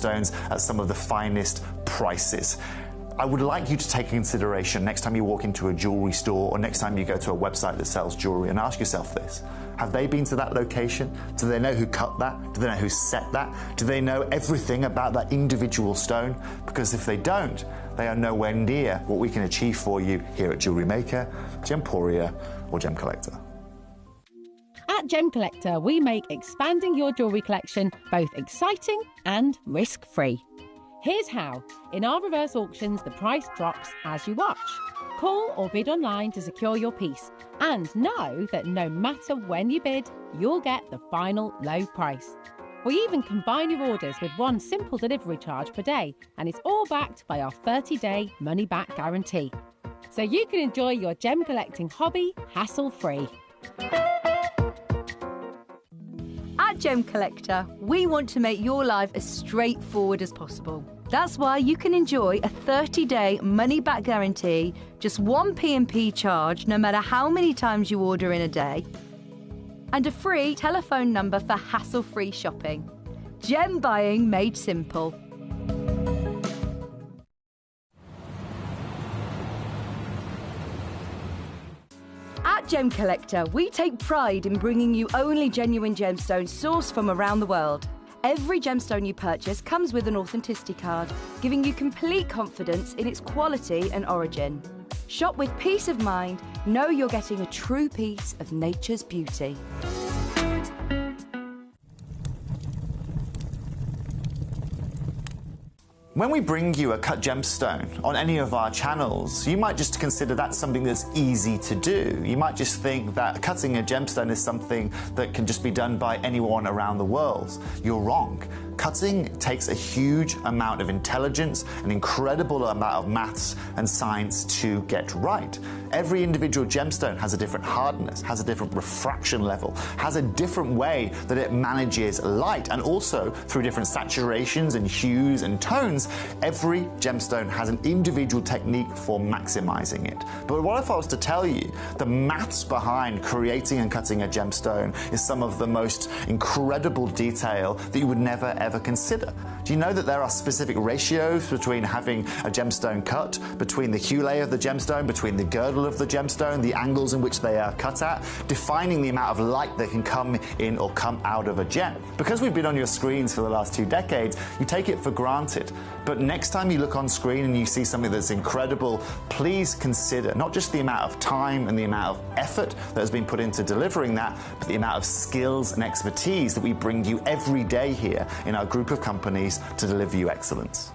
gemstones at some of the finest prices. I would like you to take into consideration next time you walk into a jewelry store or next time you go to a website that sells jewelry and ask yourself this. Have they been to that location? Do they know who cut that? Do they know who set that? Do they know everything about that individual stone? Because if they don't, they are nowhere near what we can achieve for you here at Jewelry Maker, Gemporia, or Gemcollector. At Gemcollector, we make expanding your jewellery collection both exciting and risk-free. Here's how. In our reverse auctions, the price drops as you watch. Call or bid online to secure your piece. And know that no matter when you bid, you'll get the final low price. We even combine your orders with one simple delivery charge per day, and it's all backed by our 30-day money-back guarantee. So you can enjoy your gem collecting hobby hassle-free. At Gemcollector, we want to make your life as straightforward as possible. That's why you can enjoy a 30-day money-back guarantee, just one P&P charge no matter how many times you order in a day, and a free telephone number for hassle-free shopping. Gem buying made simple. At Gemcollector, we take pride in bringing you only genuine gemstones sourced from around the world. Every gemstone you purchase comes with an authenticity card, giving you complete confidence in its quality and origin. Shop with peace of mind, know you're getting a true piece of nature's beauty. When we bring you a cut gemstone on any of our channels, you might just consider that something that's easy to do. You might just think that cutting a gemstone is something that can just be done by anyone around the world. You're wrong. Cutting takes a huge amount of intelligence, an incredible amount of maths and science to get right. Every individual gemstone has a different hardness, has a different refraction level, has a different way that it manages light, and also through different saturations and hues and tones, every gemstone has an individual technique for maximizing it. But what if I was to tell you the maths behind creating and cutting a gemstone is some of the most incredible detail that you would never ever consider? Do you know that there are specific ratios between having a gemstone cut, between the hue layer of the gemstone, between the girdle of the gemstone, the angles in which they are cut at, defining the amount of light that can come in or come out of a gem? Because we've been on your screens for the last 2 decades, you take it for granted. But next time you look on screen and you see something that's incredible, please consider not just the amount of time and the amount of effort that has been put into delivering that, but the amount of skills and expertise that we bring you every day here in our group of companies to deliver you excellence.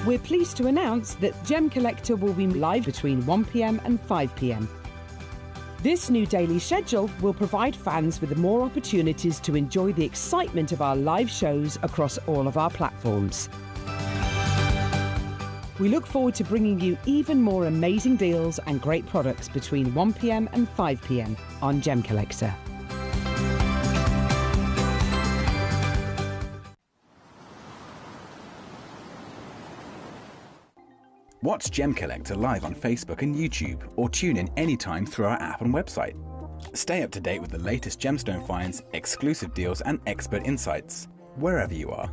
We're pleased to announce that Gemcollector will be live between 1 p.m. and 5 p.m. This new daily schedule will provide fans with more opportunities to enjoy the excitement of our live shows across all of our platforms. We look forward to bringing you even more amazing deals and great products between 1 p.m. and 5 p.m. on Gemcollector. Watch Gemcollector live on Facebook and YouTube, or tune in anytime through our app and website. Stay up to date with the latest gemstone finds, exclusive deals and expert insights, wherever you are.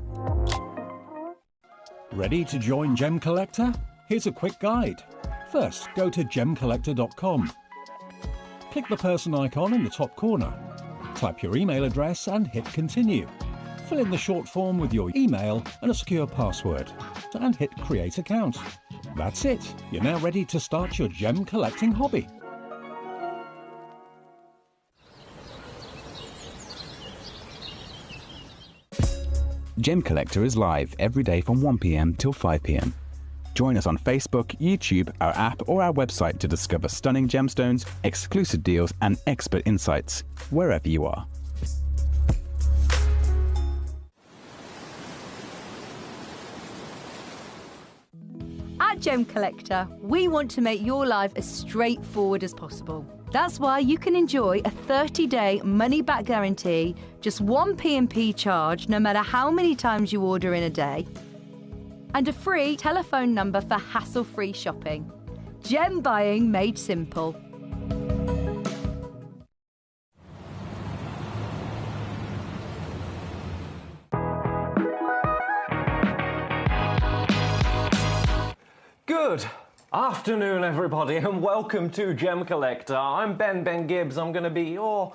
Ready to join Gemcollector? Here's a quick guide. First, go to gemcollector.com. Click the person icon in the top corner. Type your email address and hit continue. Fill in the short form with your email and a secure password, and hit create account. That's it. You're now ready to start your gem collecting hobby. Gemcollector is live every day from 1 p.m. till 5 p.m. Join us on Facebook, YouTube, our app or our website to discover stunning gemstones, exclusive deals and expert insights, wherever you are. At Gemcollector, we want to make your life as straightforward as possible. That's why you can enjoy a 30-day money-back guarantee, just one P&P charge no matter how many times you order in a day, and a free telephone number for hassle-free shopping. Gem buying made simple. Good afternoon, everybody, and welcome to Gem Collector. I'm Ben Gibbs. I'm going to be your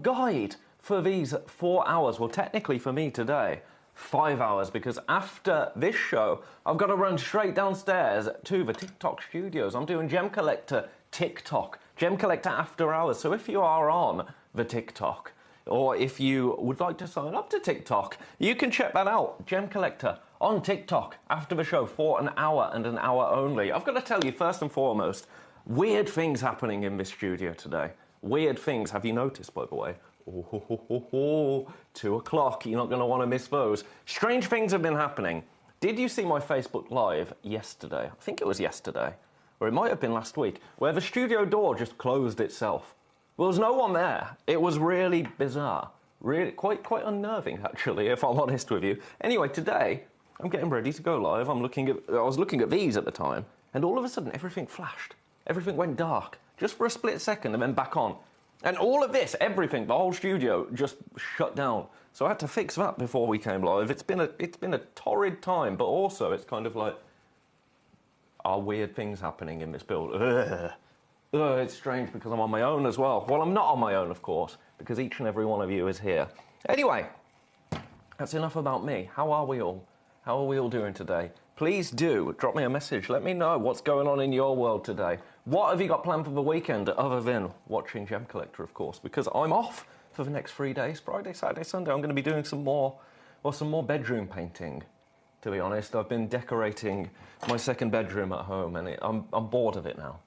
guide for these 4 hours. Well, technically for me today, 5 hours, because after this show, I've got to run straight downstairs to the TikTok studios. I'm doing Gem Collector TikTok, Gem Collector After Hours. So if you are on the TikTok, or if you would like to sign up to TikTok, you can check that out. Gem Collector on TikTok after the show for an hour and an hour only. I've got to tell you, first and foremost, weird things happening in this studio today. Weird things. Have you noticed, by the way? 2 o'clock. You're not going to want to miss those. Strange things have been happening. Did you see my Facebook Live yesterday? I think it was yesterday, or it might have been last week, where the studio door just closed itself. There was no one there. It was really bizarre. Really, quite unnerving, actually, if I'm honest with you. Anyway, today, I'm getting ready to go live. I was looking at these at the time, and all of a sudden, everything flashed. Everything went dark, just for a split second, and then back on. And all of this, everything, the whole studio, just shut down. So I had to fix that before we came live. It's been a torrid time, but also it's kind of like, are weird things happening in this build? It's strange because I'm on my own as well. Well, I'm not on my own, of course, because each and every one of you is here. Anyway, that's enough about me. How are we all? How are we all doing today? Please do drop me a message. Let me know what's going on in your world today. What have you got planned for the weekend other than watching Gem Collector, of course, because I'm off for the next 3 days. Friday, Saturday, Sunday. I'm going to be doing some more bedroom painting, to be honest. I've been decorating my second bedroom at home, and I'm bored of it now.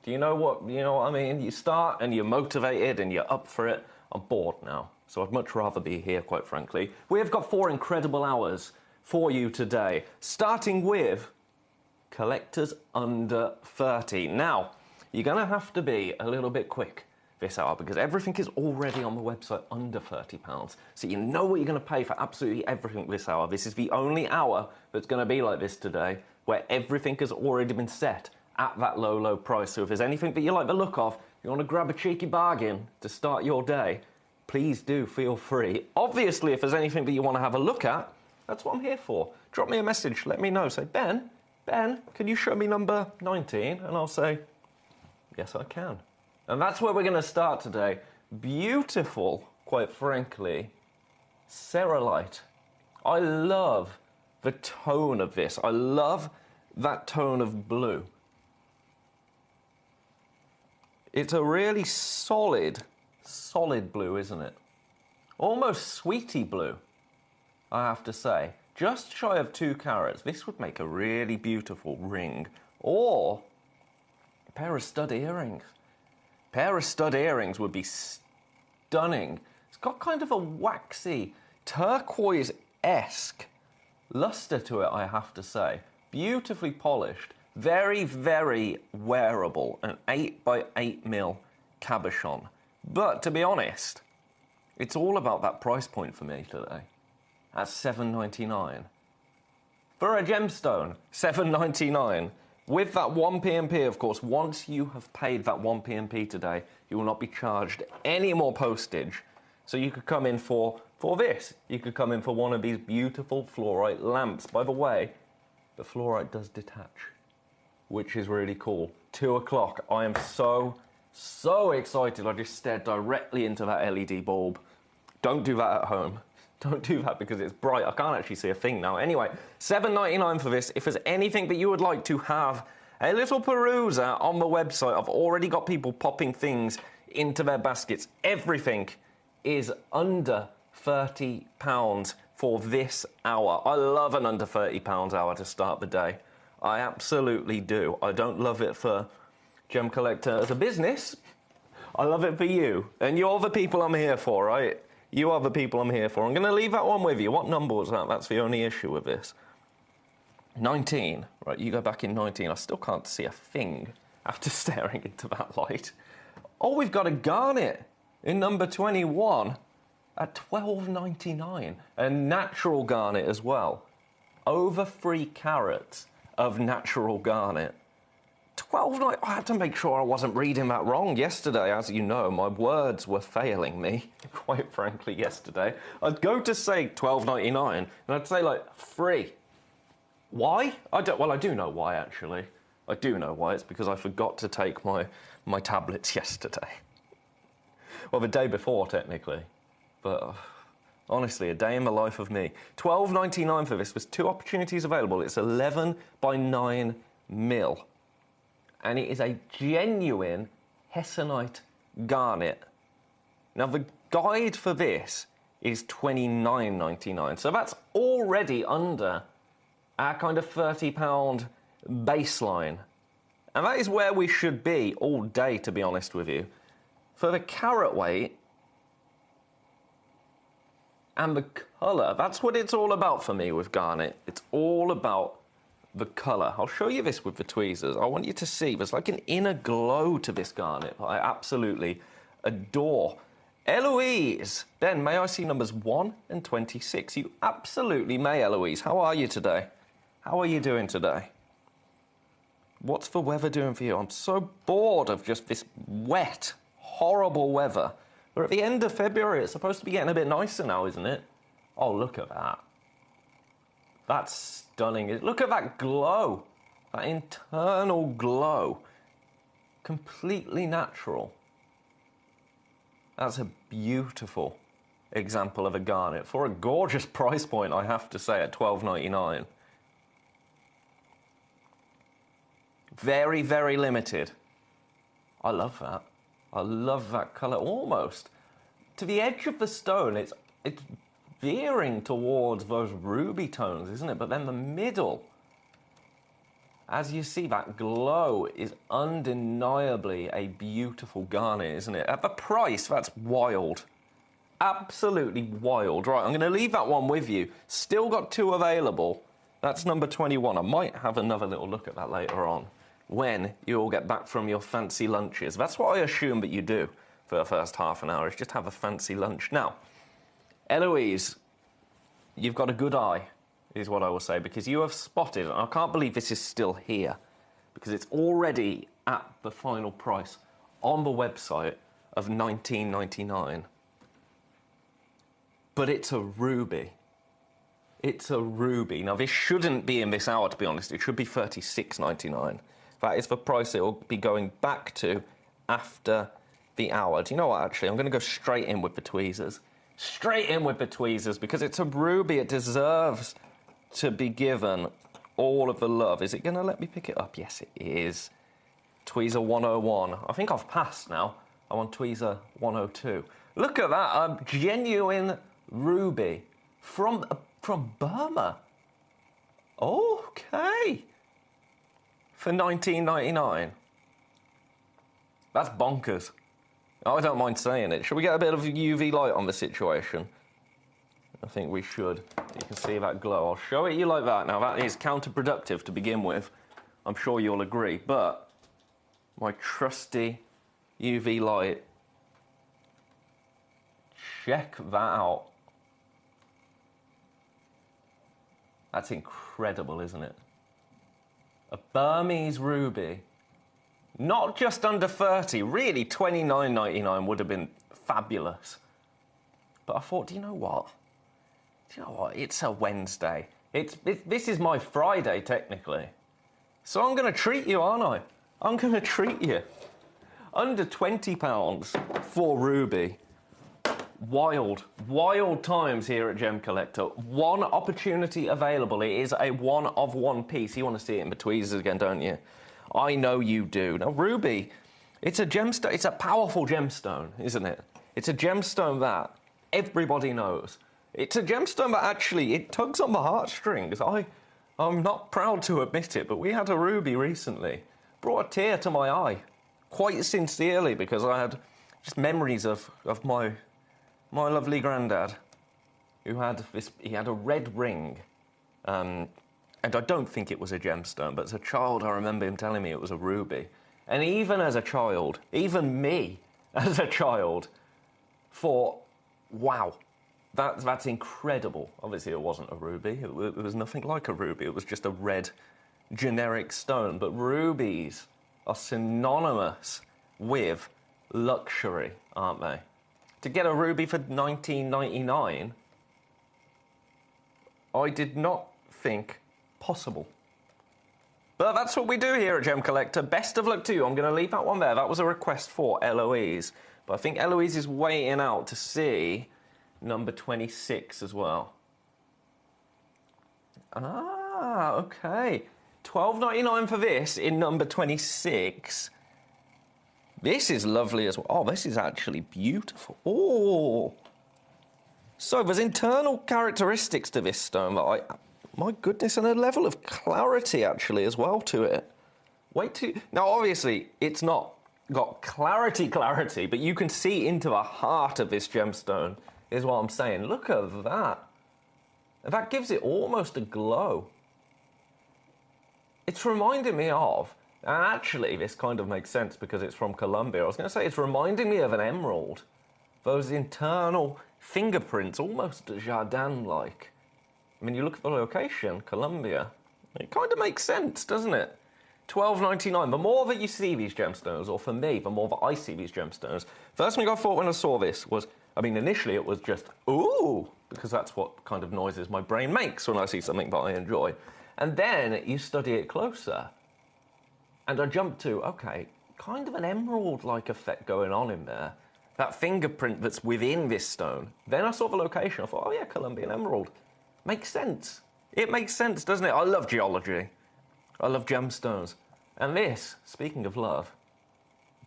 Do you know what I mean? You start and you're motivated and you're up for it. I'm bored now, so I'd much rather be here, quite frankly. We have got 4 incredible hours for you today, starting with collectors under 30. Now, you're going to have to be a little bit quick this hour because everything is already on the website under £30. So you know what you're going to pay for absolutely everything this hour. This is the only hour that's going to be like this today, where everything has already been set at that low price. So if there's anything that you like the look of, you want to grab a cheeky bargain to start your day, please do feel free. Obviously, if there's anything that you want to have a look at, that's what I'm here for. Drop me a message, let me know. Say, Ben, can you show me number 19? And I'll say, yes, I can. And that's where we're going to start today. Beautiful, quite frankly, Cerulite. I love the tone of this. I love that tone of blue. It's a really solid blue, isn't it? Almost sweetie blue, I have to say. Just shy of 2 carats. This would make a really beautiful ring. Or a pair of stud earrings. A pair of stud earrings would be stunning. It's got kind of a waxy, turquoise-esque luster to it, I have to say. Beautifully polished. Very, very wearable. An 8x8mm cabochon. But to be honest, it's all about that price point for me today. At $7.99. For a gemstone, $7.99. With that 1 PMP, of course, once you have paid that 1 PMP today, you will not be charged any more postage. So you could come in for this. You could come in for one of these beautiful fluorite lamps. By the way, the fluorite does detach, which is really cool. 2 o'clock. I am so excited. I just stared directly into that LED bulb. Don't do that at home. Don't do that because it's bright. I can't actually see a thing now. Anyway, $7.99 for this. If there's anything that you would like to have a little peruse on the website, I've already got people popping things into their baskets. Everything is under £30 for this hour. I love an under £30 hour to start the day. I absolutely do. I don't love it for Gem Collector as a business. I love it for you. And you're the people I'm here for, right? You are the people I'm here for. I'm going to leave that one with you. What number was that? That's the only issue with this. 19. Right, you go back in 19. I still can't see a thing after staring into that light. Oh, we've got a garnet in number 21 at $12.99. A natural garnet as well. Over 3 carats of natural garnet. $12.99. I had to make sure I wasn't reading that wrong yesterday. As you know, my words were failing me, quite frankly, yesterday. I'd go to say $12.99, and I'd say, like, free. Why? Well, I do know why, actually. I do know why. It's because I forgot to take my tablets yesterday. Well, the day before, technically. But honestly, a day in the life of me. $12.99 for this. There's 2 opportunities available. It's 11 by 9 mil. And it is a genuine Hessonite garnet. Now, the guide for this is $29.99. So that's already under our kind of £30 baseline. And that is where we should be all day, to be honest with you. For the carat weight and the colour, that's what it's all about for me with garnet. It's all about the colour. I'll show you this with the tweezers. I want you to see there's like an inner glow to this garnet that I absolutely adore. Eloise, then may I see numbers 1 and 26? You absolutely may, Eloise. How are you today? How are you doing today? What's the weather doing for you? I'm so bored of just this wet, horrible weather. We're at the end of February. It's supposed to be getting a bit nicer now, isn't it? Oh, look at that. That's stunning. Look at that glow. That internal glow. Completely natural. That's a beautiful example of a garnet. For a gorgeous price point, I have to say, at $12.99. Very, very limited. I love that. I love that colour. Almost to the edge of the stone, it's veering towards those ruby tones, isn't it? But then the middle, as you see, that glow is undeniably a beautiful garnet, isn't it? At the price, that's wild. Absolutely wild. Right, I'm going to leave that one with you. Still got 2 available. That's number 21. I might have another little look at that later on, when you all get back from your fancy lunches. That's what I assume that you do for the first half an hour, is just have a fancy lunch. Now, Eloise, you've got a good eye, is what I will say, because you have spotted, and I can't believe this is still here, because it's already at the final price on the website of $19.99. But it's a ruby. It's a ruby. Now, this shouldn't be in this hour, to be honest. It should be $36.99. That is the price it will be going back to after the hour. Do you know what, actually? I'm going to go straight in with the tweezers. Straight in with the tweezers, because it's a ruby. It deserves to be given all of the love. Is it going to let me pick it up? Yes, it is. Tweezer 101. I think I've passed now. I'm on tweezer 102. Look at that. A genuine ruby from Burma. Okay. For $19.99. That's bonkers. I don't mind saying it. Should we get a bit of UV light on the situation? I think we should. You can see that glow. I'll show it you like that. Now, that is counterproductive to begin with. I'm sure you'll agree. But my trusty UV light. Check that out. That's incredible, isn't it? A Burmese ruby. Not just under 30, really $29.99 would have been fabulous. But I thought, do you know what? It's a Wednesday. This is my Friday, technically. So I'm going to treat you, aren't I? I'm going to treat you. Under £20 for ruby. Wild times here at Gemcollector. One opportunity available. It is a one of one piece. You want to see it in the tweezers again, don't you? I know you do. Now, ruby, it's a gemstone. It's a powerful gemstone, isn't it? It's a gemstone that everybody knows. It's a gemstone that actually, it tugs on the heartstrings. I'm not proud to admit it, but we had a ruby recently. Brought a tear to my eye, quite sincerely, because I had just memories of my lovely granddad, who had he had a red ring, and I don't think it was a gemstone, but as a child I remember him telling me it was a ruby. And even as a child, even me as a child, thought, wow, that's incredible. Obviously it wasn't a ruby, it was nothing like a ruby, it was just a red generic stone. But rubies are synonymous with luxury, aren't they? To get a ruby for $19.99, I did not think possible. But that's what we do here at Gem Collector. Best of luck to you. I'm going to leave that one there. That was a request for Eloise. But I think Eloise is waiting out to see number 26 as well. Ah, okay. $12.99 for this in number 26. This is lovely as well. Oh, this is actually beautiful. Oh. So there's internal characteristics to this stone that my goodness, and a level of clarity actually as well to it. Now obviously it's not got clarity, but you can see into the heart of this gemstone, is what I'm saying. Look at that. That gives it almost a glow. It's reminding me of, and actually this kind of makes sense because it's from Colombia. I was going to say it's reminding me of an emerald. Those internal fingerprints, almost Jardin-like. I mean, you look at the location, Colombia, it kind of makes sense, doesn't it? $12.99. The more that you see these gemstones, or for me, the more that I see these gemstones, first thing I thought when I saw this was, I mean, initially it was just, ooh, because that's what kind of noises my brain makes when I see something that I enjoy. And then you study it closer, and I jumped to, okay, kind of an emerald-like effect going on in there. That fingerprint that's within this stone. Then I saw the location, I thought, oh yeah, Colombian emerald. Makes sense. It makes sense, doesn't it? I love geology. I love gemstones. And this, speaking of love,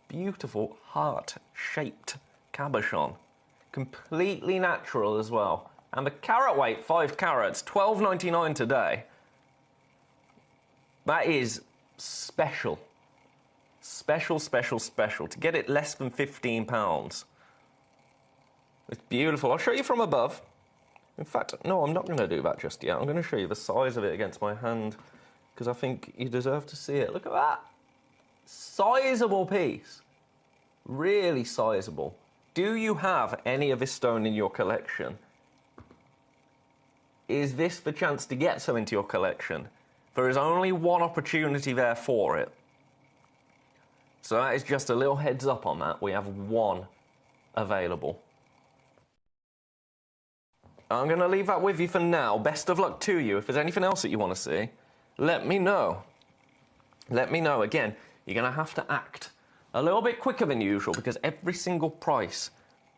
beautiful heart-shaped cabochon. Completely natural as well. And the carat weight, 5 carats, $12.99 today. That is special. Special, special, special. To get it less than £15. It's beautiful. I'll show you from above. In fact, no, I'm not going to do that just yet. I'm going to show you the size of it against my hand because I think you deserve to see it. Look at that. Sizable piece. Really sizable. Do you have any of this stone in your collection? Is this the chance to get some into your collection? There is only one opportunity there for it. So that is just a little heads up on that. We have one available. I'm going to leave that with you for now. Best of luck to you. If there's anything else that you want to see, let me know. Let me know. Again, you're going to have to act a little bit quicker than usual because every single price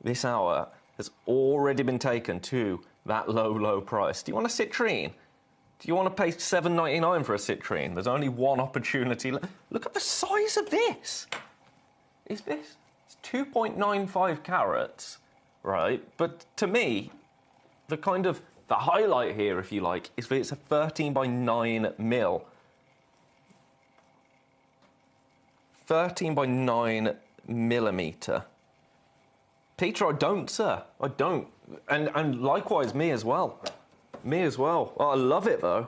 this hour has already been taken to that low, low price. Do you want a citrine? Do you want to pay $7.99 for a citrine? There's only one opportunity. Look at the size of this. Is this? It's 2.95 carats, right? But to me, the highlight here, if you like, is that it's a 13 by 9 mil. 13 by 9 millimeter. Peter, I don't, sir. I don't. And likewise, me as well. Me as well. Oh, I love it, though.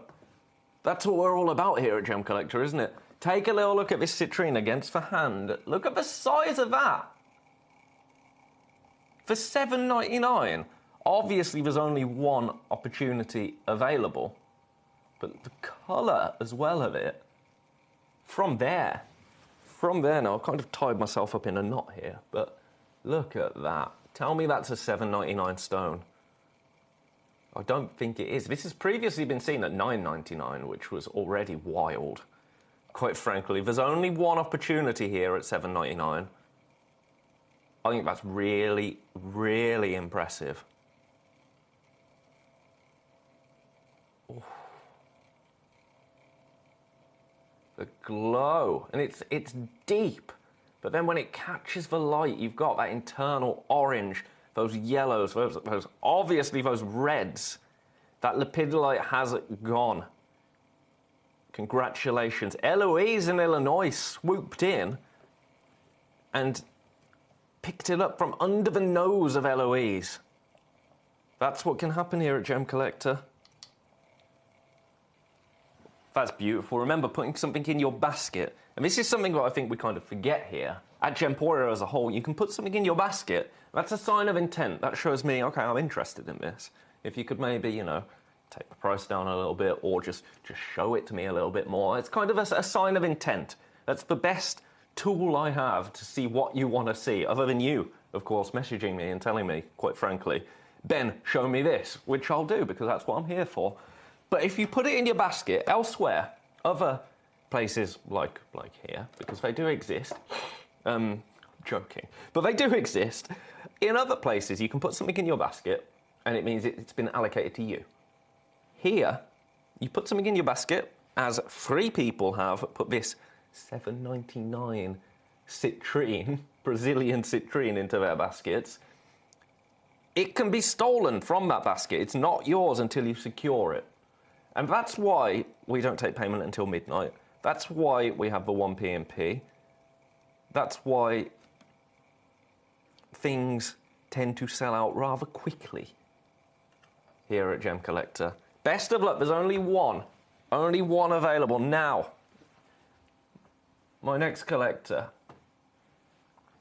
That's what we're all about here at Gem Collector, isn't it? Take a little look at this citrine against the hand. Look at the size of that. For $7.99. Obviously, there's only one opportunity available. But the colour as well of it, from there now, I've kind of tied myself up in a knot here, but look at that. Tell me that's a $7.99 stone. I don't think it is. This has previously been seen at $9.99, which was already wild. Quite frankly, there's only one opportunity here at $7.99. I think that's really, really impressive. Oh. The glow, and it's deep, but then when it catches the light, you've got that internal orange, those yellows, those obviously those reds. That lepidolite has gone. Congratulations. Eloise in Illinois swooped in and picked it up from under the nose of Eloise. That's what can happen here at Gem Collector. That's beautiful. Remember, putting something in your basket. And this is something that I think we kind of forget here. At Gemporia as a whole, you can put something in your basket. That's a sign of intent. That shows me, okay, I'm interested in this. If you could maybe, you know, take the price down a little bit or just show it to me a little bit more. It's kind of a sign of intent. That's the best tool I have to see what you want to see, other than you, of course, messaging me and telling me, quite frankly, Ben, show me this, which I'll do because that's what I'm here for. But if you put it in your basket elsewhere, other places like here, because they do exist. Joking. But they do exist. In other places, you can put something in your basket, and it means it's been allocated to you. Here, you put something in your basket, as 3 people have put this $7.99 citrine, Brazilian citrine, into their baskets. It can be stolen from that basket. It's not yours until you secure it. And that's why we don't take payment until midnight. That's why we have the 1 P&P. That's why things tend to sell out rather quickly here at Gemcollector. Best of luck, there's only one available now. My next collector.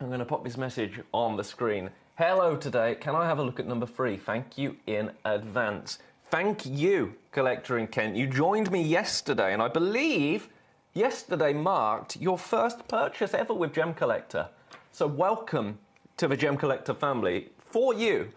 I'm going to pop this message on the screen. Hello today, can I have a look at number 3? Thank you in advance. Thank you, Collector in Kent. You joined me yesterday, and I believe yesterday marked your first purchase ever with Gemcollector. So welcome to the Gemcollector family. For you,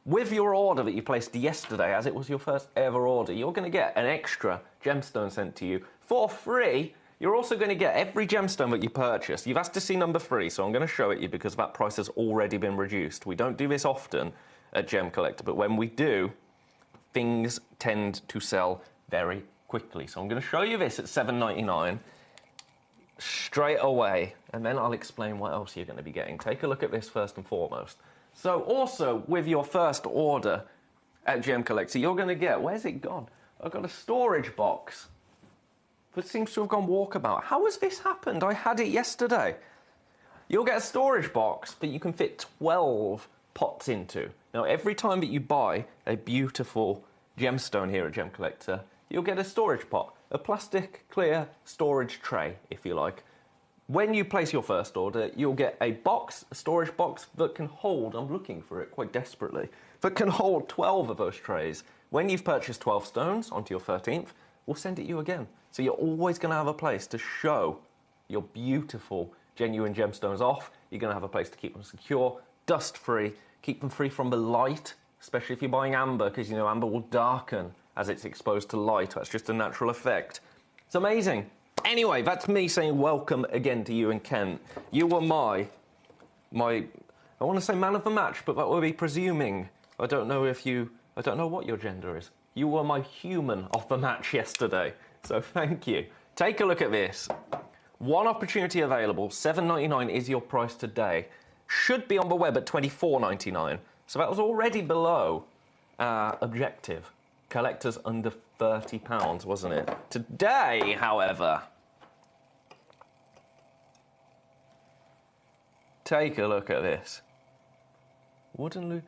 with your order that you placed yesterday, as it was your first ever order, you're going to get an extra gemstone sent to you for free. You're also going to get every gemstone that you purchase. You've asked to see number 3, so I'm going to show it you because that price has already been reduced. We don't do this often at Gemcollector, but when we do, things tend to sell very quickly. So I'm going to show you this at $7.99 straight away, and then I'll explain what else you're going to be getting. Take a look at this first and foremost. So also, with your first order at Gemcollector, you're going to get, where's it gone? I've got a storage box that seems to have gone walkabout. How has this happened? I had it yesterday. You'll get a storage box that you can fit 12 pots into. Now, every time that you buy a beautiful gemstone here at Gemcollector, you'll get a storage pot, a plastic clear storage tray, if you like. When you place your first order, you'll get a box, a storage box that can hold, I'm looking for it quite desperately, that can hold 12 of those trays. When you've purchased 12 stones onto your 13th, we'll send it you again. So you're always going to have a place to show your beautiful, genuine gemstones off. You're going to have a place to keep them secure, dust-free, keep them free from the light, especially if you're buying amber, because you know amber will darken as it's exposed to light. That's just a natural effect. It's amazing. Anyway, that's me saying welcome again to you in Kent. You were my, I want to say man of the match, but that would be presuming. I don't know what your gender is. You were my human of the match yesterday, so thank you. Take a look at this. One opportunity available, $7.99 is your price today. Should be on the web at $24.99, so that was already below objective. Collectors under £30, wasn't it? Today, however, take a look at this. Wooden loop.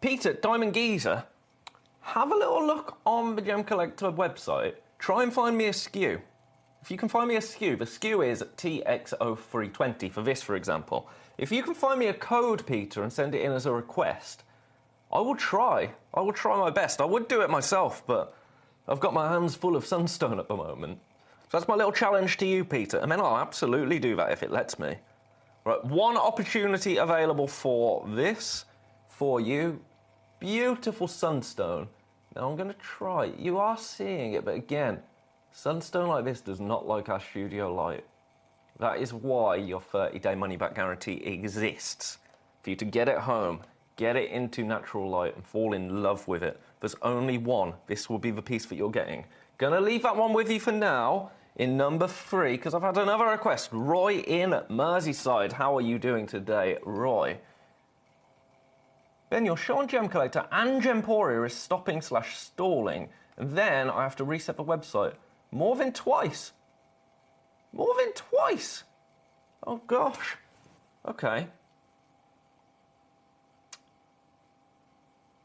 Peter, Diamond Geezer, have a little look on the Gemcollector website. Try and find me a SKU. If you can find me a SKU, the SKU is TX0320 for this, for example. If you can find me a code, Peter, and send it in as a request, I will try. I will try my best. I would do it myself, but I've got my hands full of sunstone at the moment. So that's my little challenge to you, Peter. And then I'll absolutely do that if it lets me. Right, one opportunity available for this, for you. Beautiful sunstone. Now I'm going to try. You are seeing it, but again, sunstone like this does not like our studio light. That is why your 30-day money-back guarantee exists. For you to get it home, get it into natural light and fall in love with it. There's only one. This will be the piece that you're getting. Gonna leave that one with you for now in number 3, because I've had another request. Roy in Merseyside. How are you doing today, Roy? Ben, your show on Gemcollector and Gemporia is stopping/stalling. And then I have to reset the website more than twice. More than twice. Oh, gosh. Okay.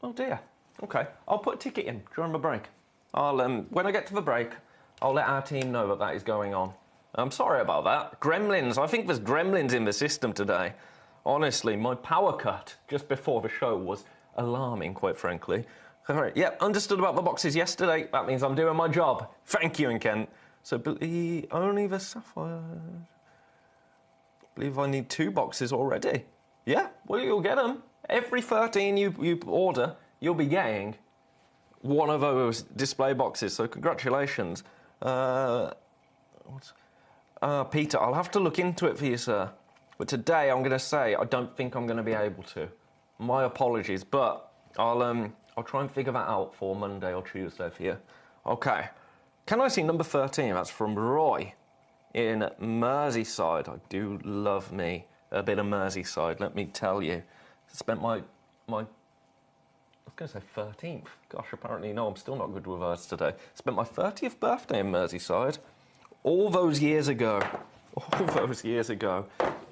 Oh, dear. Okay. I'll put a ticket in during the break. I'll, when I get to the break, I'll let our team know that that is going on. I'm sorry about that. Gremlins. I think there's gremlins in the system today. Honestly, my power cut just before the show was alarming, quite frankly. All right, yeah, understood about the boxes yesterday. That means I'm doing my job. Thank you, Kent. So, only the sapphire. I believe I need 2 boxes already. Yeah, well, you'll get them. Every 13 you order, you'll be getting one of those display boxes. So, congratulations. Peter, I'll have to look into it for you, sir. But today I'm going to say I don't think I'm going to be able to. My apologies, but I'll try and figure that out for Monday or Tuesday for you. Okay. Can I see number 13? That's from Roy in Merseyside. I do love me a bit of Merseyside, let me tell you. I spent my I was going to say 13th. Gosh, apparently, no, I'm still not good with words today. Spent my 30th birthday in Merseyside all those years ago. All those years ago.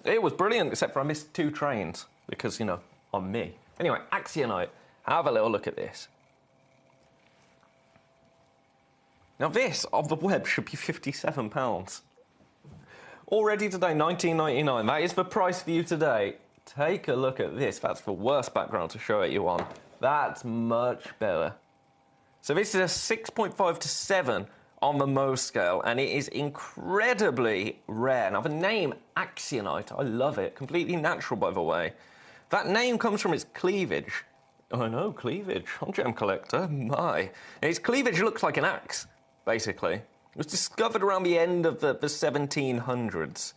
It was brilliant, except for I missed 2 trains because, you know, I'm me. Anyway, Axionite, have a little look at this. Now this, of the web, should be £57. Already today, $19.99. That is the price for you today. Take a look at this. That's the worst background to show it you on. That's much better. So this is a 6.5 to 7 on the Mohs scale, and it is incredibly rare. Now, the name Axionite, I love it. Completely natural, by the way. That name comes from its cleavage. I know, cleavage. I'm Gemcollector. My. Its cleavage looks like an axe, basically. It was discovered around the end of the 1700s.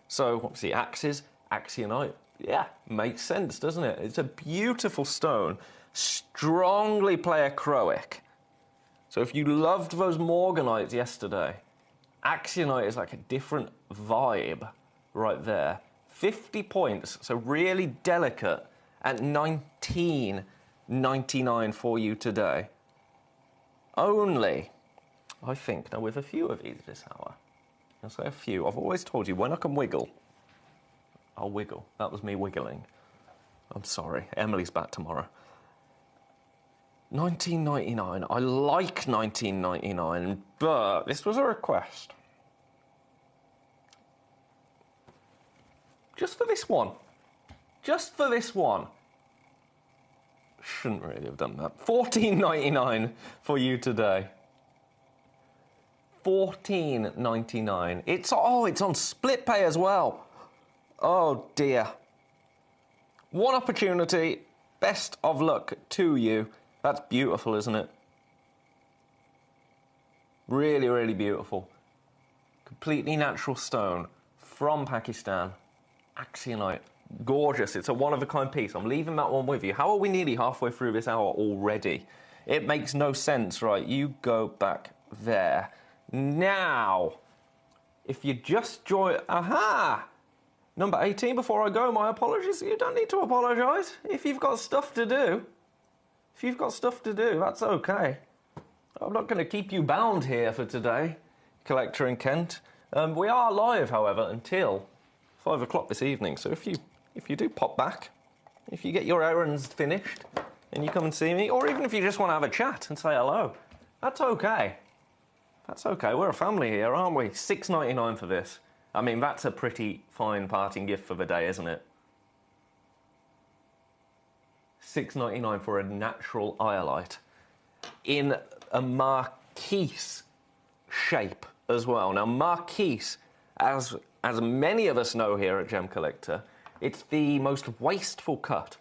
So, obviously, axes, Axionite. Yeah, makes sense, doesn't it? It's a beautiful stone. Strongly pleochroic. So if you loved those Morganites yesterday, Axionite is like a different vibe right there. 50 points, so really delicate, at $19.99 for you today. Only, I think, now with a few of these this hour, I'll say a few. I've always told you, when I can wiggle, I'll wiggle. That was me wiggling. I'm sorry, Emily's back tomorrow. $19.99. I like $19.99, but this was a request. Just for this one. Just for this one. Shouldn't really have done that. $14.99 for you today. $14.99. It's on split pay as well. Oh dear. One opportunity. Best of luck to you. That's beautiful, isn't it? Really, really beautiful. Completely natural stone from Pakistan. Axionite. Gorgeous. It's a one-of-a-kind piece. I'm leaving that one with you. How are we nearly halfway through this hour already? It makes no sense, right? You go back there. Now, if you just join... Aha! Number 18, before I go, my apologies. You don't need to apologise. If you've got stuff to do... If you've got stuff to do, that's okay. I'm not going to keep you bound here for today, Collector in Kent. We are live, however, until 5 o'clock this evening. So if you do pop back, if you get your errands finished and you come and see me, or even if you just want to have a chat and say hello, that's okay. That's okay. We're a family here, aren't we? $6.99 for this. I mean, that's a pretty fine parting gift for the day, isn't it? $6.99 for a natural iolite in a marquise shape as well. Now, marquise, as many of us know here at Gemcollector, it's the most wasteful cut.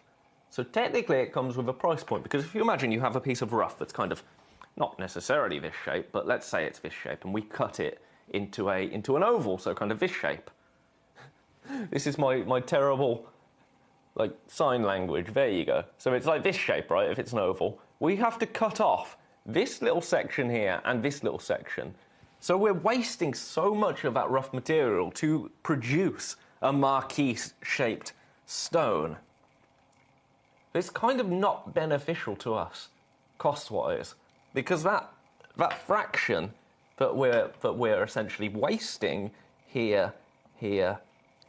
So technically it comes with a price point, because if you imagine you have a piece of rough that's kind of not necessarily this shape, but let's say it's this shape, and we cut it into an oval, so kind of this shape. This is my terrible... like sign language, there you go. So it's like this shape, right, if it's an oval. We have to cut off this little section here and this little section. So we're wasting so much of that rough material to produce a marquise-shaped stone. It's kind of not beneficial to us, cost-wise, because that fraction that we're essentially wasting here, here,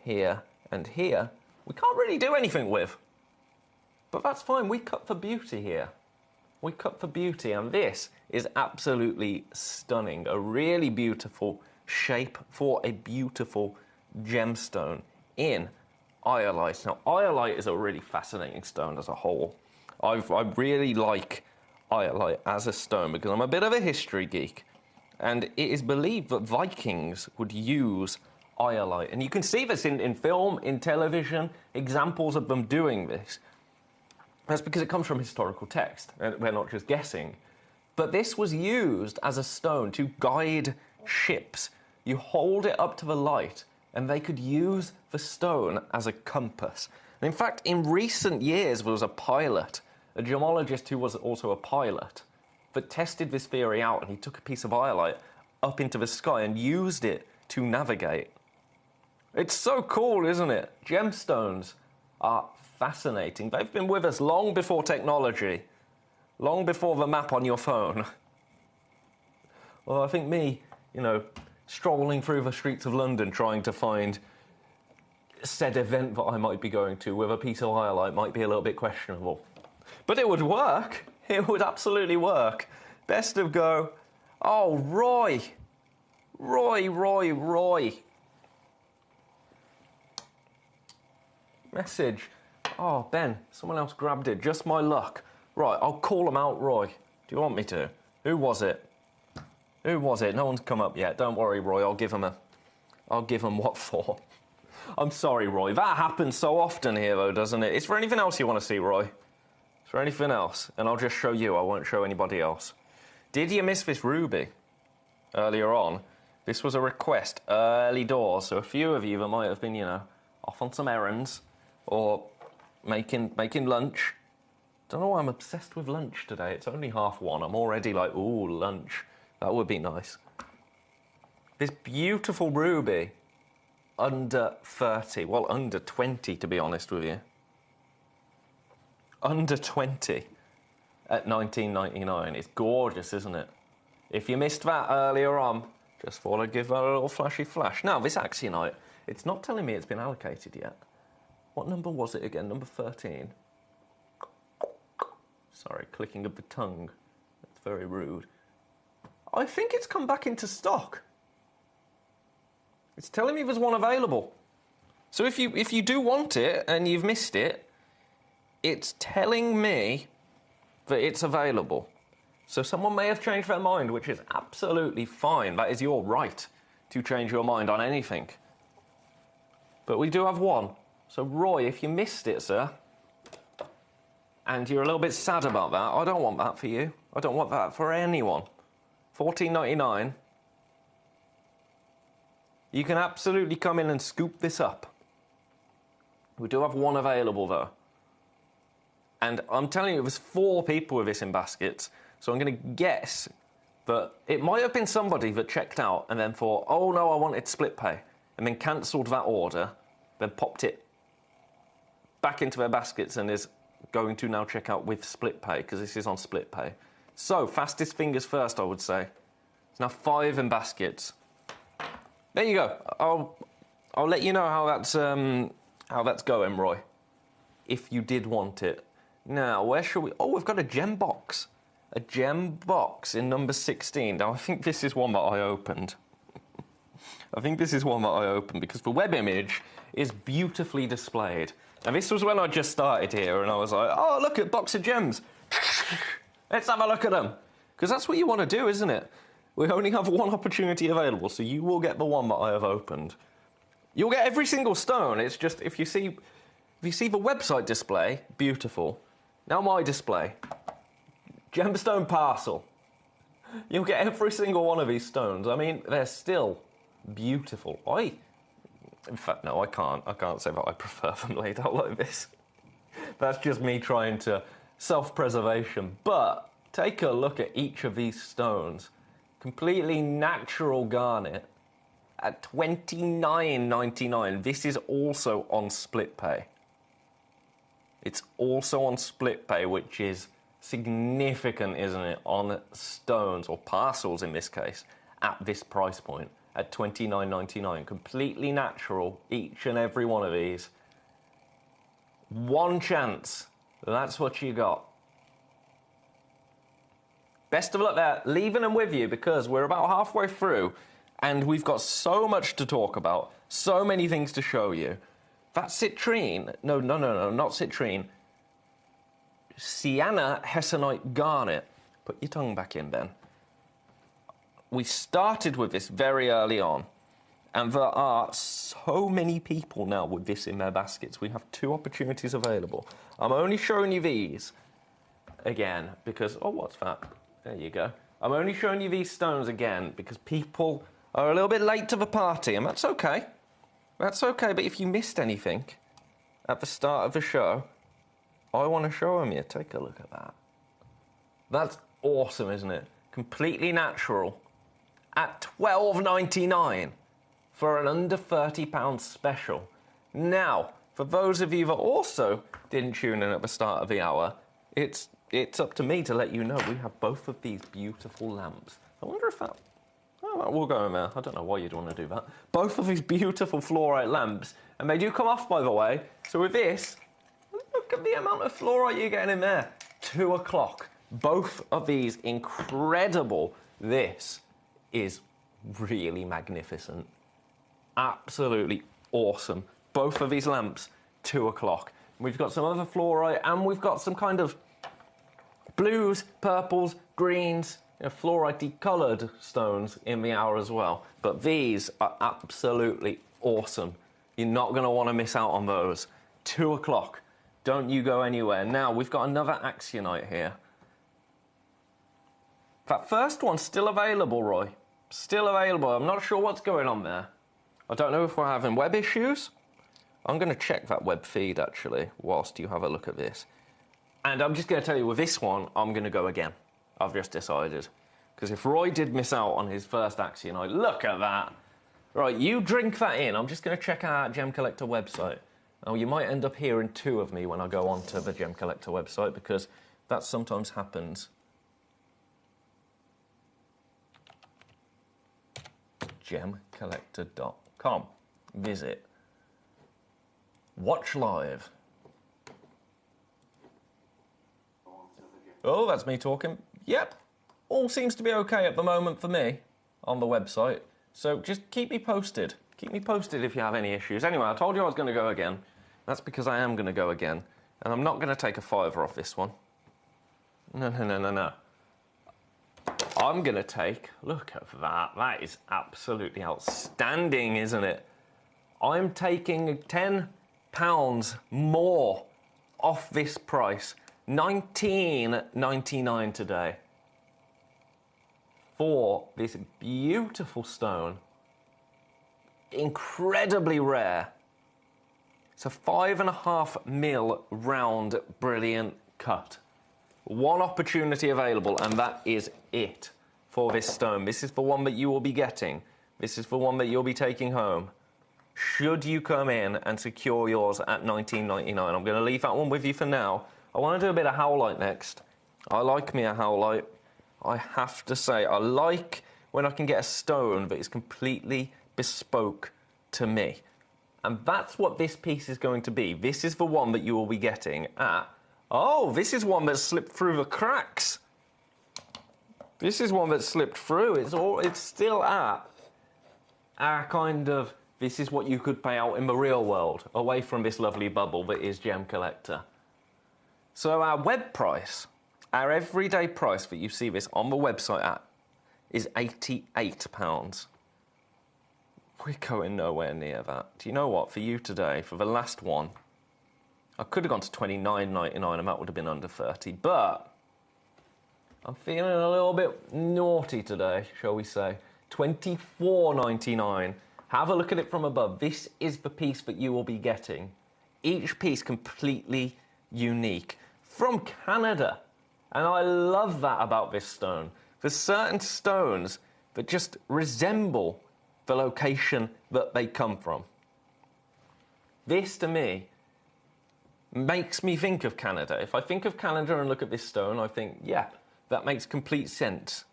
here, and here, we can't really do anything with. But that's fine, we cut for beauty here. We cut for beauty, and this is absolutely stunning. A really beautiful shape for a beautiful gemstone in iolite. Now, iolite is a really fascinating stone as a whole. I really like iolite as a stone because I'm a bit of a history geek, and it is believed that Vikings would use iolite. And you can see this in film, in television, examples of them doing this. That's because it comes from historical text, and we're not just guessing. But this was used as a stone to guide ships. You hold it up to the light, and they could use the stone as a compass. And in fact, in recent years, there was a pilot, a gemologist who was also a pilot, that tested this theory out, and he took a piece of iolite up into the sky and used it to navigate. It's so cool, isn't it? Gemstones are fascinating. They've been with us long before technology, long before the map on your phone. Well, I think me, strolling through the streets of London trying to find said event that I might be going to with a piece of iolite might be a little bit questionable. But it would work. It would absolutely work. Best of go. Oh, Roy. Message. Oh, Ben, someone else grabbed it. Just my luck. Right, I'll call him out, Roy. Do you want me to? Who was it? No one's come up yet. Don't worry, Roy. I'll give him what for. I'm sorry, Roy. That happens so often here, though, doesn't it? Is there anything else you want to see, Roy? Is there anything else? And I'll just show you. I won't show anybody else. Did you miss this ruby earlier on? This was a request early doors, so a few of you that might have been, off on some errands or making lunch. Don't know why I'm obsessed with lunch today. It's only 1:30. I'm already like, ooh, lunch. That would be nice. This beautiful ruby, under 30. Well, under 20, to be honest with you. Under 20 at $19.99. It's gorgeous, isn't it? If you missed that earlier on, just thought I'd give that a little flashy flash. Now, this Axionite, it's not telling me it's been allocated yet. What number was it again? Number 13. Sorry, clicking of the tongue. That's very rude. I think it's come back into stock. It's telling me there's one available. So if you do want it and you've missed it, it's telling me that it's available. So someone may have changed their mind, which is absolutely fine. That is your right to change your mind on anything. But we do have one. So Roy, if you missed it, sir, and you're a little bit sad about that, I don't want that for you. I don't want that for anyone. $14.99. You can absolutely come in and scoop this up. We do have one available, though. And I'm telling you, there's 4 people with this in baskets, so I'm going to guess that it might have been somebody that checked out and then thought, oh no, I wanted split pay, and then cancelled that order, then popped it back into their baskets and is going to now check out with split pay, because this is on split pay. So, fastest fingers first, I would say. There's now 5 in baskets. There you go. I'll let you know how that's going, Roy, if you did want it. Now, where shall we... Oh, we've got a gem box. A gem box in number 16. Now, I think this is one that I opened. Because the web image is beautifully displayed. And this was when I just started here, and I was like, oh, look at box of gems. Let's have a look at them. Because that's what you want to do, isn't it? We only have one opportunity available, so you will get the one that I have opened. You'll get every single stone. It's just, if you see the website display, beautiful. Now my display, gemstone parcel. You'll get every single one of these stones. I mean, they're still beautiful. In fact, no, I can't say that I prefer them laid out like this. That's just me trying to self-preservation. But take a look at each of these stones. Completely natural garnet at $29.99. This is also on split pay. It's also on split pay, which is significant, isn't it, on stones, or parcels in this case, at this price point, at $29.99. Completely natural, each and every one of these. One chance. That's what you got. Best of luck there. Leaving them with you, because we're about halfway through, and we've got so much to talk about, so many things to show you. That citrine, no, not citrine. Sienna Hessonite garnet. Put your tongue back in, Ben. We started with this very early on, and there are so many people now with this in their baskets. We have 2 opportunities available. I'm only showing you these again because, oh, what's that? There you go. I'm only showing you these stones again because people are a little bit late to the party, and that's okay. That's okay, but if you missed anything at the start of the show, I want to show them you. Take a look at that. That's awesome, isn't it? Completely natural at $12.99 for an under £30 special. Now, for those of you that also didn't tune in at the start of the hour, it's up to me to let you know we have both of these beautiful lamps. I wonder if that... Oh, we'll go in there. I don't know why you'd want to do that. Both of these beautiful fluorite lamps, and they do come off, by the way. So with this, look at the amount of fluorite you're getting in there. 2 o'clock. Both of these incredible. This is really magnificent. Absolutely awesome. Both of these lamps, 2 o'clock. We've got some other fluorite, and we've got some kind of blues, purples, greens, fluorite coloured stones in the hour as well. But these are absolutely awesome. You're not going to want to miss out on those. 2 o'clock. Don't you go anywhere. Now, we've got another Axionite here. That first one's still available, Roy. Still available. I'm not sure what's going on there. I don't know if we're having web issues. I'm going to check that web feed, actually, whilst you have a look at this. And I'm just going to tell you, with this one, I'm going to go again. I've just decided. Because if Roy did miss out on his first Axionite, look at that. Right, you drink that in. I'm just going to check out our Gem Collector website. Now, you might end up hearing two of me when I go onto the Gem Collector website, because that sometimes happens. Gemcollector.com. Visit. Watch live. Oh, that's me talking. Yep. All seems to be okay at the moment for me on the website. So just keep me posted. Keep me posted if you have any issues. Anyway, I told you I was going to go again. That's because I am going to go again. And I'm not going to take a fiver off this one. No. I'm going to take... Look at that. That is absolutely outstanding, isn't it? I'm taking £10 more off this price. $19.99 today for this beautiful stone. Incredibly rare. It's a 5.5mm round brilliant cut. One opportunity available, and that is it for this stone. This is the one that you will be getting. This is the one that you'll be taking home. Should you come in and secure yours at $19.99. I'm going to leave that one with you for now. I want to do a bit of howlite next. I like me a howlite. I have to say, I like when I can get a stone that is completely bespoke to me. And that's what this piece is going to be. This is the one that you will be getting at... Oh, this is one that slipped through the cracks. This is one that slipped through. It's still at our kind of... This is what you could pay out in the real world, away from this lovely bubble that is Gem Collector. So our web price, our everyday price that you see this on the website at, is £88. We're going nowhere near that. Do you know what? For you today, for the last one, I could have gone to $29.99 and that would have been under 30, but I'm feeling a little bit naughty today, shall we say. $24.99. Have a look at it from above. This is the piece that you will be getting. Each piece completely unique. From Canada. And I love that about this stone. There's certain stones that just resemble the location that they come from. This, to me, makes me think of Canada. If I think of Canada and look at this stone, I think, yeah, that makes complete sense.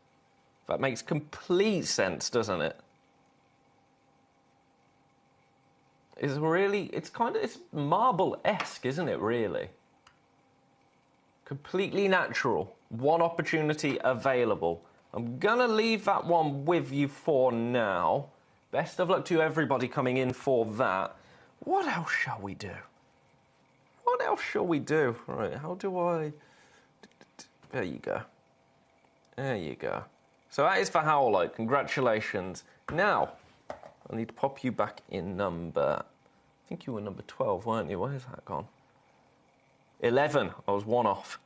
That makes complete sense, doesn't it? It's marble-esque, isn't it, really? Completely natural. One opportunity available. I'm gonna leave that one with you for now. Best of luck to everybody coming in for that. What else shall we do? What else shall we do? Right, how do I... There you go. There you go. So that is for Howlite. Congratulations. Now, I need to pop you back in number... I think you were number 12, weren't you? Where's that gone? 11. I was one off.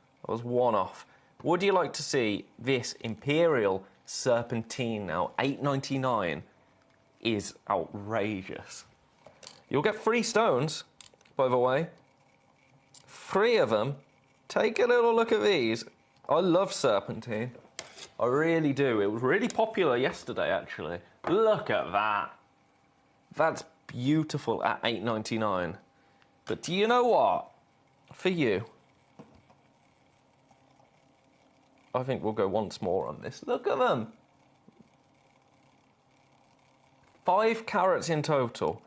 Would you like to see this Imperial Serpentine now? $8.99 is outrageous. You'll get 3 stones, by the way. 3 of them. Take a little look at these. I love serpentine. I really do. It was really popular yesterday, actually. Look at that. That's beautiful at $8.99. But do you know what? For you, I think we'll go once more on this. Look at them. 5 carats in total.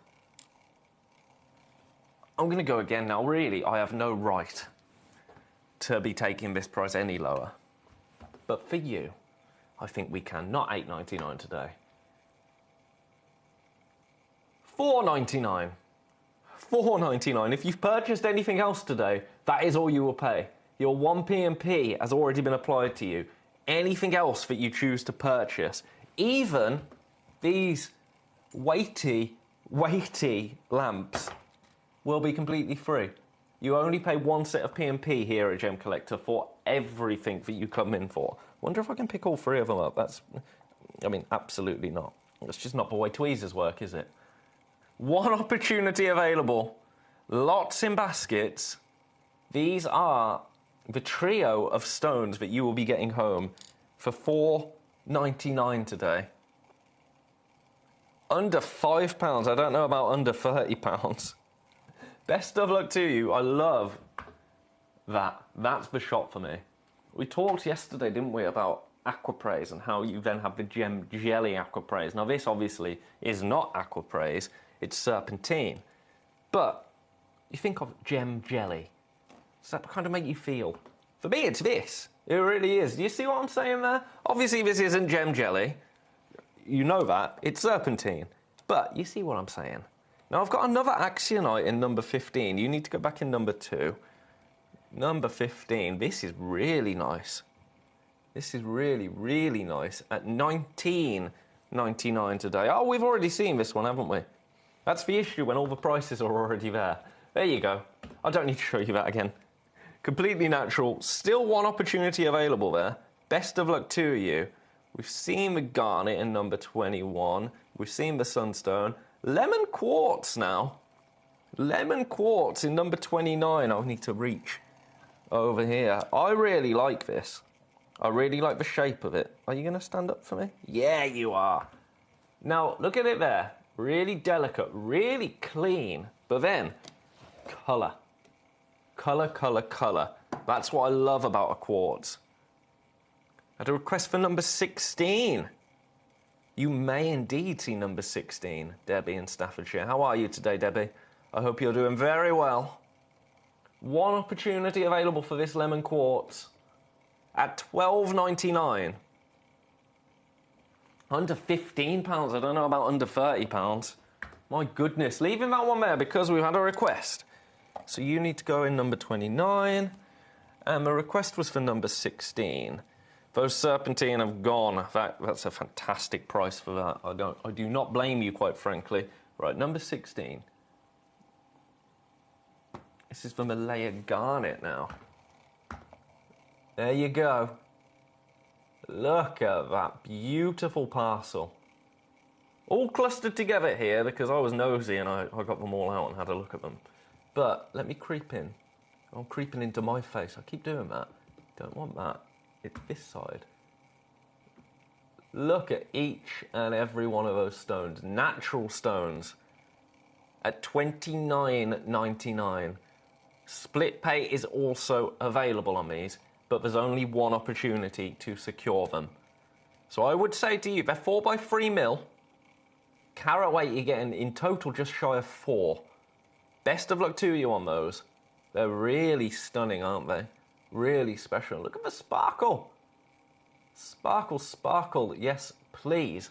I'm going to go again now. Really, I have no right to be taking this price any lower. But for you, I think we can. Not $8.99 today. $4.99. $4.99. If you've purchased anything else today, that is all you will pay. Your 1 P&P has already been applied to you. Anything else that you choose to purchase, even these weighty lamps, will be completely free. You only pay 1 set of P&P here at Gemcollector for everything that you come in for. Wonder if I can pick all 3 of them up. Absolutely not. That's just not the way tweezers work, is it? 1 opportunity available. Lots in baskets. These are the trio of stones that you will be getting home for $4.99 today. Under £5. I don't know about under £30. Best of luck to you. I love that. That's the shot for me. We talked yesterday, didn't we, about aquapraise and how you then have the gem jelly aquapraise. Now, this obviously is not aquapraise, it's serpentine. But you think of gem jelly. Does that kind of make you feel? For me, it's this. It really is. Do you see what I'm saying there? Obviously, this isn't gem jelly. You know that. It's serpentine. But you see what I'm saying. Now, I've got another Axionite in number 15. You need to go back in number 2. Number 15. This is really nice. This is really, really nice. At $19.99 today. Oh, we've already seen this one, haven't we? That's the issue when all the prices are already there. There you go. I don't need to show you that again. Completely natural. Still 1 opportunity available there. Best of luck to you. We've seen the garnet in number 21. We've seen the sunstone. Lemon quartz now. Lemon quartz in number 29. I'll need to reach over here. I really like this. I really like the shape of it. Are you going to stand up for me? Yeah, you are. Now, look at it there. Really delicate, really clean. But then, colour. Colour, colour, colour. That's what I love about a quartz. I had a request for number 16. You may indeed see number 16, Debbie in Staffordshire. How are you today, Debbie? I hope you're doing very well. 1 opportunity available for this lemon quartz at $12.99. Under £15. I don't know about under £30. My goodness. Leaving that one there because we've had a request. So you need to go in number 29. And the request was for number 16. Those serpentine have gone. That's a fantastic price for that. I do not blame you, quite frankly. Right, number 16. This is the Malaya garnet now. There you go. Look at that beautiful parcel. All clustered together here because I was nosy and I got them all out and had a look at them. But let me creep in. I'm creeping into my face. I keep doing that. Don't want that. It's this side. Look at each and every one of those stones. Natural stones. At $29.99. Split pay is also available on these, but there's only 1 opportunity to secure them. So I would say to you, they're 4x3 mil. Carat weight you're getting in total just shy of 4. Best of luck to you on those. They're really stunning, aren't they? Really special. Look at the sparkle. Sparkle, sparkle. Yes, please.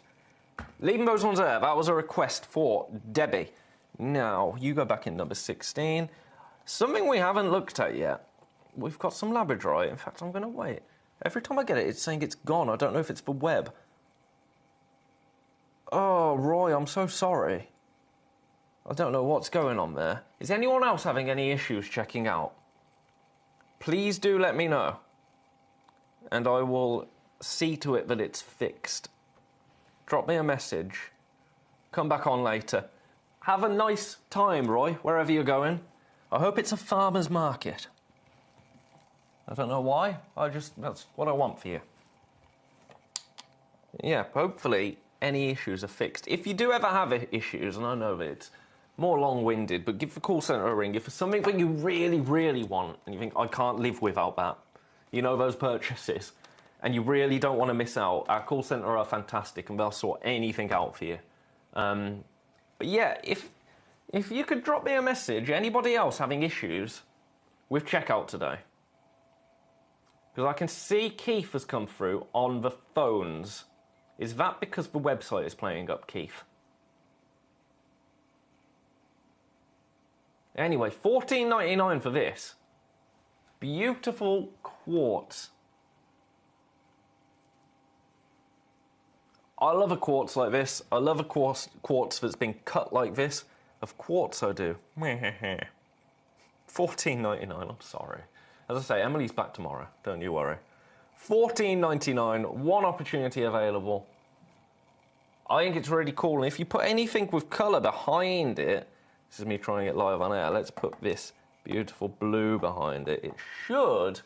Leaving those ones there. That was a request for Debbie. Now, you go back in number 16. Something we haven't looked at yet. We've got some labradorite. In fact, I'm going to wait. Every time I get it, it's saying it's gone. I don't know if it's the web. Oh, Roy, I'm so sorry. I don't know what's going on there. Is anyone else having any issues checking out? Please do let me know. And I will see to it that it's fixed. Drop me a message. come back on later. Have a nice time, Roy, wherever you're going. I hope it's a farmer's market. I don't know why. That's what I want for you. Yeah, hopefully any issues are fixed. If you do ever have issues, and I know that it's more long-winded, but give the call centre a ring. If it's something that you really, really want, and you think, I can't live without that, you know, those purchases, and you really don't want to miss out, our call centre are fantastic, and they'll sort anything out for you. But yeah, if you could drop me a message, anybody else having issues with checkout today? Because I can see Keith has come through on the phones. Is that because the website is playing up, Keith? Anyway, $14.99 for this. Beautiful quartz. I love a quartz like this. I love a quartz that's been cut like this. Of quartz I do. $14.99, I'm sorry. As I say, Emily's back tomorrow, don't you worry. $14.99, one opportunity available. I think it's really cool, and if you put anything with colour behind it, this is me trying it live on air, let's put this beautiful blue behind it. It should,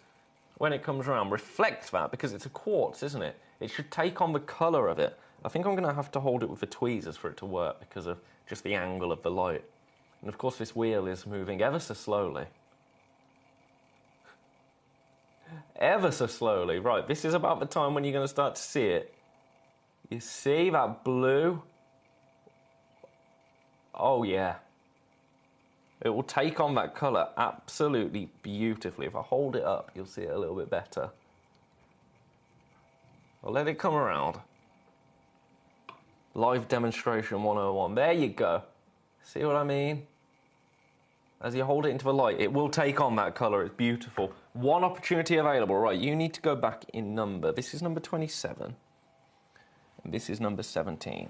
when it comes around, reflect that, because it's a quartz, isn't it? It should take on the colour of it. I think I'm going to have to hold it with the tweezers for it to work, because of just the angle of the light. And of course this wheel is moving ever so slowly. Ever so slowly. Right, this is about the time when you're going to start to see it. You see that blue? Oh yeah. It will take on that colour absolutely beautifully. If I hold it up, you'll see it a little bit better. I'll let it come around. Live demonstration 101. There you go. See what I mean? As you hold it into the light, it will take on that colour. It's beautiful. One opportunity available. Right, you need to go back in number. This is number 27. And this is number 17.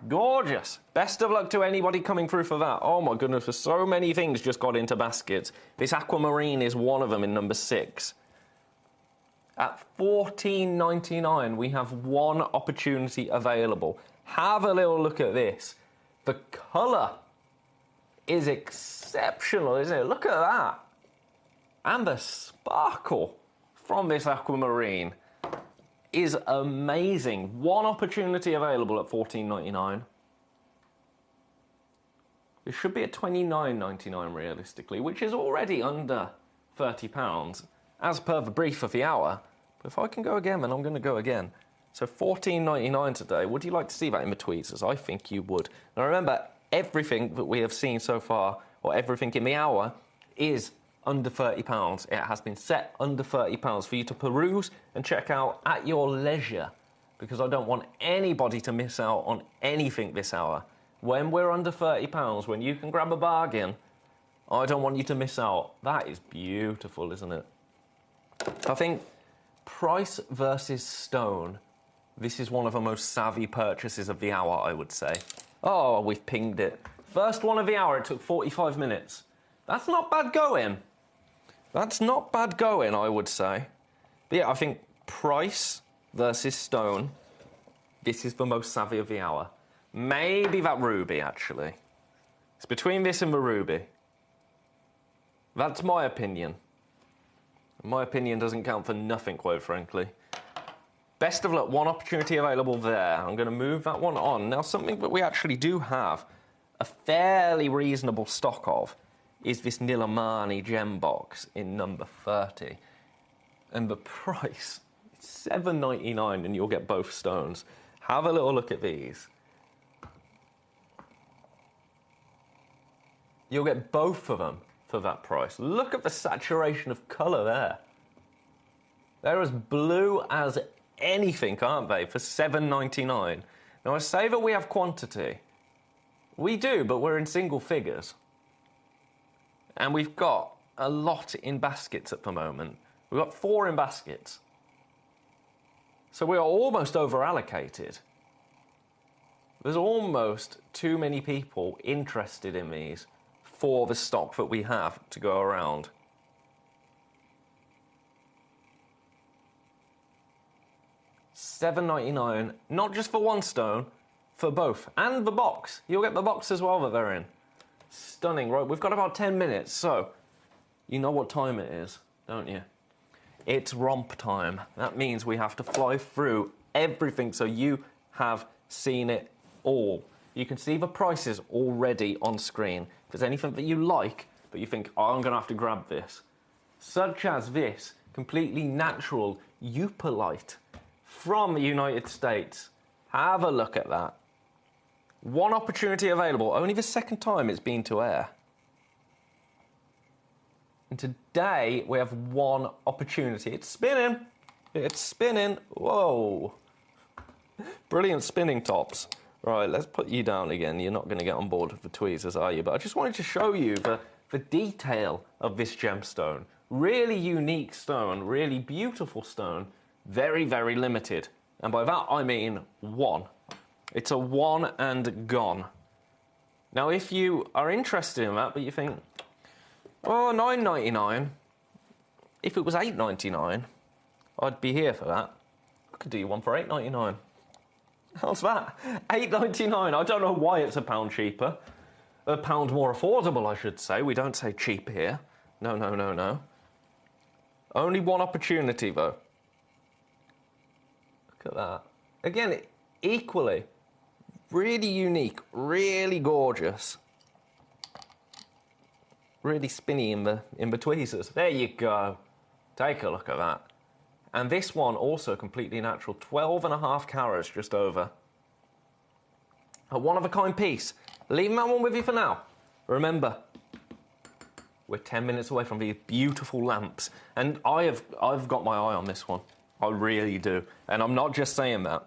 Gorgeous. Best of luck to anybody coming through for that. Oh my goodness, there's so many things just got into baskets. This aquamarine is one of them in number 6. At $14.99, we have one opportunity available. Have a little look at this. The colour is exceptional, isn't it? Look at that. And the sparkle from this aquamarine is amazing. One opportunity available at $14.99. It should be at $29.99 realistically, which is already under £30 as per the brief of the hour. But if I can go again, then I'm going to go again. So $14.99 today. Would you like to see that in the tweezers? I think you would. Now remember, everything that we have seen so far, or everything in the hour, is under £30. It has been set under £30 for you to peruse and check out at your leisure, because I don't want anybody to miss out on anything this hour. When we're under £30, when you can grab a bargain, I don't want you to miss out. That is beautiful, isn't it? I think price versus stone, this is one of the most savvy purchases of the hour, I would say. Oh, we've pinged it. First one of the hour, it took 45 minutes. That's not bad going. That's not bad going, I would say. But yeah, I think price versus stone, this is the most savvy of the hour. Maybe that ruby, actually. It's between this and the ruby. That's my opinion. My opinion doesn't count for nothing, quite frankly. Best of luck, one opportunity available there. I'm going to move that one on. Now, something that we actually do have a fairly reasonable stock of is this Nilamani gem box in number 30. And the price, it's $7.99 and you'll get both stones. Have a little look at these. You'll get both of them for that price. Look at the saturation of colour there. They're as blue as anything, aren't they, for $7.99. Now, I say that we have quantity. We do, but we're in single figures. And we've got a lot in baskets at the moment. We've got 4 in baskets. So we are almost over-allocated. There's almost too many people interested in these for the stock that we have to go around. $7.99, not just for one stone, for both. And the box. You'll get the box as well that they're in. Stunning, right? We've got about 10 minutes, so you know what time it is, don't you? It's romp time. That means we have to fly through everything so you have seen it all. You can see the prices already on screen. If there's anything that you like, but you think, oh, I'm going to have to grab this, such as this completely natural Eupolite from the United States. Have a look at that. One opportunity available, only the second time it's been to air. And today we have one opportunity. It's spinning. It's spinning. Whoa. Brilliant spinning tops. Right, let's put you down again. You're not going to get on board with the tweezers, are you? But I just wanted to show you the detail of this gemstone. Really unique stone, really beautiful stone. Very, very limited. And by that I mean one. It's a one and gone. Now, if you are interested in that, but you think, oh, $9.99. If it was $8.99, I'd be here for that. I could do you one for $8.99. How's that? $8.99. I don't know why it's £1 cheaper. £1 more affordable, I should say. We don't say cheap here. No, no, no, no. Only one opportunity, though. Look at that. Again, equally, really unique, really gorgeous. Really spinny in the tweezers. There you go. Take a look at that. And this one also completely natural. 12.5 carats, just over. A one-of-a-kind piece. Leaving that one with you for now. Remember, we're 10 minutes away from these beautiful lamps. And I've got my eye on this one. I really do. And I'm not just saying that.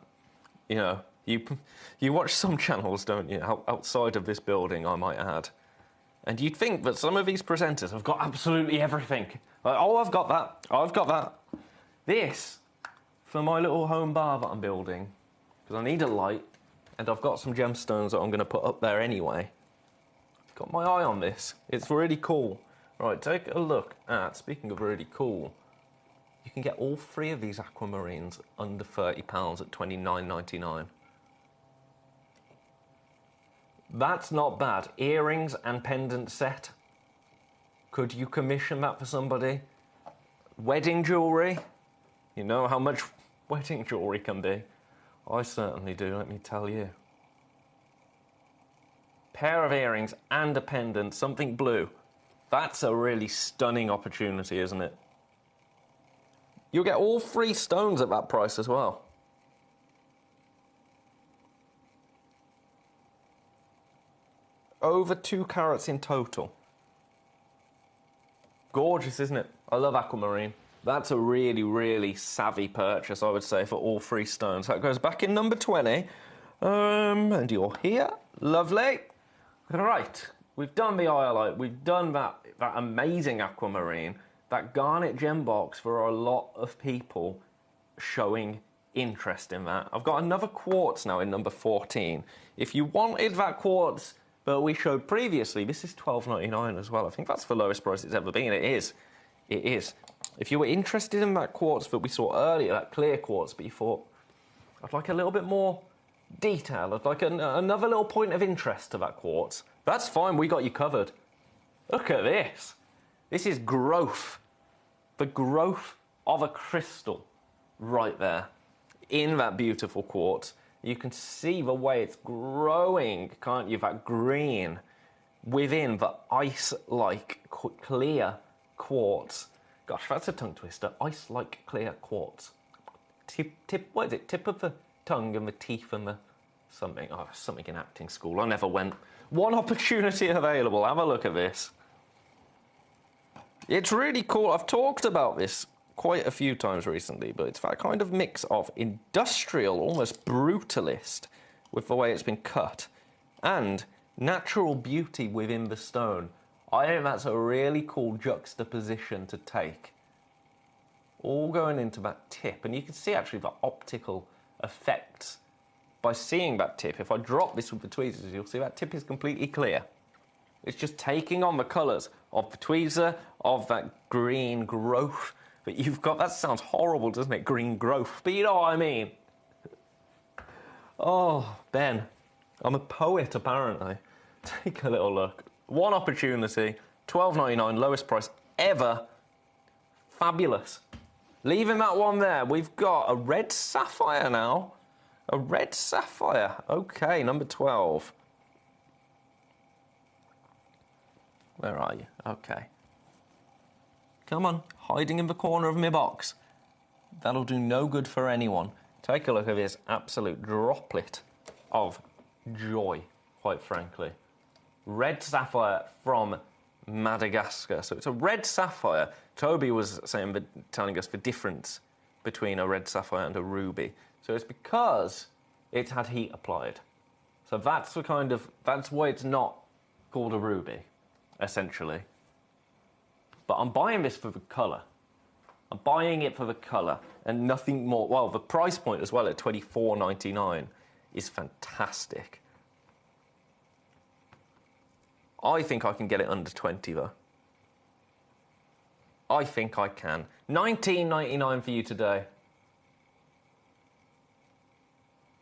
You know, you watch some channels, don't you? Outside of this building, I might add. And you'd think that some of these presenters have got absolutely everything. Like, oh, I've got that. I've got that. This, for my little home bar that I'm building, because I need a light, and I've got some gemstones that I'm going to put up there anyway. Got my eye on this. It's really cool. Right, take a look at, speaking of really cool, you can get all three of these aquamarines under £30 at $29.99. That's not bad. Earrings and pendant set. Could you commission that for somebody? Wedding jewellery. You know how much wedding jewellery can be. I certainly do, let me tell you. Pair of earrings and a pendant, something blue. That's a really stunning opportunity, isn't it? You'll get all three stones at that price as well. Over 2 carats in total. Gorgeous, isn't it? I love aquamarine. That's a really, really savvy purchase, I would say, for all three stones. That goes back in number 20. And you're here. Lovely. Right. We've done the iolite. We've done that amazing aquamarine. That garnet gem box for a lot of people showing interest in that. I've got another quartz now in number 14. If you wanted that quartz that we showed previously, this is $12.99 as well. I think that's the lowest price it's ever been. It is. It is. If you were interested in that quartz that we saw earlier, that clear quartz, but you thought, I'd like a little bit more detail, I'd like another little point of interest to that quartz, that's fine, we got you covered. Look at this. This is growth. The growth of a crystal right there in that beautiful quartz. You can see the way it's growing, can't you? That green within the ice-like clear quartz. Gosh, that's a tongue twister. Ice-like clear quartz. What is it? Tip of the tongue and the teeth and the something. Oh, something in acting school. I never went. One opportunity available. Have a look at this. It's really cool. I've talked about this quite a few times recently, but it's that kind of mix of industrial, almost brutalist, with the way it's been cut, and natural beauty within the stone. I think that's a really cool juxtaposition to take. All going into that tip, and you can see actually the optical effects by seeing that tip. If I drop this with the tweezers, you'll see that tip is completely clear. It's just taking on the colours of the tweezer, of that green growth that you've got. That sounds horrible, doesn't it? Green growth. But you know what I mean. Oh, Ben, I'm a poet, apparently. Take a little look. One opportunity, $12.99, lowest price ever. Fabulous. Leaving that one there, we've got a red sapphire now. A red sapphire. Okay, number 12. Where are you? Okay. Come on, hiding in the corner of my box. That'll do no good for anyone. Take a look at this absolute droplet of joy, quite frankly. Red sapphire from Madagascar. So it's a red sapphire. Toby was telling us the difference between a red sapphire and a ruby. So it's because it's had heat applied. So that's why it's not called a ruby, essentially. But I'm buying this for the colour. I'm buying it for the colour and nothing more. Well, the price point as well at $24.99 is fantastic. I think I can get it under 20 though. I think I can. $19.99 for you today.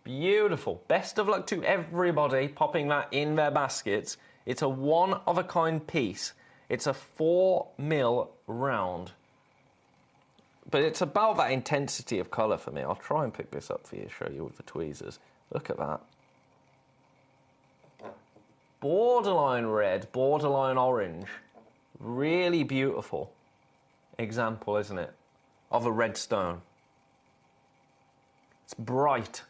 Beautiful. Best of luck to everybody popping that in their baskets. It's a one-of-a-kind piece. It's a 4mm round. But it's about that intensity of colour for me. I'll try and pick this up for you, show you with the tweezers. Look at that. Borderline red, borderline orange. Really beautiful example, isn't it, of a red stone. It's bright.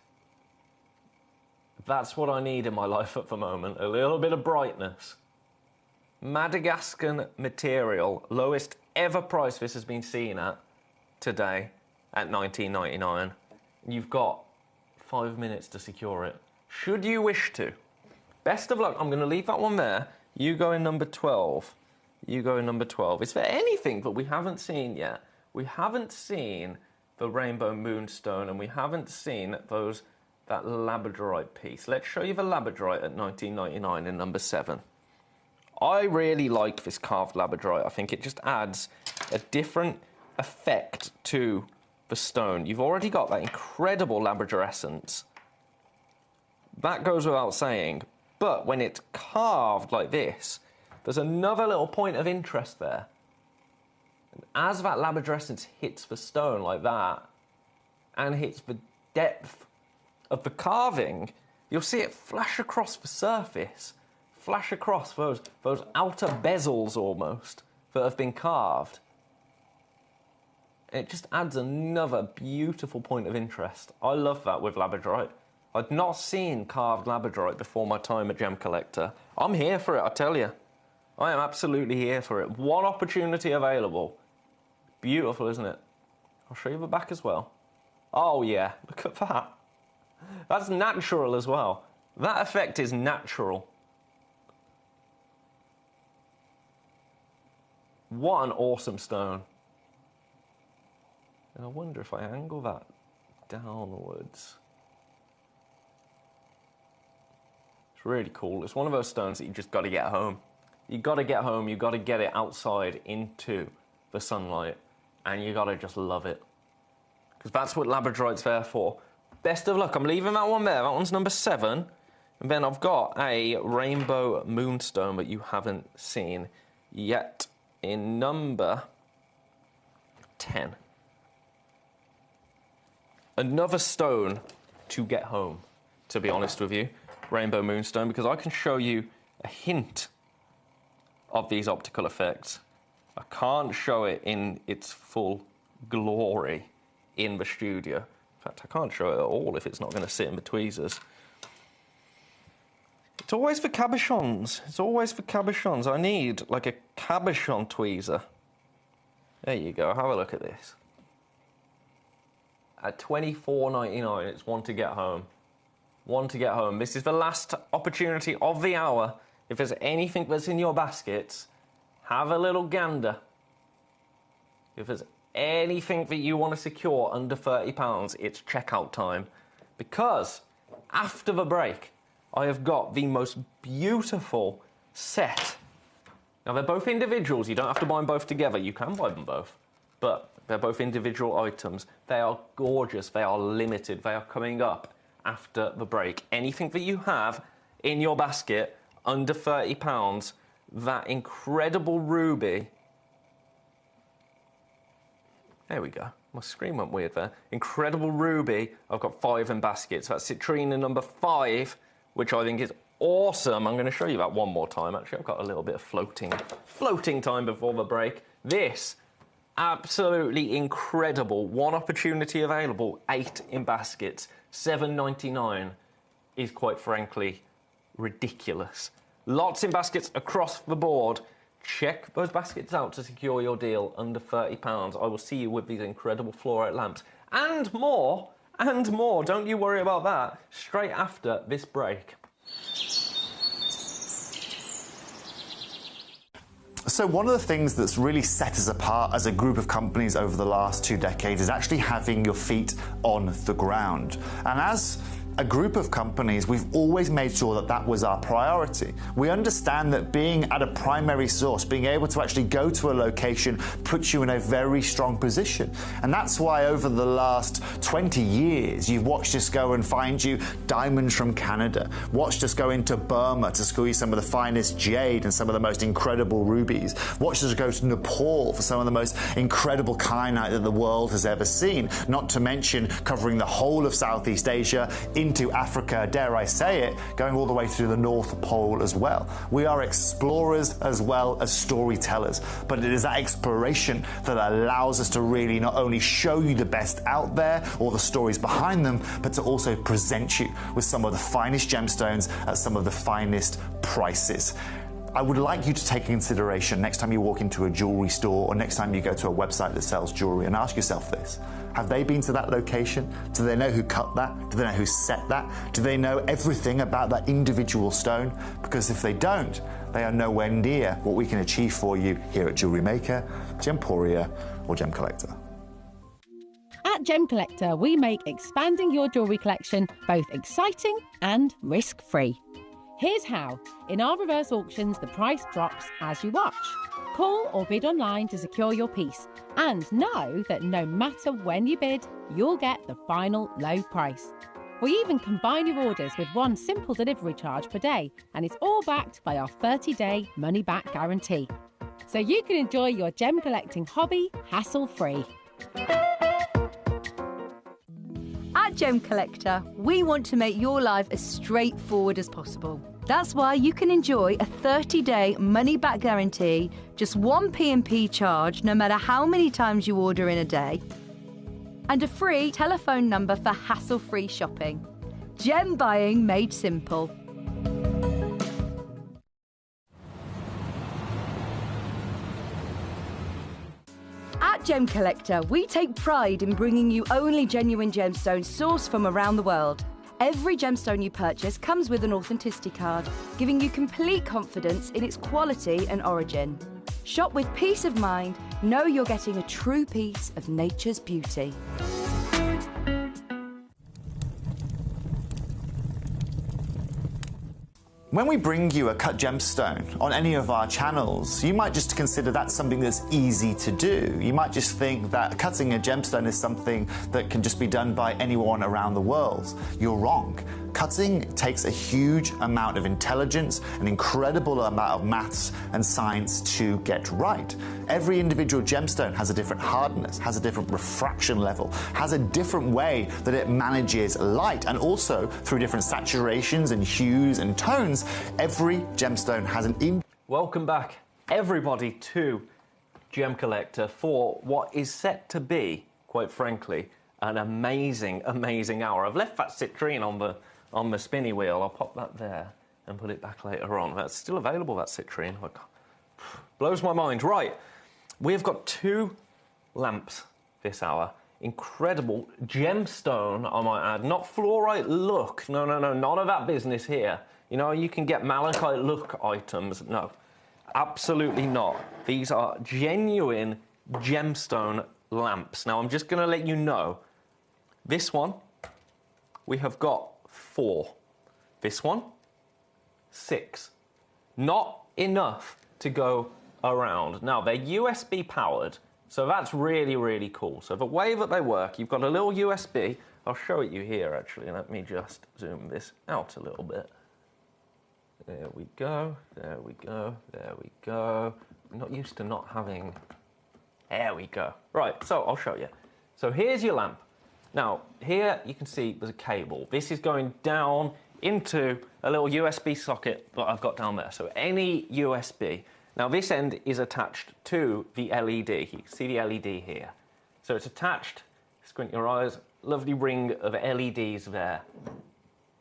That's what I need in my life at the moment, a little bit of brightness. Madagascan material, lowest ever price this has been seen at today at $19.99. You've got 5 minutes to secure it, should you wish to. Best of luck. I'm going to leave that one there. You go in number 12. You go in number 12. Is there anything that we haven't seen yet? We haven't seen the rainbow moonstone, and we haven't seen that labradorite piece. Let's show you the labradorite at $19.99 in number 7. I really like this carved labradorite. I think it just adds a different effect to the stone. You've already got that incredible labrador essence. That goes without saying. But when it's carved like this, there's another little point of interest there. And as that labrador essence hits the stone like that, and hits the depth of the carving, you'll see it flash across the surface, flash across those outer bezels almost that have been carved. It just adds another beautiful point of interest. I love that with labradorite. I'd not seen carved labradorite before my time at Gemcollector. I'm here for it, I tell you. I am absolutely here for it. One opportunity available. Beautiful, isn't it? I'll show you the back as well. Oh yeah, look at that. That's natural as well. That effect is natural. What an awesome stone. And I wonder if I angle that downwards. It's really cool. It's one of those stones that you just got to get home. You got to get home, you got to get it outside into the sunlight, and you got to just love it. Because that's what labradorite's there for. Best of luck. I'm leaving that one there. That one's number 7. And then I've got a rainbow moonstone that you haven't seen yet in number 10. Another stone to get home, to be honest with you, rainbow moonstone, because I can show you a hint of these optical effects. I can't show it in its full glory in the studio. In fact, I can't show it at all if it's not going to sit in the tweezers. It's always for cabochons. It's always for cabochons. I need like a cabochon tweezer. There you go. Have a look at this. At $24.99, it's one to get home. One to get home. This is the last opportunity of the hour. If there's anything that's in your baskets, have a little gander. If there's anything that you want to secure under £30, it's checkout time. Because after the break, I have got the most beautiful set. Now, they're both individuals. You don't have to buy them both together. You can buy them both. But they're both individual items. They are gorgeous. They are limited. They are coming up after the break. Anything that you have in your basket under £30. That incredible ruby. There we go. My screen went weird there. Incredible ruby. I've got 5 in baskets. That's citrine number 5, which I think is awesome. I'm going to show you that one more time. Actually, I've got a little bit of floating time before the break. This, absolutely incredible. One opportunity available, 8 in baskets. $7.99 is quite frankly ridiculous. Lots in baskets across the board. Check those baskets out to secure your deal under £30. I will see you with these incredible fluorite lamps and more, and more. Don't you worry about that. Straight after this break. So one of the things that's really set us apart as a group of companies over the last 2 decades is actually having your feet on the ground. And as a group of companies, we've always made sure that that was our priority. We understand that being at a primary source, being able to actually go to a location, puts you in a very strong position. And that's why over the last 20 years, you've watched us go and find you diamonds from Canada, watched us go into Burma to school you some of the finest jade and some of the most incredible rubies, watched us go to Nepal for some of the most incredible kyanite that the world has ever seen, not to mention covering the whole of Southeast Asia, into Africa, dare I say it, going all the way through the North Pole as well. We are explorers as well as storytellers, but it is that exploration that allows us to really not only show you the best out there or the stories behind them, but to also present you with some of the finest gemstones at some of the finest prices. I would like you to take into consideration next time you walk into a jewelry store or next time you go to a website that sells jewelry and ask yourself this. Have they been to that location? Do they know who cut that? Do they know who set that? Do they know everything about that individual stone? Because if they don't, they are nowhere near what we can achieve for you here at Jewelry Maker, Gemporia or Gemcollector. At Gemcollector, we make expanding your jewellery collection both exciting and risk-free. Here's how. In our reverse auctions, the price drops as you watch. Call or bid online to secure your piece. And know that no matter when you bid, you'll get the final low price. We even combine your orders with one simple delivery charge per day, and it's all backed by our 30-day money-back guarantee. So you can enjoy your gem collecting hobby hassle-free. At Gemcollector, we want to make your life as straightforward as possible. That's why you can enjoy a 30-day money-back guarantee, just 1 P&P charge no matter how many times you order in a day, and a free telephone number for hassle-free shopping. Gem buying made simple. At Gemcollector, we take pride in bringing you only genuine gemstones sourced from around the world. Every gemstone you purchase comes with an authenticity card, giving you complete confidence in its quality and origin. Shop with peace of mind, know you're getting a true piece of nature's beauty. When we bring you a cut gemstone on any of our channels, you might just consider that something that's easy to do. You might just think that cutting a gemstone is something that can just be done by anyone around the world. You're wrong. Cutting takes a huge amount of intelligence, an incredible amount of maths and science to get right. Every individual gemstone has a different hardness, has a different refraction level, has a different way that it manages light, and also through different saturations and hues and tones, every gemstone has an Welcome back, everybody, to Gemcollector for what is set to be, quite frankly, an amazing, amazing hour. I've left that citrine on the spinny wheel. I'll pop that there and put it back later on. That's still available, that citrine. Blows my mind. Right, we've got 2 lamps this hour. Incredible gemstone, I might add. Not fluorite look. No, none of that business here. You know, you can get malachite look items. No, absolutely not. These are genuine gemstone lamps. Now, I'm just going to let you know, this one, we have got 4. This one, 6. Not enough to go around. Now, they're USB powered, so that's really, really cool. So the way that they work, you've got a little USB. I'll show it you here, actually. Let me just zoom this out a little bit. There we go, there we go, there we go. I'm not used to not having... There we go. Right, so I'll show you. So here's your lamp. Now, here you can see there's a cable. This is going down into a little USB socket that I've got down there. So any USB. Now, this end is attached to the LED. You can see the LED here. So it's attached, squint your eyes, lovely ring of LEDs there.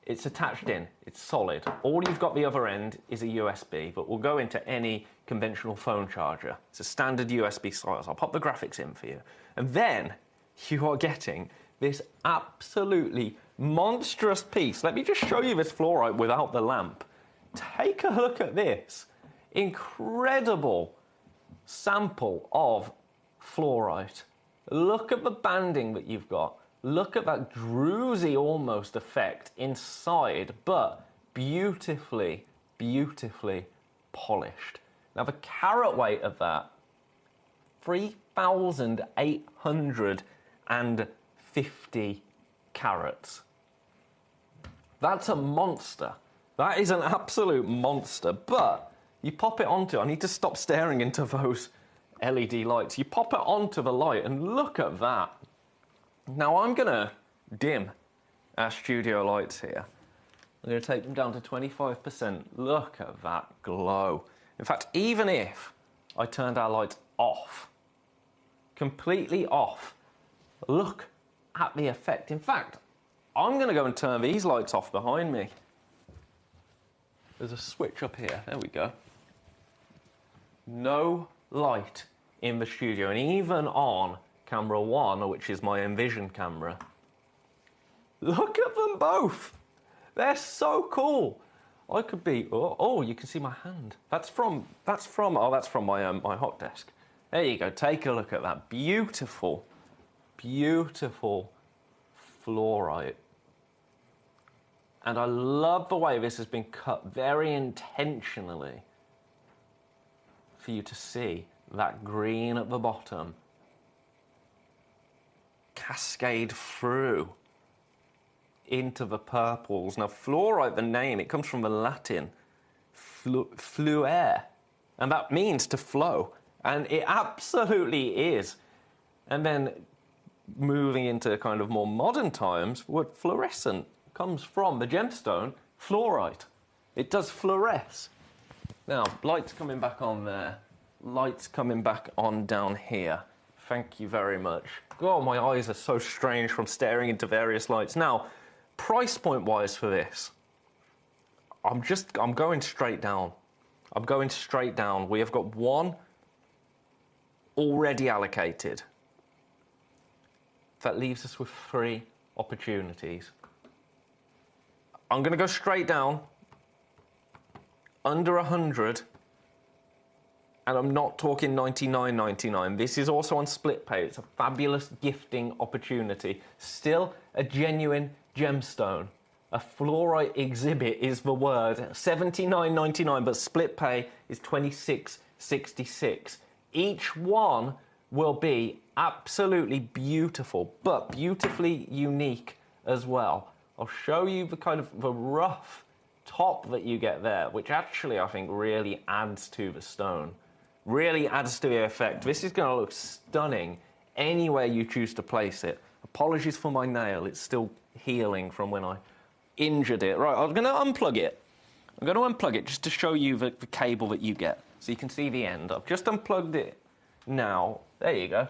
It's attached in, it's solid. All you've got the other end is a USB, but will go into any conventional phone charger. It's a standard USB size. I'll pop the graphics in for you. And then you are getting this absolutely monstrous piece. Let me just show you this fluorite without the lamp. Take a look at this. Incredible sample of fluorite. Look at the banding that you've got. Look at that druzy almost effect inside, but beautifully, beautifully polished. Now the carat weight of that, 3,850 carats. That's a monster. That is an absolute monster, but you pop it onto, I need to stop staring into those LED lights. You pop it onto the light and look at that. Now I'm gonna dim our studio lights here. I'm gonna take them down to 25%. Look at that glow. In fact, even if I turned our lights off, completely off, look at the effect. In fact, I'm gonna go and turn these lights off behind me. There's a switch up here, there we go. No light in the studio, and even on camera 1, which is my Envision camera. Look at them both. They're so cool. I could be, oh, you can see my hand. That's from my hot desk. There you go, take a look at that. Beautiful, beautiful fluorite. And I love the way this has been cut very intentionally for you to see that green at the bottom cascade through into the purples. Now, fluorite, the name, it comes from the Latin fluere, and that means to flow, and it absolutely is. And then moving into kind of more modern times, word fluorescent comes from the gemstone fluorite. It does fluoresce. Now, lights coming back on there, lights coming back on down here. Thank you very much. Oh, my eyes are so strange from staring into various lights. Now, price point wise for this, I'm going straight down. I'm going straight down. We have got one already allocated. That leaves us with 3 opportunities. I'm going to go straight down, under 100, and I'm not talking $99.99. This is also on split pay. It's a fabulous gifting opportunity. Still a genuine gemstone. A fluorite exhibit is the word. $79.99, but split pay is $26.66. Each one will be absolutely beautiful, but beautifully unique as well. I'll show you the kind of the rough top that you get there, which actually I think really adds to the stone. Really adds to the effect. This is going to look stunning anywhere you choose to place it. Apologies for my nail, it's still healing from when I injured it. Right, I'm going to unplug it. I'm going to unplug it just to show you the cable that you get, so you can see the end. I've just unplugged it now. There you go.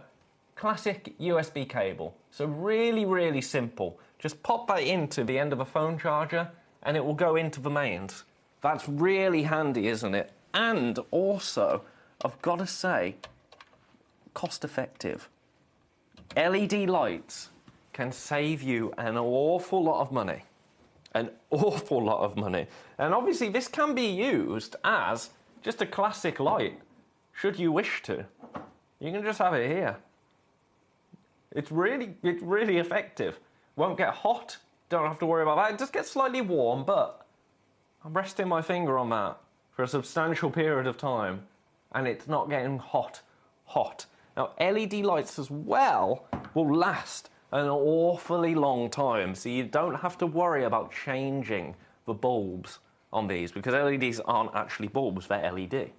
Classic USB cable. So really, really simple. Just pop that into the end of a phone charger and it will go into the mains. That's really handy, isn't it? And also, I've got to say, cost effective. LED lights can save you an awful lot of money. An awful lot of money. And obviously this can be used as just a classic light, should you wish to. You can just have it here. It's really effective. Won't get hot, don't have to worry about that. It just gets slightly warm, but I'm resting my finger on that for a substantial period of time, and it's not getting hot. Now, LED lights as well will last an awfully long time, so you don't have to worry about changing the bulbs on these because LEDs aren't actually bulbs, they're LED.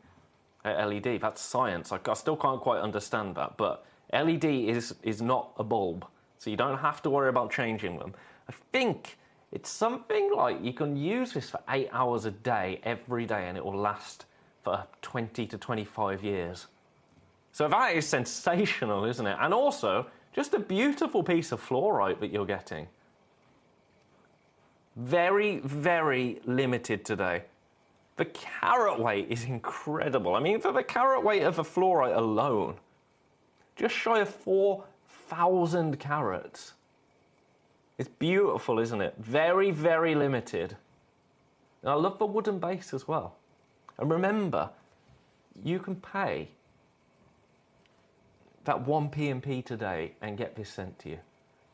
They're LED, that's science. I still can't quite understand that, but LED is not a bulb, so you don't have to worry about changing them. I think it's something like you can use this for 8 hours a day, every day, and it will last for 20 to 25 years. So that is sensational, isn't it? And also, just a beautiful piece of fluorite that you're getting. Very, very limited today. The carat weight is incredible. I mean, for the carat weight of a fluorite alone, just shy of 4,000 carats. It's beautiful, isn't it? Very, very limited. And I love the wooden base as well. And remember, you can pay that 1 P&P today and get this sent to you.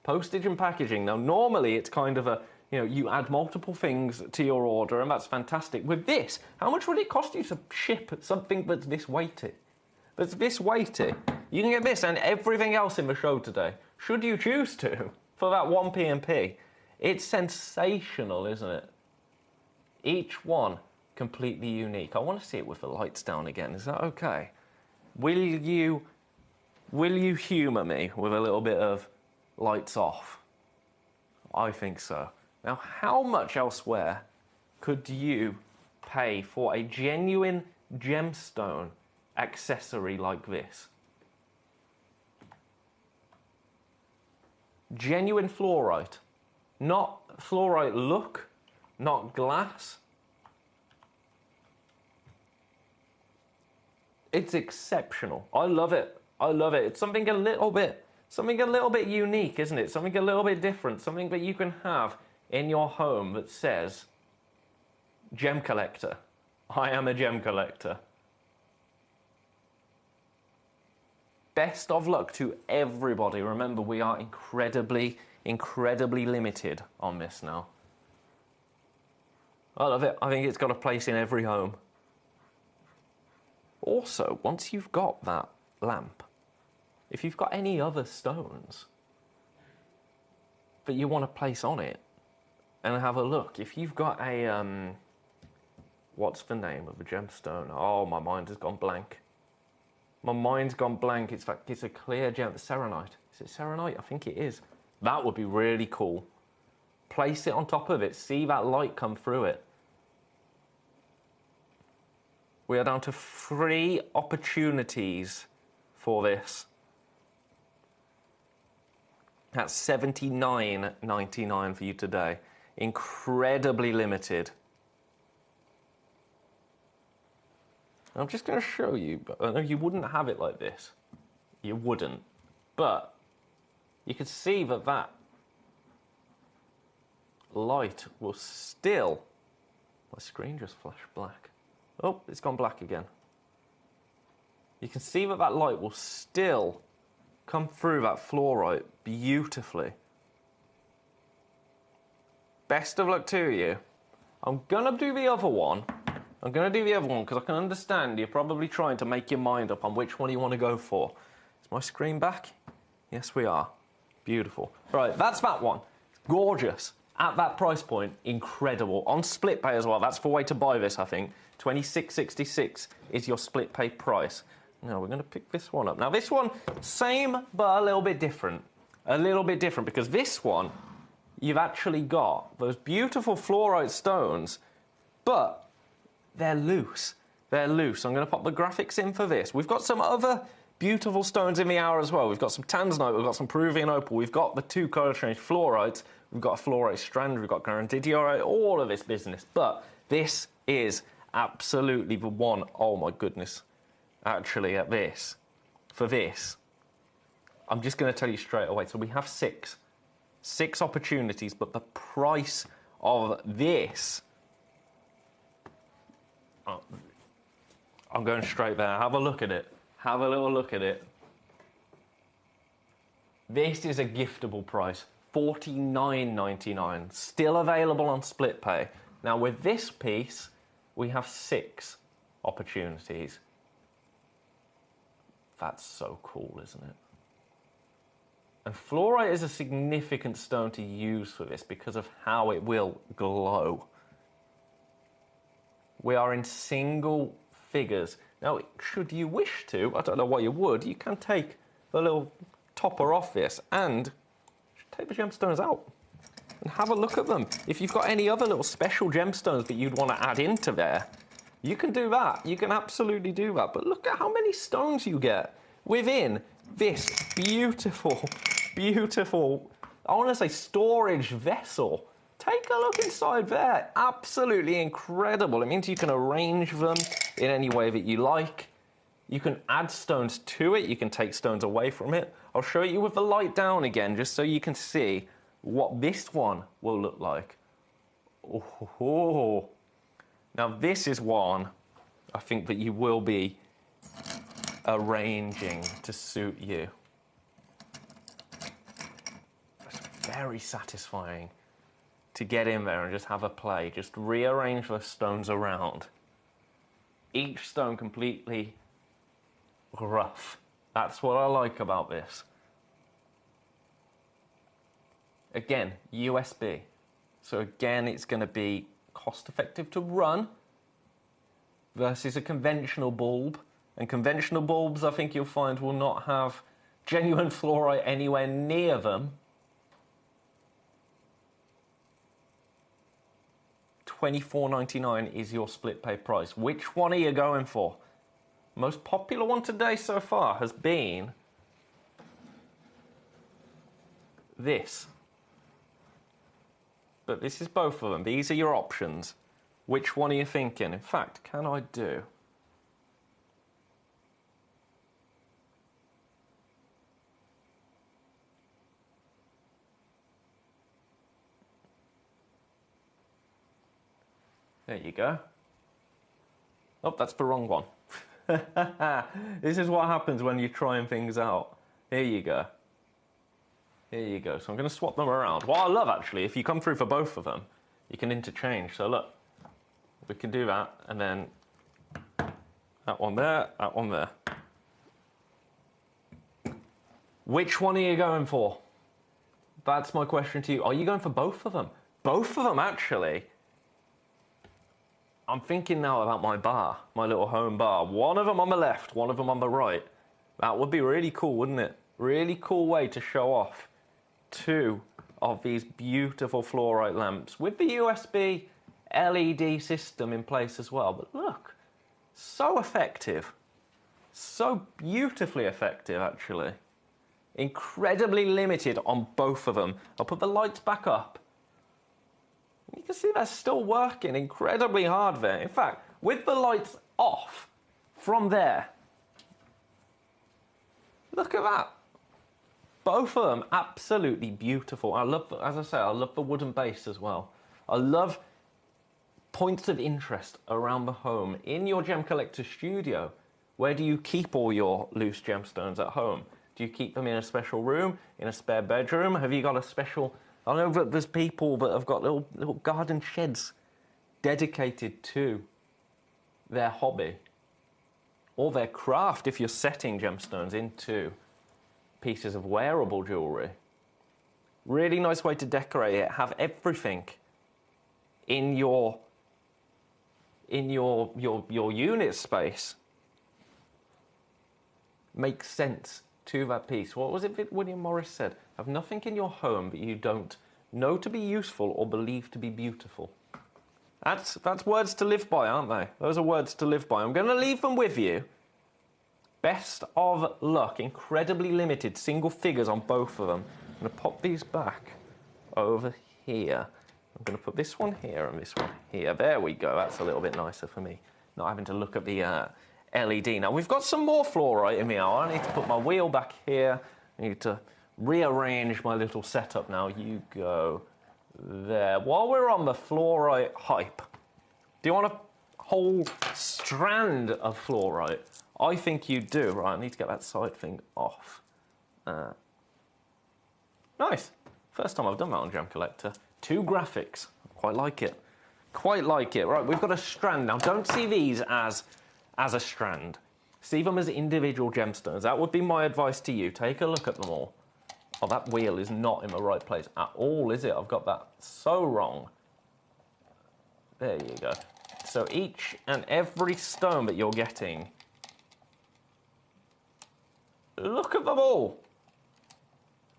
Postage and packaging. Now, normally it's kind of a, you add multiple things to your order, and that's fantastic. With this, how much would it cost you to ship something that's this weighty? That's this weighty. You can get this and everything else in the show today, should you choose to, for that 1 P&P. It's sensational, isn't it? Each one completely unique. I want to see it with the lights down again. Is that okay? Will you humour me with a little bit of lights off? I think so. Now, how much elsewhere could you pay for a genuine gemstone accessory like this? Genuine fluorite. Not fluorite look, not glass. It's exceptional. I love it. I love it. It's something a little bit unique, isn't it? Something a little bit different. Something that you can have in your home that says, Gem Collector. I am a gem collector. Best of luck to everybody. Remember, we are incredibly, incredibly limited on this now. I love it. I think it's got a place in every home. Also, once you've got that lamp, if you've got any other stones that you want to place on it and have a look, if you've got a, what's the name of a gemstone? Oh, my mind has gone blank. My mind's gone blank. It's a clear gem, serenite. Is it serenite? I think it is. That would be really cool. Place it on top of it. See that light come through it. We are down to 3 opportunities for this. That's $79.99 for you today. Incredibly limited. I'm just going to show you, but I know you wouldn't have it like this. You wouldn't. But you can see that that light will still... My screen just flashed black. Oh, it's gone black again. You can see that that light will still come through that fluorite beautifully. Best of luck to you. I'm going to do the other one. Because I can understand you're probably trying to make your mind up on which one you want to go for. Is my screen back? Yes, we are. Beautiful. Right, that's that one. Gorgeous. At that price point, incredible. On split pay as well. That's the way to buy this, I think. $26.66 is your split pay price. Now, we're going to pick this one up. Now, this one, same, but a little bit different. A little bit different, because this one, you've actually got those beautiful fluorite stones, but they're loose. They're loose. I'm going to pop the graphics in for this. We've got some other beautiful stones in the hour as well. We've got some tanzanite, we've got some Peruvian opal, we've got the 2 colour change fluorites, we've got a fluorite strand, we've got grandidiorite, all of this business. But this is absolutely the one. Oh my goodness. Actually, at this, for this, I'm just going to tell you straight away. So we have 6 opportunities, but the price of this... Oh, I'm going straight there. Have a look at it. Have a little look at it. This is a giftable price. $49.99. Still available on split pay. Now with this piece, we have 6 opportunities. That's so cool, isn't it? And fluorite is a significant stone to use for this because of how it will glow. We are in single figures. Now, should you wish to, I don't know why you would, you can take the little topper off this and take the gemstones out and have a look at them. If you've got any other little special gemstones that you'd want to add into there, you can do that. You can absolutely do that. But look at how many stones you get within this beautiful, beautiful, I want to say storage vessel. Take a look inside there. Absolutely incredible. It means you can arrange them in any way that you like. You can add stones to it. You can take stones away from it. I'll show you with the light down again, just so you can see what this one will look like. Oh. Now this is one I think that you will be arranging to suit you. It's very satisfying to get in there and just have a play. Just rearrange the stones around. Each stone completely rough. That's what I like about this. Again, USB. So again, it's going to be cost effective to run versus a conventional bulb. And conventional bulbs, I think you'll find, will not have genuine fluorite anywhere near them. $24.99 is your split pay price. Which one are you going for? Most popular one today so far has been this. But this is both of them. These are your options. Which one are you thinking? In fact, can I do? There you go. Oh, that's the wrong one. This is what happens when you're trying things out. Here you go. Here you go. So I'm going to swap them around. What I love, actually, if you come through for both of them, you can interchange. So look, we can do that, and then that one there, that one there. Which one are you going for? That's my question to you. Are you going for both of them? Both of them, actually. I'm thinking now about my bar, my little home bar. One of them on the left, one of them on the right. That would be really cool, wouldn't it? Really cool way to show off two of these beautiful fluorite lamps with the USB LED system in place as well. But look, so effective. So beautifully effective, actually. Incredibly limited on both of them. I'll put the lights back up. You can see they're still working incredibly hard there. In fact, with the lights off from there, look at that. Both of them absolutely beautiful. I love, as I say, I love the wooden base as well. I love points of interest around the home. In your gem collector studio, where do you keep all your loose gemstones at home? Do you keep them in a special room, in a spare bedroom? Have you got a special... I know that there's people that have got little garden sheds dedicated to their hobby or their craft if you're setting gemstones into pieces of wearable jewellery. Really nice way to decorate it. Have everything in your unit space make sense to that piece. What was it that William Morris said? Have nothing in your home that you don't know to be useful or believe to be beautiful. That's words to live by, aren't they? Those are words to live by. I'm going to leave them with you. Best of luck. Incredibly limited single figures on both of them. I'm going to pop these back over here. I'm going to put this one here and this one here. There we go. That's a little bit nicer for me. Not having to look at the LED. Now, we've got some more fluorite in me. I need to put my wheel back here. I need to rearrange my little setup now. You go there. While we're on the fluorite hype, do you want a whole strand of fluorite? I think you do. Right, I need to get that side thing off. Nice. First time I've done that on Gem Collector. 2 graphics. Quite like it. Quite like it. Right, we've got a strand. Now, don't see these as a strand. See them as individual gemstones. That would be my advice to you. Take a look at them all. Oh, that wheel is not in the right place at all, is it? I've got that so wrong. There you go. So each and every stone that you're getting, look at them all.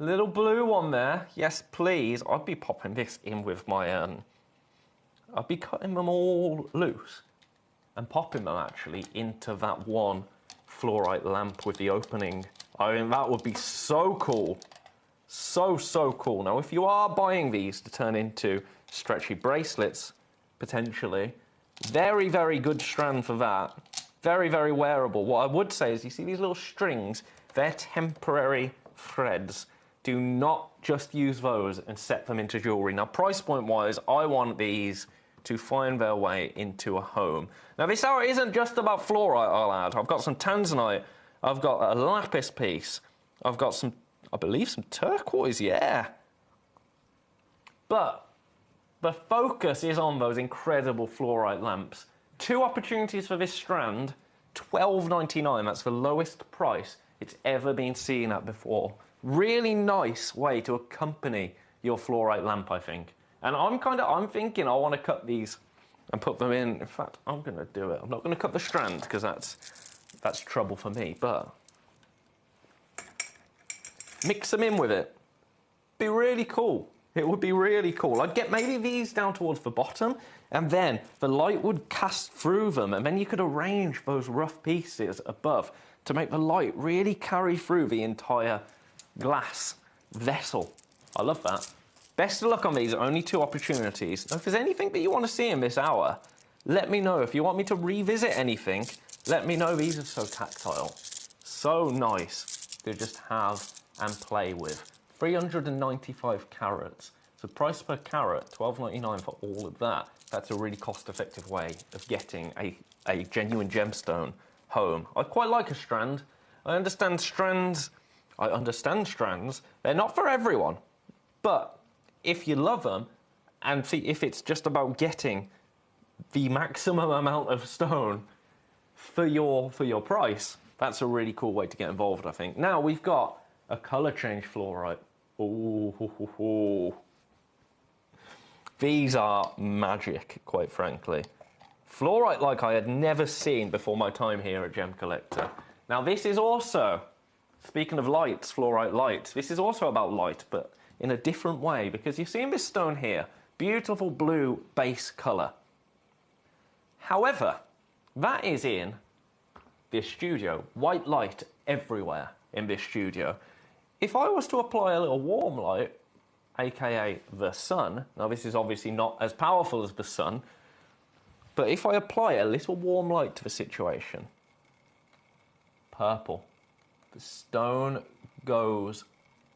Little blue one there. Yes, please. I'd be popping this in with my... I'd be cutting them all loose and popping them, actually, into that one fluorite lamp with the opening. I mean, that would be so cool. So, so cool. Now, if you are buying these to turn into stretchy bracelets, potentially, very, very good strand for that. Very, very wearable. What I would say is, you see these little strings? They're temporary threads. Do not just use those and set them into jewellery. Now, price point wise, I want these to find their way into a home. Now, this hour isn't just about fluorite, I'll add. I've got some tanzanite, I've got a lapis piece, I've got some, I believe, some turquoise, yeah. But the focus is on those incredible fluorite lamps. 2 opportunities for this strand, $12.99. That's the lowest price it's ever been seen at before. Really nice way to accompany your fluorite lamp, I think. And I'm thinking I want to cut these and put them in. In fact, I'm going to do it. I'm not going to cut the strand because that's trouble for me, but mix them in with it. Be really cool. It would be really cool. I'd get maybe these down towards the bottom, and then the light would cast through them, and then you could arrange those rough pieces above to make the light really carry through the entire glass vessel. I love that. Best of luck on these. Only 2 opportunities. Now, if there's anything that you want to see in this hour, let me know. If you want me to revisit anything, let me know. These are so tactile. So nice to just have and play with. 395 carats. So price per carat, $12.99 for all of that. That's a really cost-effective way of getting a genuine gemstone home. I quite like a strand. I understand strands. They're not for everyone. But if you love them, and if it's just about getting the maximum amount of stone for your price, that's a really cool way to get involved, I think. Now we've got a colour change fluorite. Ooh. These are magic, quite frankly. Fluorite like I had never seen before my time here at Gemcollector. Now this is also, speaking of lights, fluorite lights, this is also about light, but in a different way, because you're seeing this stone here, beautiful blue base colour. However, that is in this studio, white light everywhere in this studio. If I was to apply a little warm light, aka the sun, now this is obviously not as powerful as the sun, but if I apply a little warm light to the situation, purple. The stone goes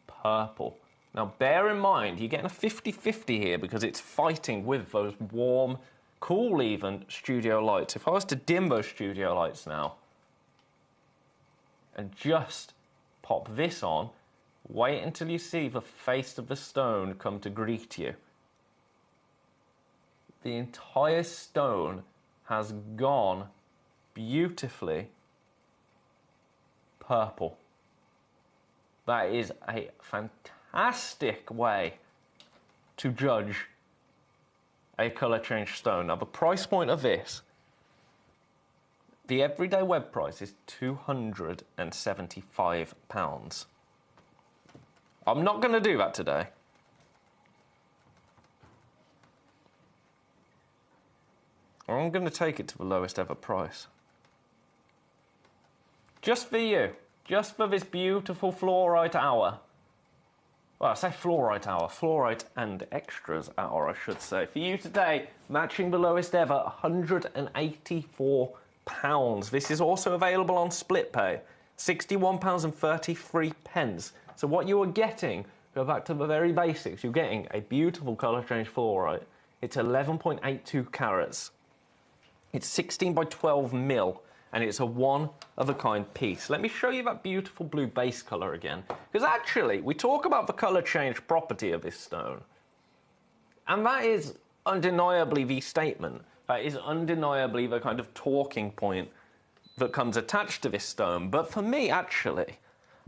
purple. Now bear in mind, you're getting a 50-50 here because it's fighting with those warm, cool even studio lights. If I was to dim those studio lights now and just pop this on, wait until you see the face of the stone come to greet you. The entire stone has gone beautifully purple. That is a fantastic way to judge a colour change stone. Now the price point of this, the everyday web price is £275. I'm not going to do that today. I'm going to take it to the lowest ever price. Just for you. Just for this beautiful fluorite hour. Well, I say fluorite hour. Fluorite and extras hour, I should say. For you today, matching the lowest ever, £184. This is also available on split pay. £61.33. So what you are getting, go back to the very basics, you're getting a beautiful colour change fluorite. It's 11.82 carats. It's 16 by 12 mil, and it's a one-of-a-kind piece. Let me show you that beautiful blue base colour again. Because actually, we talk about the colour change property of this stone. And that is undeniably the statement. That is undeniably the kind of talking point that comes attached to this stone. But for me, actually,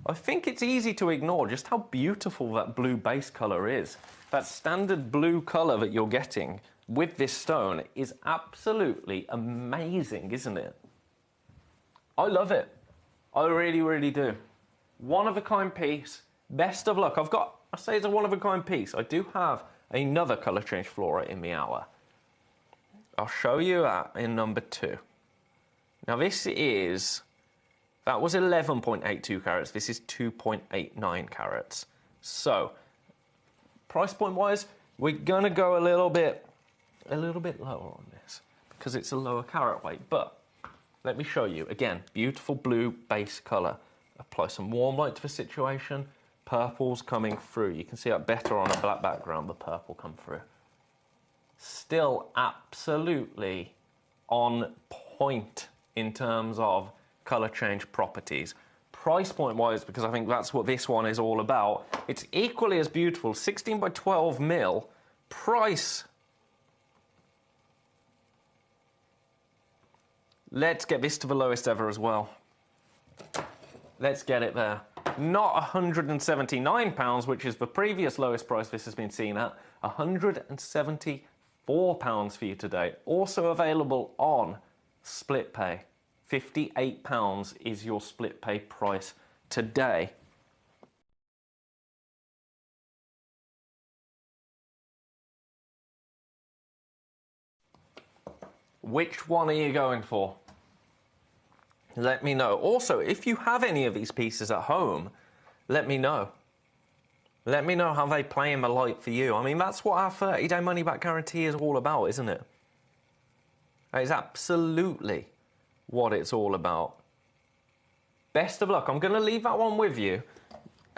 I think it's easy to ignore just how beautiful that blue base colour is. That standard blue colour that you're getting with this stone is absolutely amazing, isn't it? I love it. I really, really do. One-of-a-kind piece. Best of luck. I say it's a one-of-a-kind piece. I do have another colour change fluorite in the hour. I'll show you that in number 2. Now this is, that was 11.82 carats. This is 2.89 carats. So, price point wise, we're gonna go a little bit lower on this because it's a lower carat weight. But let me show you again. Beautiful blue base color. Apply some warm light to the situation. Purple's coming through. You can see that better on a black background. The purple come through. Still absolutely on point in terms of color change properties. Price point wise, because I think that's what this one is all about, it's equally as beautiful. 16 by 12 mil. Price. Let's get this to the lowest ever as well. Let's get it there. Not £179, which is the previous lowest price this has been seen at. £174 for you today. Also available on split pay. £58 is your split pay price today. Which one are you going for? Let me know. Also, if you have any of these pieces at home, let me know. Let me know how they play in the light for you. I mean, that's what our 30-day money-back guarantee is all about, isn't it? That is absolutely what it's all about. Best of luck. I'm going to leave that one with you.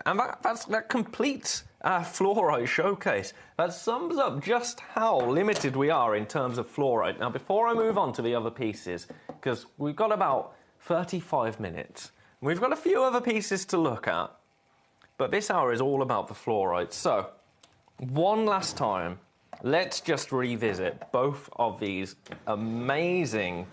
And that completes our fluorite showcase. That sums up just how limited we are in terms of fluorite. Now, before I move on to the other pieces, because we've got about 35 minutes, we've got a few other pieces to look at, but this hour is all about the fluorite. So, one last time, let's just revisit both of these amazing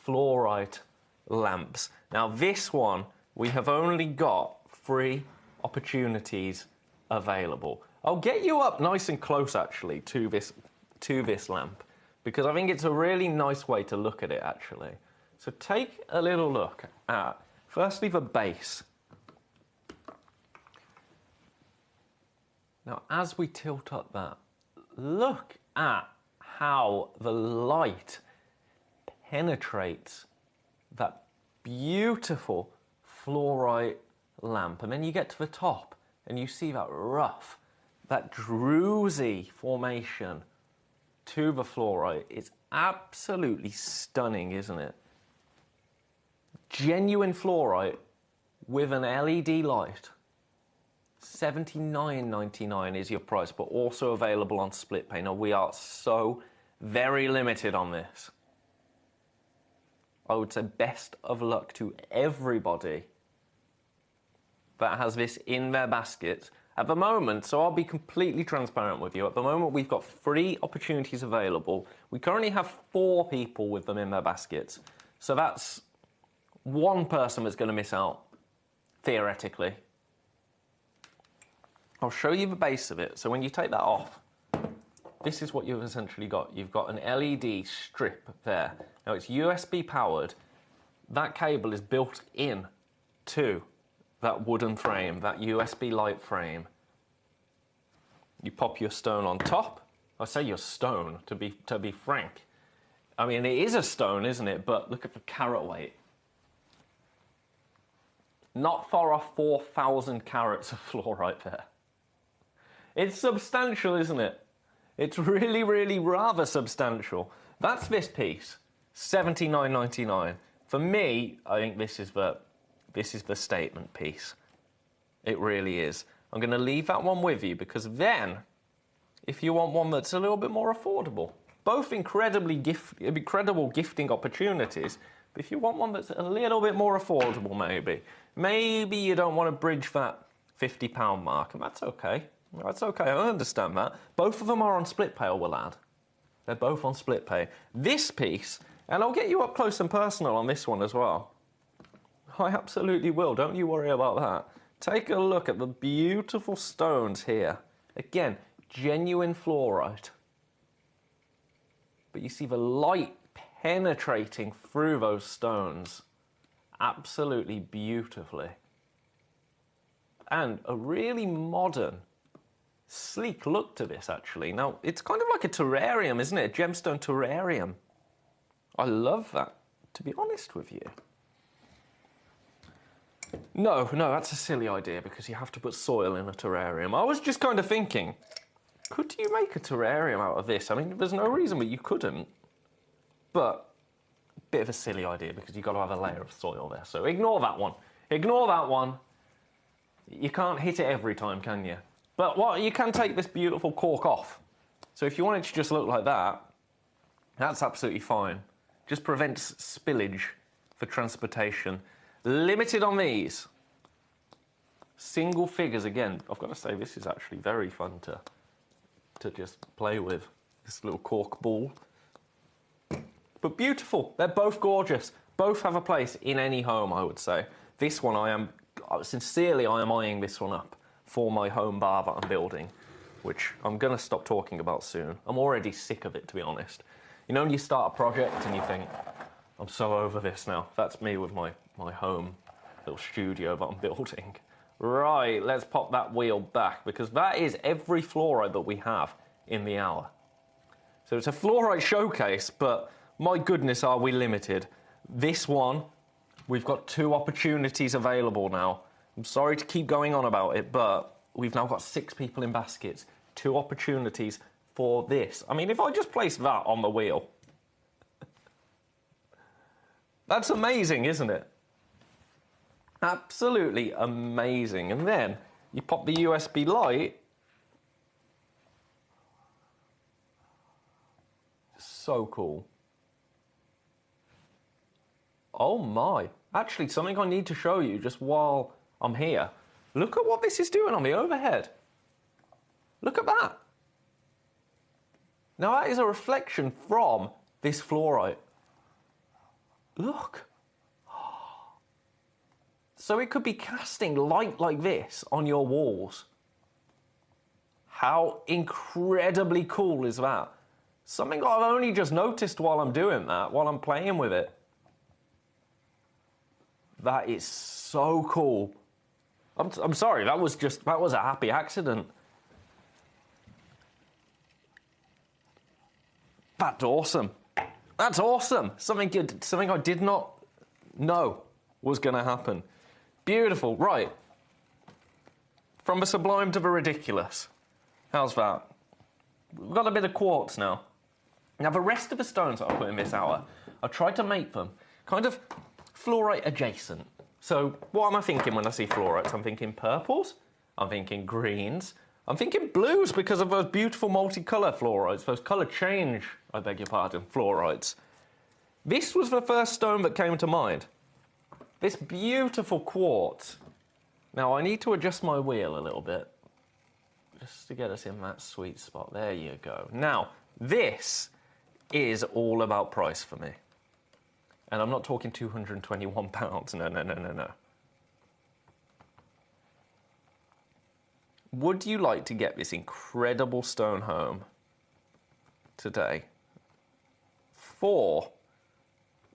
fluorite lamps. Now, this one, we have only got 3 opportunities available. I'll get you up nice and close actually to this lamp, because I think it's a really nice way to look at it actually. So take a little look at firstly the base. Now as we tilt up that, look at how the light penetrates that beautiful fluorite lamp, and then you get to the top and you see that rough, that druzy formation to the fluorite. It's absolutely stunning, isn't it? Genuine fluorite with an LED light. $79.99 is your price, but also available on split pay. Now we are so very limited on this. I would say best of luck to everybody that has this in their basket. At the moment, so I'll be completely transparent with you, at the moment we've got 3 opportunities available. We currently have 4 people with them in their baskets. So that's 1 person that's going to miss out, theoretically. I'll show you the base of it. So when you take that off, this is what you've essentially got. You've got an LED strip there. Now it's USB powered. That cable is built in to that wooden frame, that USB light frame. You pop your stone on top. I say your stone, to be frank. I mean, it is a stone, isn't it? But look at the carat weight. Not far off 4,000 carats of fluorite there. It's substantial, isn't it? It's really, really rather substantial. That's this piece, $79.99. For me, I think this is the statement piece. It really is. I'm going to leave that one with you, because then, if you want one that's a little bit more affordable, both incredible gifting opportunities, but if you want one that's a little bit more affordable, maybe you don't want to bridge that £50 mark, and that's okay. That's okay, I understand that. Both of them are on split pay, I will add. They're both on split pay. This piece, and I'll get you up close and personal on this one as well. I absolutely will, don't you worry about that. Take a look at the beautiful stones here. Again, genuine fluorite. but you see the light penetrating through those stones absolutely beautifully. And a really modern, sleek look to this, actually. Now, it's kind of like a terrarium, isn't it? A gemstone terrarium. I love that, to be honest with you. No, that's a silly idea because you have to put soil in a terrarium. I was just kind of thinking, could you make a terrarium out of this? I mean, there's no reason why you couldn't. But a bit of a silly idea because you've got to have a layer of soil there. So ignore that one. Ignore that one. You can't hit it every time, can you? But what, you can take this beautiful cork off. So if you want it to just look like that, that's absolutely fine. Just prevents spillage for transportation. Limited on these. Single figures again. I've got to say, this is actually very fun to just play with. This little cork ball. But beautiful. They're both gorgeous. Both have a place in any home, I would say. This one, sincerely, I am eyeing this one up for my home bar that I'm building, which I'm going to stop talking about soon. I'm already sick of it, to be honest. You know when you start a project and you think, I'm so over this now. That's me with my home little studio that I'm building. Right, let's pop that wheel back because that is every fluorite that we have in the hour. So it's a fluorite showcase, but my goodness, are we limited. This one, we've got 2 opportunities available now. I'm sorry to keep going on about it, but we've now got 6 people in baskets. 2 opportunities for this. I mean, if I just place that on the wheel, that's amazing, isn't it? Absolutely amazing. And then you pop the USB light. So cool. Oh my. Actually, something I need to show you just while I'm here. Look at what this is doing on the overhead. Look at that. Now that is a reflection from this fluorite. Look. So it could be casting light like this on your walls. How incredibly cool is that? Something I've only just noticed while I'm doing that, while I'm playing with it. That is so cool. I'm sorry, that was a happy accident. That's awesome. That's awesome. Something I did not know was going to happen. Beautiful. Right. From the sublime to the ridiculous. How's that? We've got a bit of quartz now. Now, the rest of the stones that I put in this hour, I tried to make them kind of fluorite adjacent. So what am I thinking when I see fluorites? I'm thinking purples. I'm thinking greens. I'm thinking blues because of those beautiful multicolour fluorites, those colour change, I beg your pardon, fluorites. This was the first stone that came to mind. This beautiful quartz. Now, I need to adjust my wheel a little bit just to get us in that sweet spot. There you go. Now, this is all about price for me. And I'm not talking £221. No. Would you like to get this incredible stone home today for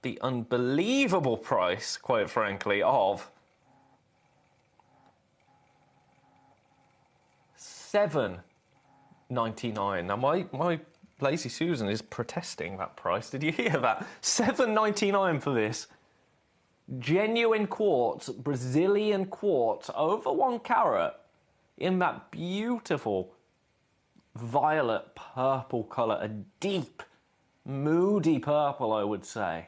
the unbelievable price, quite frankly, of $7.99? Now, my Lazy Susan is protesting that price. Did you hear that? $7.99 for this. Genuine quartz, Brazilian quartz, over 1 carat, in that beautiful violet purple colour, a deep, moody purple, I would say.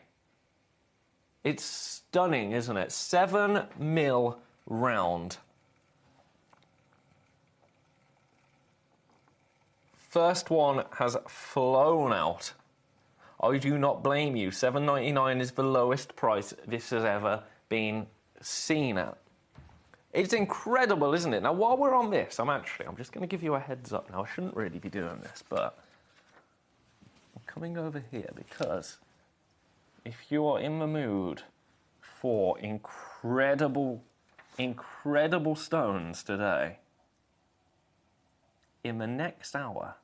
It's stunning, isn't it? 7 mil round. First one has flown out. I do not blame you. $7.99 is the lowest price this has ever been seen at. It's incredible, isn't it? Now, while we're on this, I'm just going to give you a heads up. Now, I shouldn't really be doing this, but I'm coming over here because if you are in the mood for incredible stones today, in the next hour,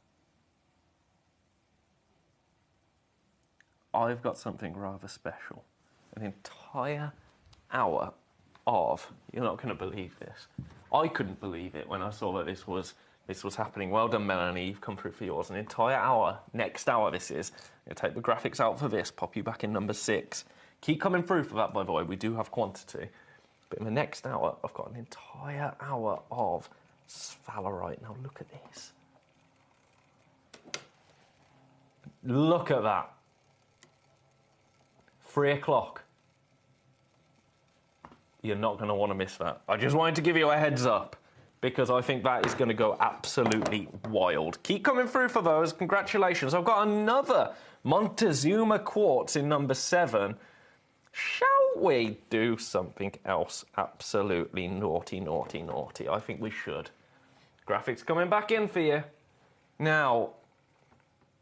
I've got something rather special. An entire hour of, you're not going to believe this. I couldn't believe it when I saw that this was happening. Well done, Melanie, you've come through for yours. An entire hour, next hour this is. I'm going to take the graphics out for this, pop you back in number 6. Keep coming through for that, by the way, we do have quantity. But in the next hour, I've got an entire hour of sphalerite. Now look at this. Look at that. 3 o'clock. You're not going to want to miss that. I just wanted to give you a heads up because I think that is going to go absolutely wild. Keep coming through for those. Congratulations. I've got another Montezuma quartz in number 7. Shall we do something else absolutely naughty, naughty, naughty? I think we should. Graphics coming back in for you. Now,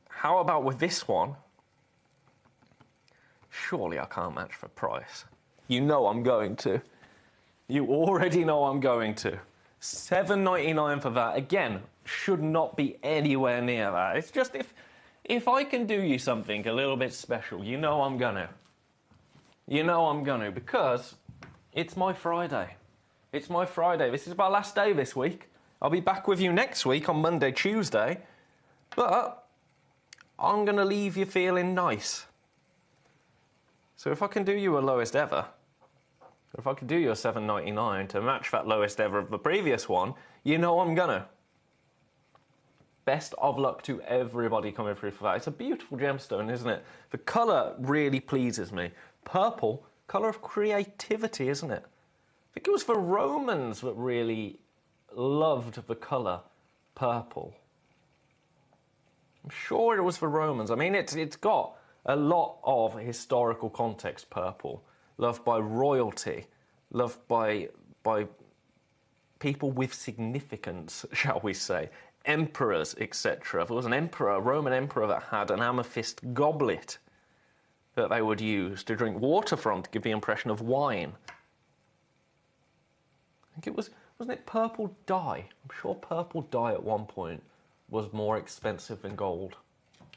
how about with this one? Surely I can't match for price. You know I'm going to. You already know I'm going to. $7.99 for that. Again, should not be anywhere near that. It's just if I can do you something a little bit special, you know I'm gonna. You know I'm gonna, because it's my Friday. It's my Friday. This is my last day this week. I'll be back with you next week on Monday, Tuesday. But I'm gonna leave you feeling nice. So if I can do you a lowest ever, if I can do you a $7.99 to match that lowest ever of the previous one, you know I'm gonna. Best of luck to everybody coming through for that. It's a beautiful gemstone, isn't it? The colour really pleases me. Purple, colour of creativity, isn't it? I think it was the Romans that really loved the colour purple. I'm sure it was the Romans. I mean, it's got a lot of historical context, purple. Loved by royalty, loved by people with significance, shall we say. Emperors, etc. There was an emperor, a Roman emperor, that had an amethyst goblet that they would use to drink water from to give the impression of wine. I think it was, wasn't it purple dye? I'm sure purple dye at one point was more expensive than gold,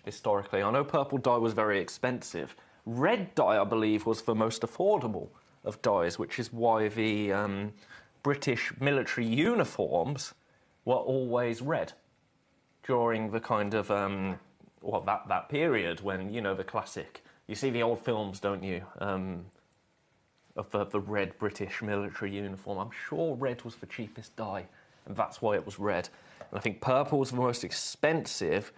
historically. I know purple dye was very expensive. Red dye, I believe, was the most affordable of dyes, which is why the British military uniforms were always red during the kind of, well, that period when, you know, the classic... You see the old films, don't you, of the red British military uniform. I'm sure red was the cheapest dye, and that's why it was red. And I think purple was the most expensive,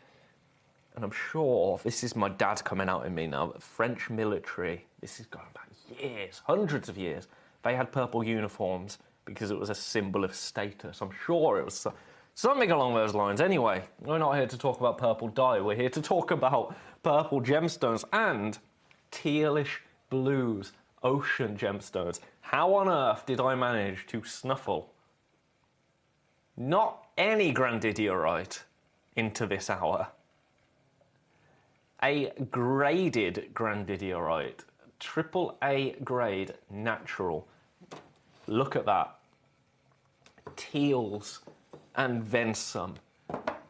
and I'm sure, this is my dad coming out in me now, that French military, this is going back years, hundreds of years, they had purple uniforms because it was a symbol of status. I'm sure it was something along those lines. Anyway, we're not here to talk about purple dye, we're here to talk about purple gemstones and tealish blues, ocean gemstones. How on earth did I manage to snuffle not any grandidiorite into this hour? A graded grandidiorite, AAA grade natural. Look at that. Teals and then some.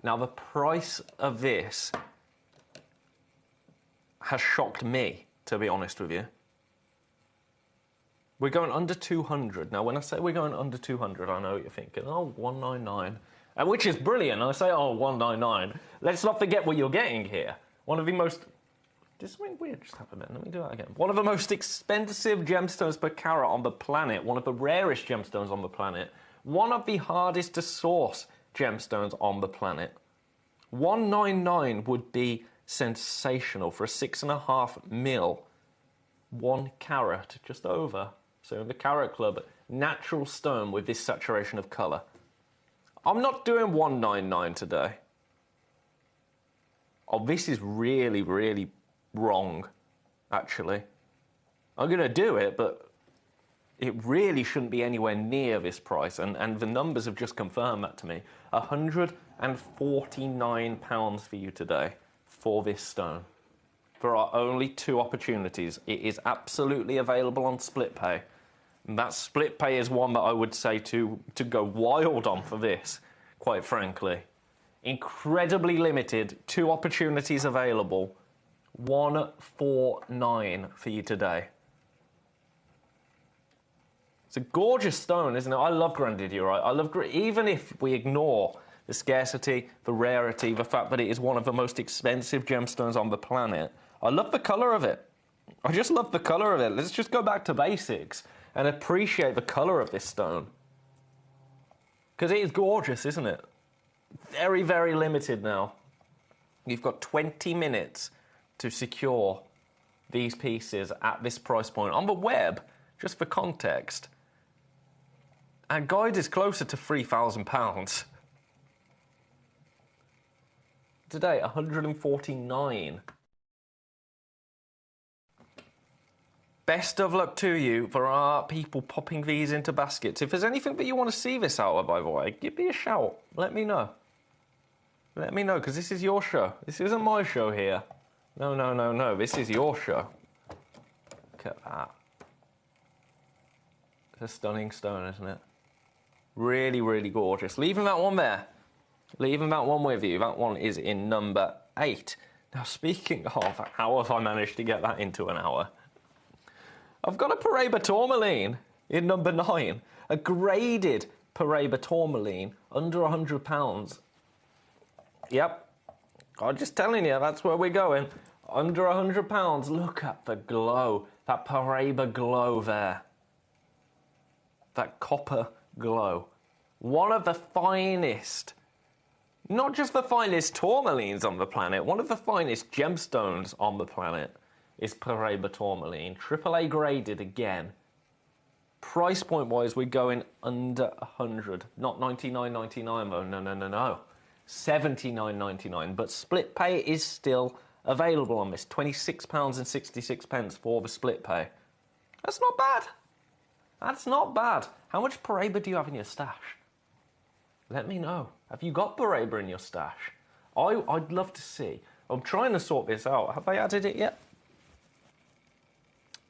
Now the price of this has shocked me, to be honest with you. We're going under 200. Now when I say we're going under 200, I know what you're thinking, oh, 199. Which is brilliant. I say, oh, 199. Let's not forget what you're getting here. One of the most... Did something weird just happen then? Let me do that again. One of the most expensive gemstones per carat on the planet. One of the rarest gemstones on the planet. One of the hardest to source gemstones on the planet. 199 would be sensational for a 6.5 mil, 1 carat, just over. So in the Carat Club, natural stone with this saturation of colour. I'm not doing 199 today. Oh, this is really, really wrong, actually. I'm going to do it, but it really shouldn't be anywhere near this price, and the numbers have just confirmed that to me. £149 for you today for this stone. There are only 2 opportunities. It is absolutely available on split pay. And that split pay is one that I would say to go wild on for this, quite frankly. Incredibly limited, 2 opportunities available. 149 for you today. It's a gorgeous stone, isn't it? I love grandidierite. I love, even if we ignore the scarcity, the rarity, the fact that it is one of the most expensive gemstones on the planet, I love the colour of it. I just love the colour of it. Let's just go back to basics and appreciate the colour of this stone. Because it is gorgeous, isn't it? Very, very limited now. You've got 20 minutes to secure these pieces at this price point. On the web, just for context, our guide is closer to £3,000. Today, 149. Best of luck to you. There are people popping these into baskets. If there's anything that you want to see this out of, by the way, give me a shout. Let me know. Let me know, because this is your show. This isn't my show here. No, no, no, no. This is your show. Look at that. It's a stunning stone, isn't it? Really, really gorgeous. Leaving that one there. Leaving that one with you. That one is in number 8. Now, speaking of, how have I managed to get that into an hour? I've got a Paraiba tourmaline in number 9. A graded Paraiba tourmaline, under £100. Yep. I'm just telling you, that's where we're going. Under £100. Look at the glow. That Paraiba glow there. That copper glow. One of the finest, not just the finest tourmalines on the planet, one of the finest gemstones on the planet is Paraiba tourmaline. AAA graded again. Price point wise, we're going under 100. Not 99.99 though, no, no, no, no. 79.99, but split pay is still available on this. £26.66 for the split pay. That's not bad. That's not bad. How much Paraiba do you have in your stash? Let me know. Have you got Paraiba in your stash? I'd love to see. I'm trying to sort this out. Have they added it yet?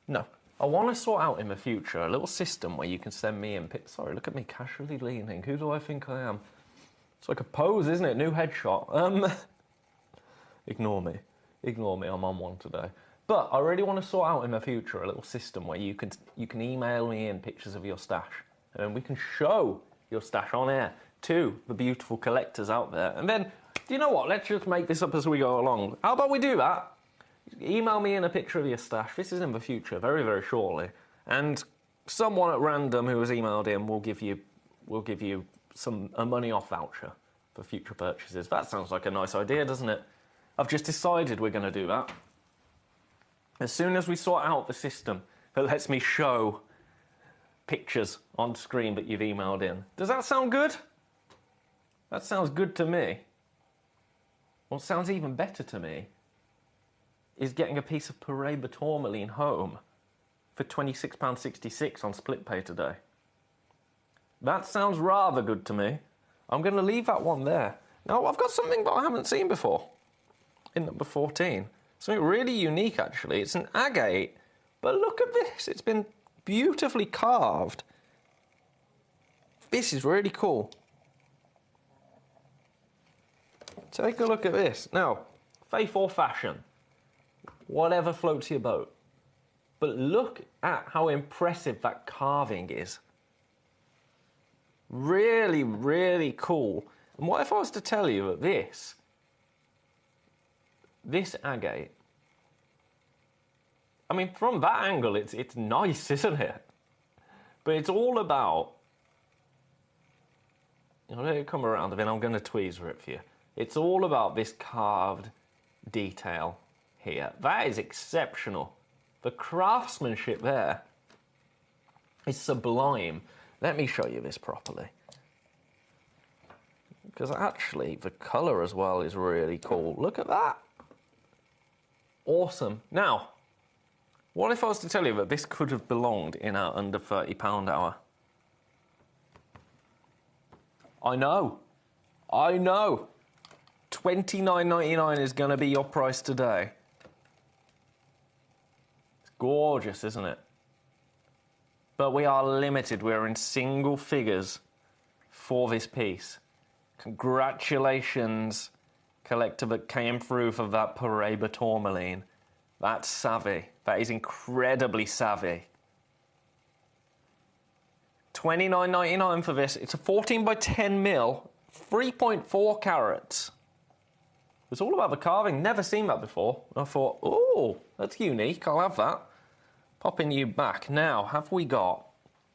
No. I want to sort out in the future a little system where you can send me in pics. Sorry, look at me casually leaning. Who do I think I am? It's like a pose, isn't it? New headshot. Ignore me. Ignore me. I'm on one today. But I really want to sort out in the future a little system where you can email me in pictures of your stash, and we can show your stash on air to the beautiful collectors out there. And then, you know what? Let's just make this up as we go along. How about we do that? Email me in a picture of your stash. This is in the future, very, very shortly. And someone at random who has emailed in will give you a money off voucher for future purchases. That sounds like a nice idea, doesn't it? I've just decided we're going to do that. As soon as we sort out the system that lets me show pictures on screen that you've emailed in. Does that sound good? That sounds good to me. What sounds even better to me is getting a piece of Paraiba tourmaline home for £26.66 on split pay today. That sounds rather good to me. I'm going to leave that one there. Now, I've got something that I haven't seen before in number 14. Something really unique, actually. It's an agate, but look at this. It's been beautifully carved. This is really cool. Take a look at this. Now, faith or fashion, whatever floats your boat. But look at how impressive that carving is. Really, really cool. And what if I was to tell you that this agate, I mean, from that angle, it's nice, isn't it? But it's all about, I'll let it come around, and then I'm going to tweezer it for you. It's all about this carved detail here. That is exceptional. The craftsmanship there is sublime. Let me show you this properly. Because actually, the colour as well is really cool. Look at that. Awesome. Now, what if I was to tell you that this could have belonged in our under £30 hour? I know. I know. $29.99 is going to be your price today. It's gorgeous, isn't it? But we are limited. We're in single figures for this piece. Congratulations, collector that came through for that Paraiba tourmaline. That's savvy. That is incredibly savvy. $29.99 for this. It's a 14 by 10 mil, 3.4 carats. It's all about the carving. Never seen that before. I thought, oh, that's unique. I'll have that. Popping you back. Now, have we got...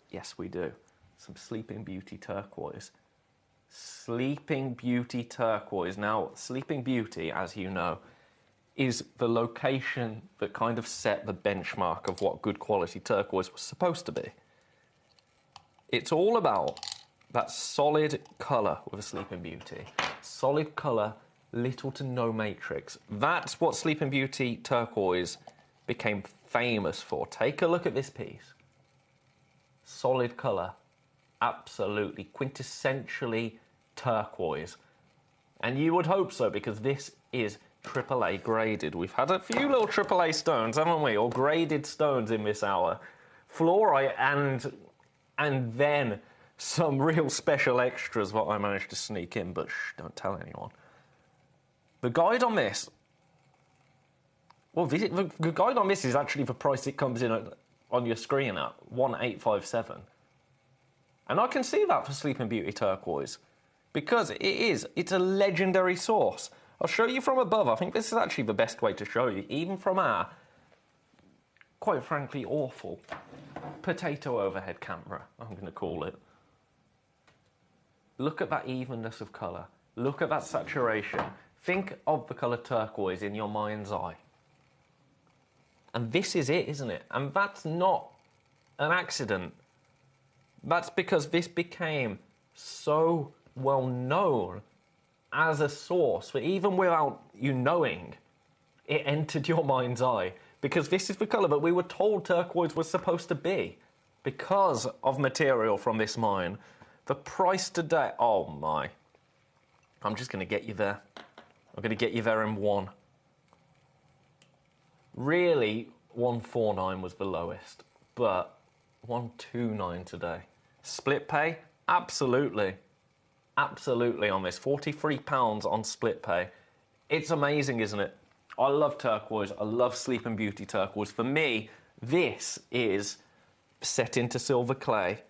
Yes, we do. Some Sleeping Beauty turquoise. Sleeping Beauty turquoise. Now, Sleeping Beauty, as you know, is the location that kind of set the benchmark of what good quality turquoise was supposed to be. It's all about that solid colour with a Sleeping Beauty. Solid colour, little to no matrix. That's what Sleeping Beauty turquoise became famous for. Take a look at this piece. Solid colour, absolutely, quintessentially turquoise. And you would hope so, because this is AAA graded. We've had a few little AAA stones, haven't we? Or graded stones in this hour. Fluorite and then some real special extras what I managed to sneak in, but shh, don't tell anyone. The guide on this... Well, the guide on this is actually the price it comes in on your screen at, 1857. And I can see that for Sleeping Beauty turquoise, because it's a legendary source. I'll show you from above. I think this is actually the best way to show you, even from our, quite frankly, awful potato overhead camera, I'm going to call it. Look at that evenness of colour. Look at that saturation. Think of the colour turquoise in your mind's eye. And this is it, isn't it? And that's not an accident. That's because this became so well known as a source that even without you knowing, it entered your mind's eye. Because this is the colour that we were told turquoise was supposed to be. Because of material from this mine. The price today... Oh, my. I'm just going to get you there. I'm going to get you there in one. Really, 149 was the lowest. But 129 today. Split pay? Absolutely. Absolutely on this. £43 on split pay. It's amazing, isn't it? I love turquoise. I love Sleeping Beauty turquoise. For me, this is set into silver clay.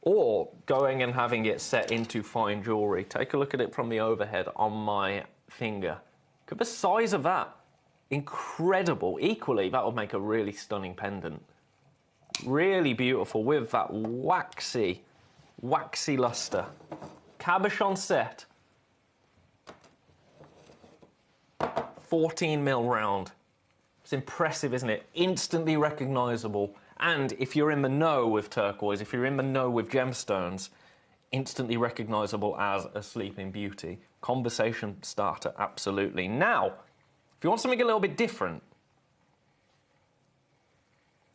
Or going and having it set into fine jewellery. Take a look at it from the overhead on my finger. Look at the size of that. Incredible. Equally, that would make a really stunning pendant. Really beautiful with that waxy lustre. Cabochon set. 14mm round. It's impressive, isn't it? Instantly recognisable. And if you're in the know with turquoise, if you're in the know with gemstones, instantly recognisable as a Sleeping Beauty. Conversation starter, absolutely. Now, if you want something a little bit different,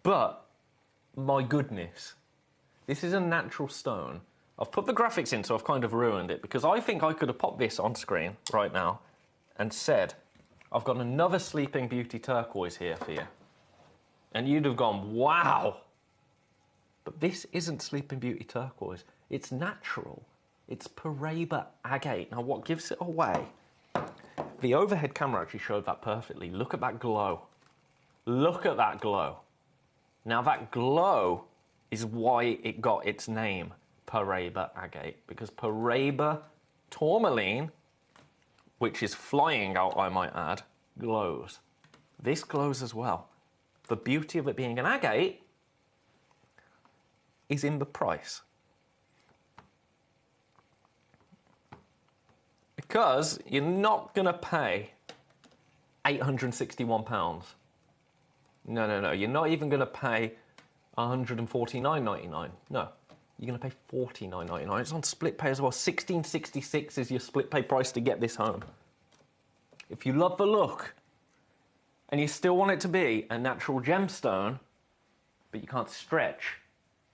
but, my goodness, this is a natural stone. I've put the graphics in, so I've kind of ruined it, because I think I could have popped this on screen right now and said, I've got another Sleeping Beauty turquoise here for you. And you'd have gone, wow! But this isn't Sleeping Beauty turquoise. It's natural. It's Paraiba agate. Now, what gives it away? The overhead camera actually showed that perfectly. Look at that glow. Look at that glow. Now, that glow is why it got its name, Paraiba agate, because Paraiba tourmaline, which is flying out, I might add, glows. This glows as well. The beauty of it being an agate is in the price. Because you're not going to pay £861. No. You're not even going to pay £149.99. No. You're going to pay £49.99. It's on split pay as well. £16.66 is your split pay price to get this home. If you love the look and you still want it to be a natural gemstone, but you can't stretch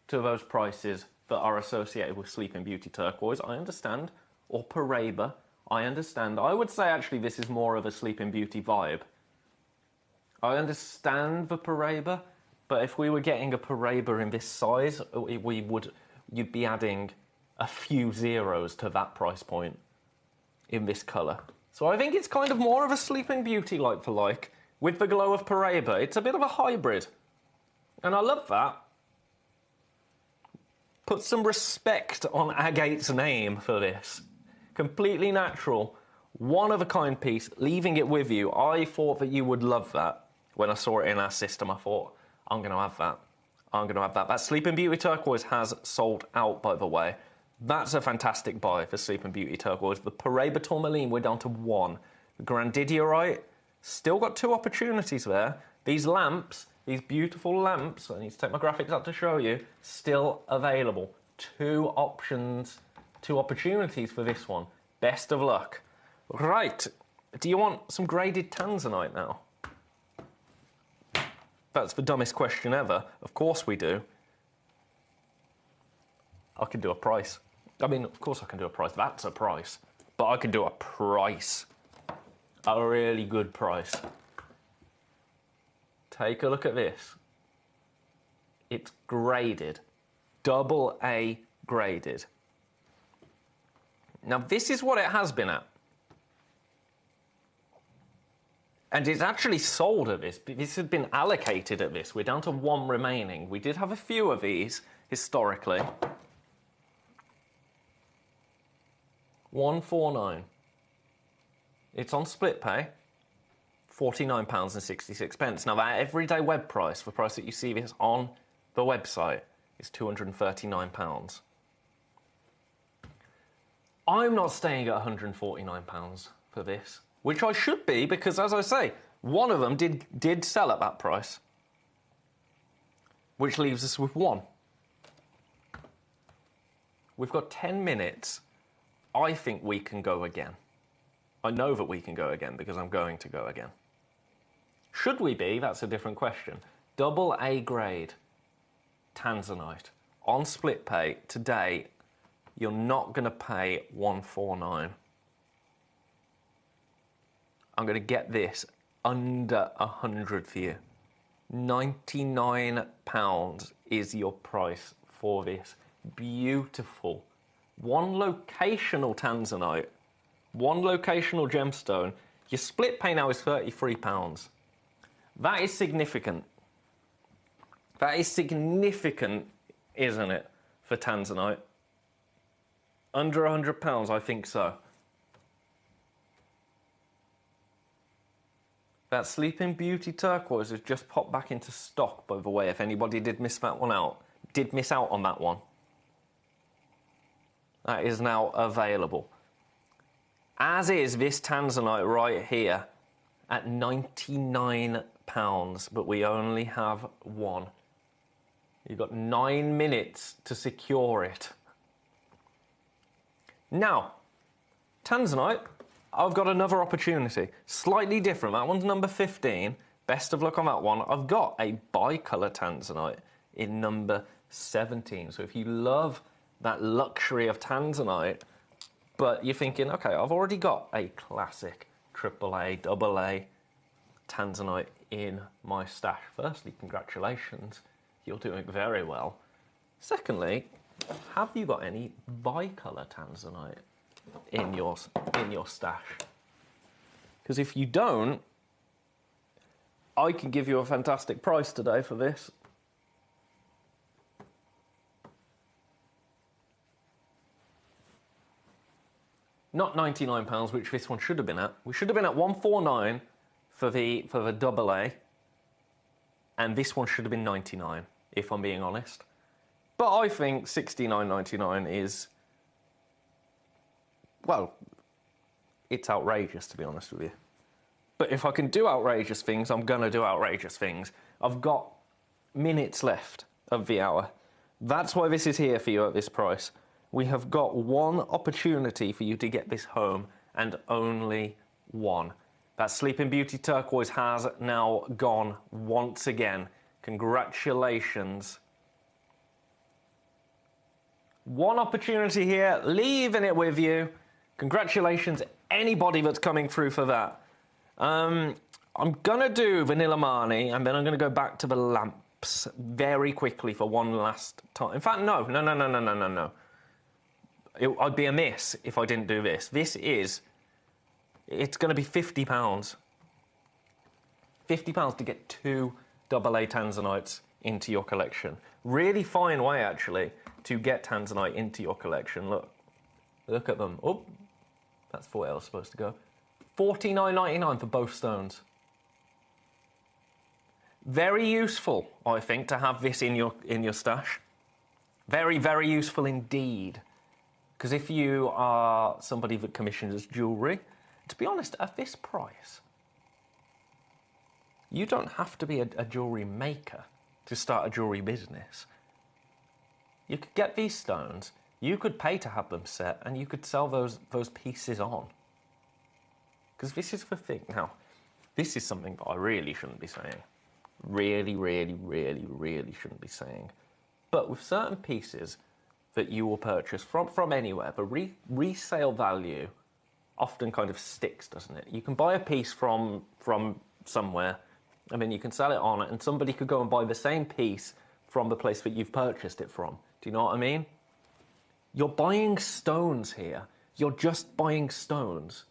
to those prices that are associated with Sleeping Beauty turquoise, I understand. Or Paraiba, I understand. I would say actually this is more of a Sleeping Beauty vibe. I understand the Paraiba, but if we were getting a Paraiba in this size, you'd be adding a few zeros to that price point. in this colour. So I think it's kind of more of a Sleeping Beauty like for like, with the glow of Paraiba. It's a bit of a hybrid. And I love that. Put some respect on Agate's name for this. Completely natural, one-of-a-kind piece, leaving it with you. I thought that you would love that. When I saw it in our system, I thought, I'm going to have that. I'm going to have that. That Sleeping Beauty Turquoise has sold out, by the way. That's a fantastic buy for Sleeping Beauty Turquoise. The Paraiba Tourmaline, we're down to 1. The Grandidiorite, still got 2 opportunities there. These lamps, these beautiful lamps, I need to take my graphics up to show you, still available. 2 options, 2 opportunities for this one. Best of luck. Right, do you want some graded tanzanite now? That's the dumbest question ever. Of course we do. I can do a price. I mean, of course I can do a price. That's a price. But I can do a price. A really good price. Take a look at this. It's graded. AA graded. Now, this is what it has been at. And it's actually sold at this. This has been allocated at this. We're down to 1 remaining. We did have a few of these historically. 149. It's on split pay. £49.66. Now, that everyday web price, the price that you see this on the website, is £239. I'm not staying at £149 for this, which I should be, because, as I say, one of them did sell at that price, which leaves us with 1. We've got 10 minutes. I think we can go again. I know that we can go again because I'm going to go again. Should we be? That's a different question. AA grade tanzanite on split pay today. You're not going to pay $149. I'm going to get this under 100 for you. £99 is your price for this beautiful one locational tanzanite, one locational gemstone. Your split pay now is £33. That is significant. That is significant, isn't it, for tanzanite? Under £100, I think so. That Sleeping Beauty Turquoise has just popped back into stock, by the way, if anybody did miss that one out. Did miss out on that one. That is now available. As is this tanzanite right here at £99, but we only have 1. You've got 9 minutes to secure it. Now, tanzanite, I've got another opportunity. Slightly different. That one's number 15. Best of luck on that one. I've got a bicolour tanzanite in number 17. So if you love that luxury of tanzanite, but you're thinking, okay, I've already got a classic AAA, AA tanzanite in my stash. Firstly, congratulations. You're doing very well. Secondly, have you got any bicolour tanzanite in your stash? Because if you don't, I can give you a fantastic price today for this. Not £99, which this one should have been at. We should have been at £149 for the AA, and this one should have been £99, if I'm being honest. But I think £69.99 is, well, it's outrageous, to be honest with you. But if I can do outrageous things, I'm going to do outrageous things. I've got minutes left of the hour. That's why this is here for you at this price. We have got 1 opportunity for you to get this home, and only 1. That Sleeping Beauty Turquoise has now gone once again. Congratulations. 1 opportunity here, leaving it with you. Congratulations, anybody that's coming through for that. I'm going to do Vanilla Marnie, and then I'm going to go back to the lamps very quickly for one last time. In fact, no. I'd be amiss if I didn't do this. This is it's going to be £50. £50 to get 2 AA tanzanites into your collection. Really fine way, actually, to get tanzanite into your collection. Look at them. Oh, that's the way I was supposed to go. $49.99 for both stones. Very useful, I think, to have this in your stash. Very, very useful indeed. Because if you are somebody that commissions jewellery, to be honest, at this price, you don't have to be a jewellery maker to start a jewellery business. You could get these stones, you could pay to have them set, and you could sell those pieces on. Because this is the thing. Now, this is something that I really shouldn't be saying. Really, really, really, really shouldn't be saying. But with certain pieces that you will purchase from anywhere, the resale value often kind of sticks, doesn't it? You can buy a piece from somewhere, and then you can sell it on, and somebody could go and buy the same piece from the place that you've purchased it from. Do you know what I mean? You're buying stones here. You're just buying stones.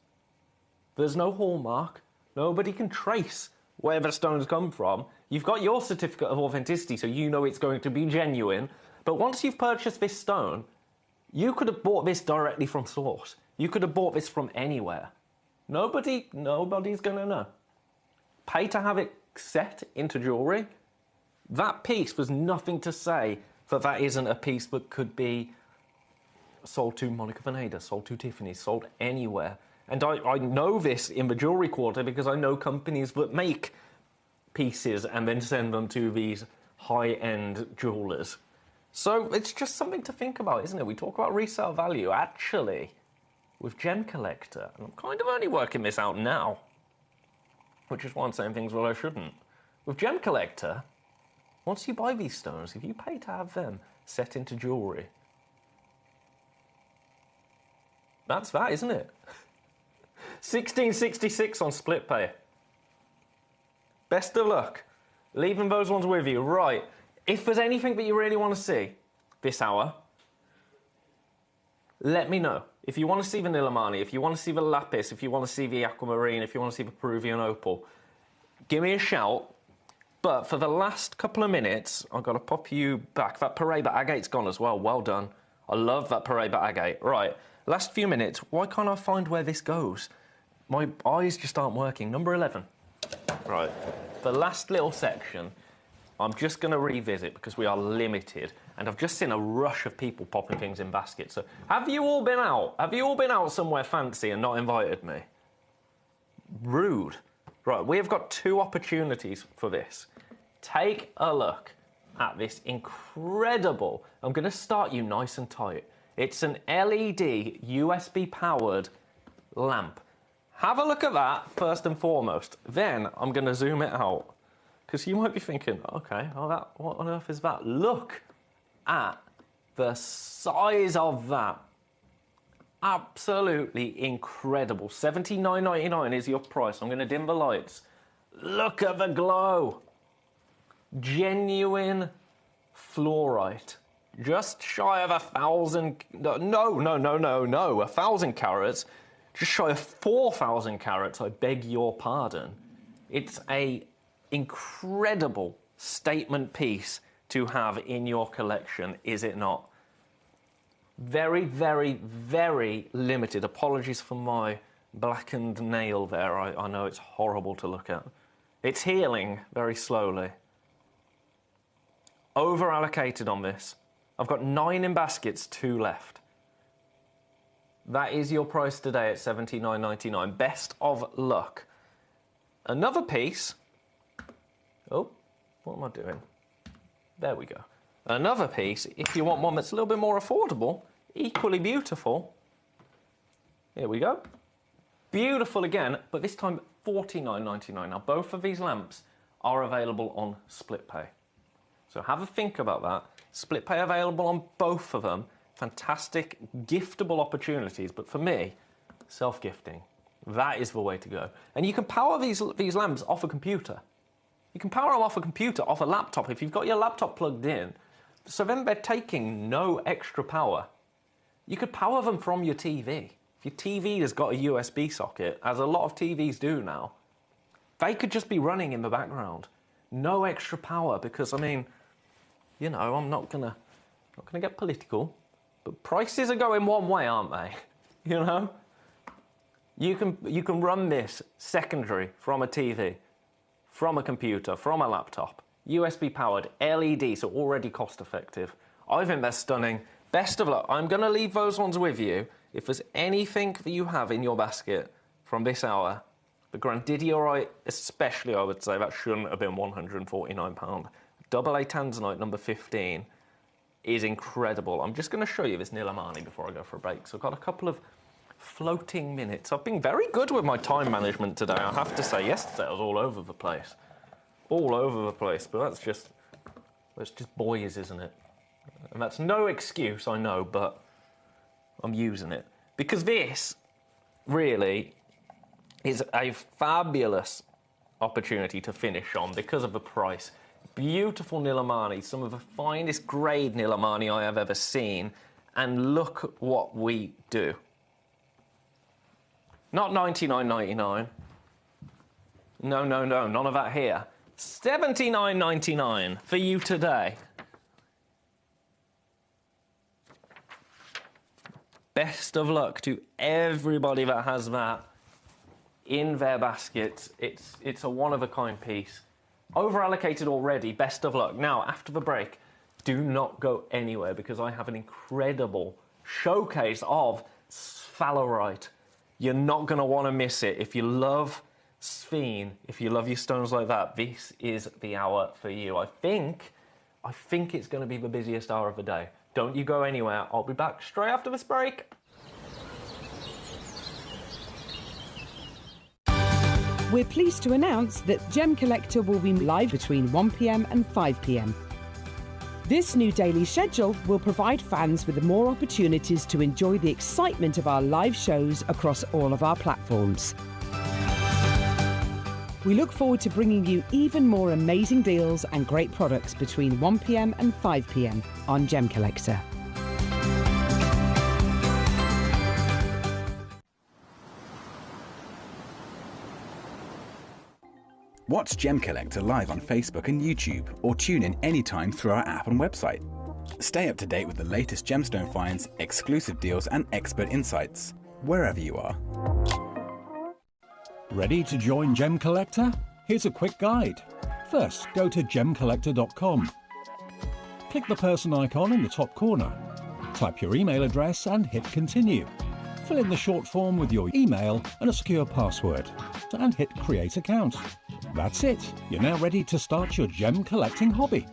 There's no hallmark. Nobody can trace where the stones come from. You've got your certificate of authenticity, so you know it's going to be genuine. But once you've purchased this stone, you could have bought this directly from source. You could have bought this from anywhere. Nobody's going to know. Pay to have it set into jewellery. That piece was nothing to say that isn't a piece that could be sold to Monica Vinader, sold to Tiffany, sold anywhere. And I know this in the jewellery quarter because I know companies that make pieces and then send them to these high-end jewellers. So it's just something to think about, isn't it? We talk about resale value. Actually, with Gemcollector, and I'm kind of only working this out now, which is why I'm saying things I shouldn't. With Gemcollector, once you buy these stones, if you pay to have them set into jewellery, that's that, isn't it? $16.66 on split pay. Best of luck. Leaving those ones with you. Right. If there's anything that you really want to see this hour, let me know. If you want to see the Nilamani, if you want to see the Lapis, if you want to see the Aquamarine, if you want to see the Peruvian Opal, give me a shout. But for the last couple of minutes, I've got to pop you back. That Paraiba agate's gone as well. Well done. I love that Paraiba agate. Right. Last few minutes, why can't I find where this goes? My eyes just aren't working. Number 11. Right. The last little section, I'm just going to revisit because we are limited. And I've just seen a rush of people popping things in baskets. So have you all been out? Have you all been out somewhere fancy and not invited me? Rude. Right, we have got 2 opportunities for this. Take a look at this incredible... I'm going to start you nice and tight. It's an LED USB-powered lamp. Have a look at that first and foremost. Then I'm going to zoom it out. Because you might be thinking, okay, what on earth is that? Look at the size of that. Absolutely incredible. $79.99 is your price. I'm going to dim the lights. Look at the glow. Genuine fluorite. Just shy of 1,000... No, 1,000 carats. Just shy of 4,000 carats, I beg your pardon. It's a incredible statement piece to have in your collection, is it not? Very, very, very limited. Apologies for my blackened nail there. I know it's horrible to look at. It's healing very slowly. Over-allocated on this. I've got 9 in baskets, 2 left. That is your price today at $79.99. Best of luck. Another piece. Oh, what am I doing? There we go. Another piece, if you want one that's a little bit more affordable, equally beautiful. Here we go. Beautiful again, but this time $49.99. Now, both of these lamps are available on split pay. So have a think about that. Split pay available on both of them. Fantastic, giftable opportunities, but for me, self-gifting. That is the way to go. And you can power these lamps off a computer. You can power them off a computer, off a laptop, if you've got your laptop plugged in. So then they're taking no extra power. You could power them from your TV. if your TV has got a USB socket, as a lot of TVs do now, they could just be running in the background. No extra power, because, I mean, you know, I'm not gonna get political, but prices are going one way, aren't they? You know? You can run this secondary from a TV, from a computer, from a laptop, USB powered, LED, so already cost effective. I think they're stunning. Best of luck. I'm going to leave those ones with you. If there's anything that you have in your basket from this hour, the Grandidierite especially, I would say, that shouldn't have been £149. Double A Tanzanite number 15 is incredible. I'm just going to show you this Nilamani before I go for a break. So I've got a couple of floating minutes. I've been very good with my time management today, I have to say. Yesterday I was all over the place. All over the place, but that's just boys, isn't it? And that's no excuse, I know, but I'm using it. Because this really is a fabulous opportunity to finish on because of the price. Beautiful Nilamani, some of the finest grade Nilamani I have ever seen. And look what we do. Not $99.99. No, none of that here. $79.99 for you today. Best of luck to everybody that has that in their basket. It's a one-of-a-kind piece. Over-allocated already, best of luck. Now, after the break, do not go anywhere because I have an incredible showcase of sphalerite. You're not going to want to miss it. If you love sphene, if you love your stones like that, this is the hour for you. I think it's going to be the busiest hour of the day. Don't you go anywhere. I'll be back straight after this break. We're pleased to announce that Gemcollector will be live between 1 p.m. and 5 p.m. This new daily schedule will provide fans with more opportunities to enjoy the excitement of our live shows across all of our platforms. We look forward to bringing you even more amazing deals and great products between 1 p.m. and 5 p.m. on Gemcollector. Watch Gemcollector live on Facebook and YouTube, or tune in anytime through our app and website. Stay up to date with the latest gemstone finds, exclusive deals and expert insights, wherever you are. Ready to join Gemcollector? Here's a quick guide. First, go to Gemcollector.com. Click the person icon in the top corner. Type your email address and hit continue. Fill in the short form with your email and a secure password, and hit create account. That's it. You're now ready to start your gem collecting hobby.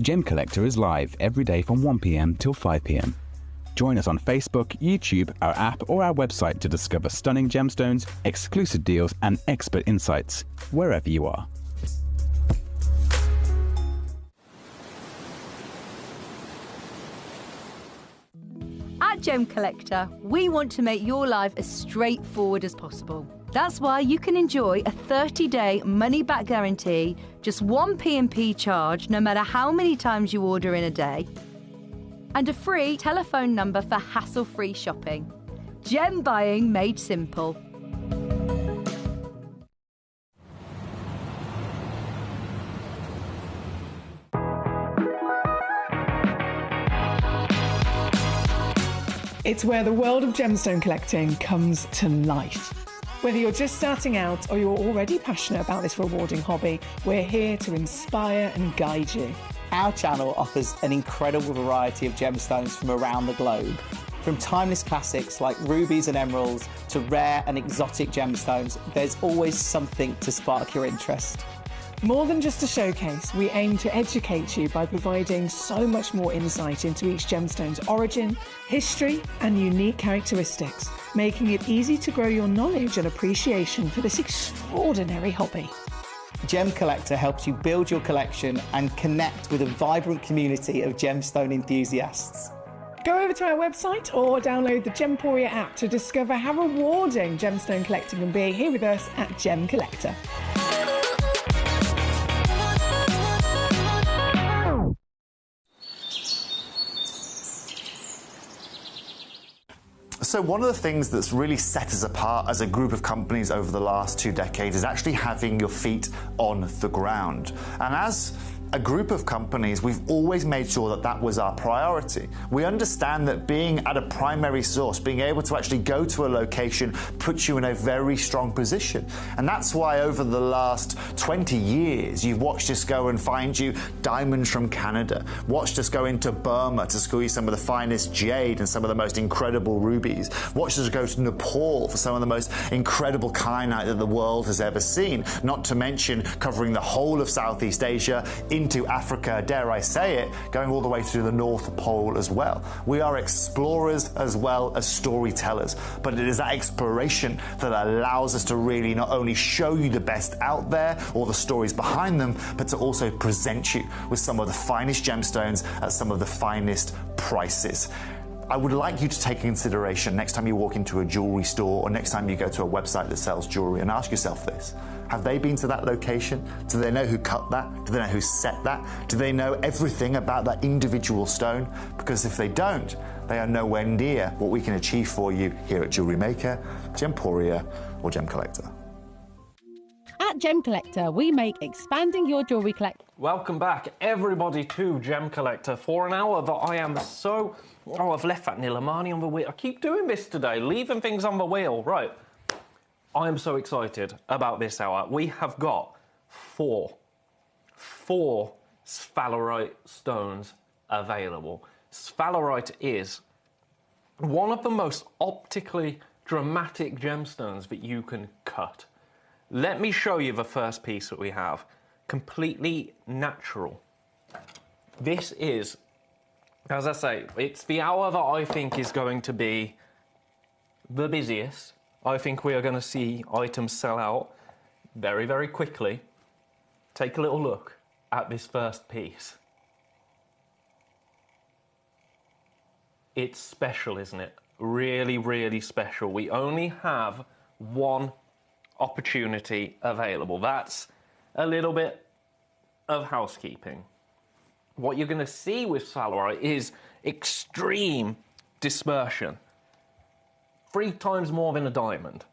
Gemcollector is live every day from 1 p.m. till 5 p.m. Join us on Facebook, YouTube, our app or our website to discover stunning gemstones, exclusive deals and expert insights, wherever you are. At Gemcollector, we want to make your life as straightforward as possible. That's why you can enjoy a 30-day money-back guarantee, just one P&P charge no matter how many times you order in a day, and a free telephone number for hassle-free shopping. Gem buying made simple. It's where the world of gemstone collecting comes to life. Whether you're just starting out or you're already passionate about this rewarding hobby, we're here to inspire and guide you. Our channel offers an incredible variety of gemstones from around the globe. From timeless classics like rubies and emeralds to rare and exotic gemstones, there's always something to spark your interest. More than just a showcase, we aim to educate you by providing so much more insight into each gemstone's origin, history, and unique characteristics, making it easy to grow your knowledge and appreciation for this extraordinary hobby. Gemcollector helps you build your collection and connect with a vibrant community of gemstone enthusiasts. Go over to our website or download the Gemporia app to discover how rewarding gemstone collecting can be here with us at Gemcollector. So one of the things that's really set us apart as a group of companies over the last 2 decades is actually having your feet on the ground. And as a group of companies, we've always made sure that that was our priority. We understand that being at a primary source, being able to actually go to a location, puts you in a very strong position. And that's why over the last 20 years, you've watched us go and find you diamonds from Canada, watched us go into Burma to school you some of the finest jade and some of the most incredible rubies, watched us go to Nepal for some of the most incredible kyanite that the world has ever seen, not to mention covering the whole of Southeast Asia, into Africa, dare I say it, going all the way through the North Pole as well. We are explorers as well as storytellers, but it is that exploration that allows us to really not only show you the best out there or the stories behind them, but to also present you with some of the finest gemstones at some of the finest prices. I would like you to take consideration next time you walk into a jewelry store or next time you go to a website that sells jewelry and ask yourself this. Have they been to that location? Do they know who cut that? Do they know who set that? Do they know everything about that individual stone? Because if they don't, they are nowhere near what we can achieve for you here at Jewelry Maker, Gemporia, or Gemcollector. At Gemcollector, we make expanding your jewellery collection. Welcome back, everybody, to Gemcollector for an hour that I am so... Oh, I've left that Nilamani on the wheel. I keep doing this today, leaving things on the wheel. Right. I am so excited about this hour. We have got four sphalerite stones available. Sphalerite is one of the most optically dramatic gemstones that you can cut. Let me show you the first piece that we have. Completely natural. This is, as I say, it's the hour that I think is going to be the busiest. I think we are going to see items sell out very, very quickly. Take a little look at this first piece. It's special, isn't it? Really, really special. We only have one opportunity available. That's a little bit of housekeeping. What you're going to see with sphalerite is extreme dispersion. 3 times more than a diamond.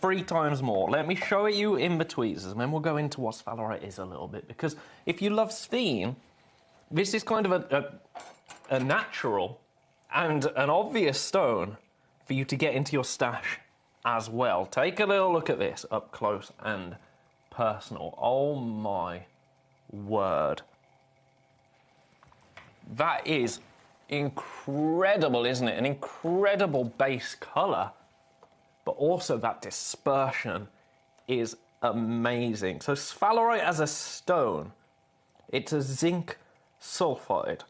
3 times more. Let me show it you in the tweezers, and then we'll go into what sphalerite is a little bit. Because if you love sphene, this is kind of a natural and an obvious stone for you to get into your stash as well. Take a little look at this up close and personal. Oh my word. That is incredible, isn't it? An incredible base colour, but also that dispersion is amazing. So sphalerite as a stone, it's a zinc sulfide.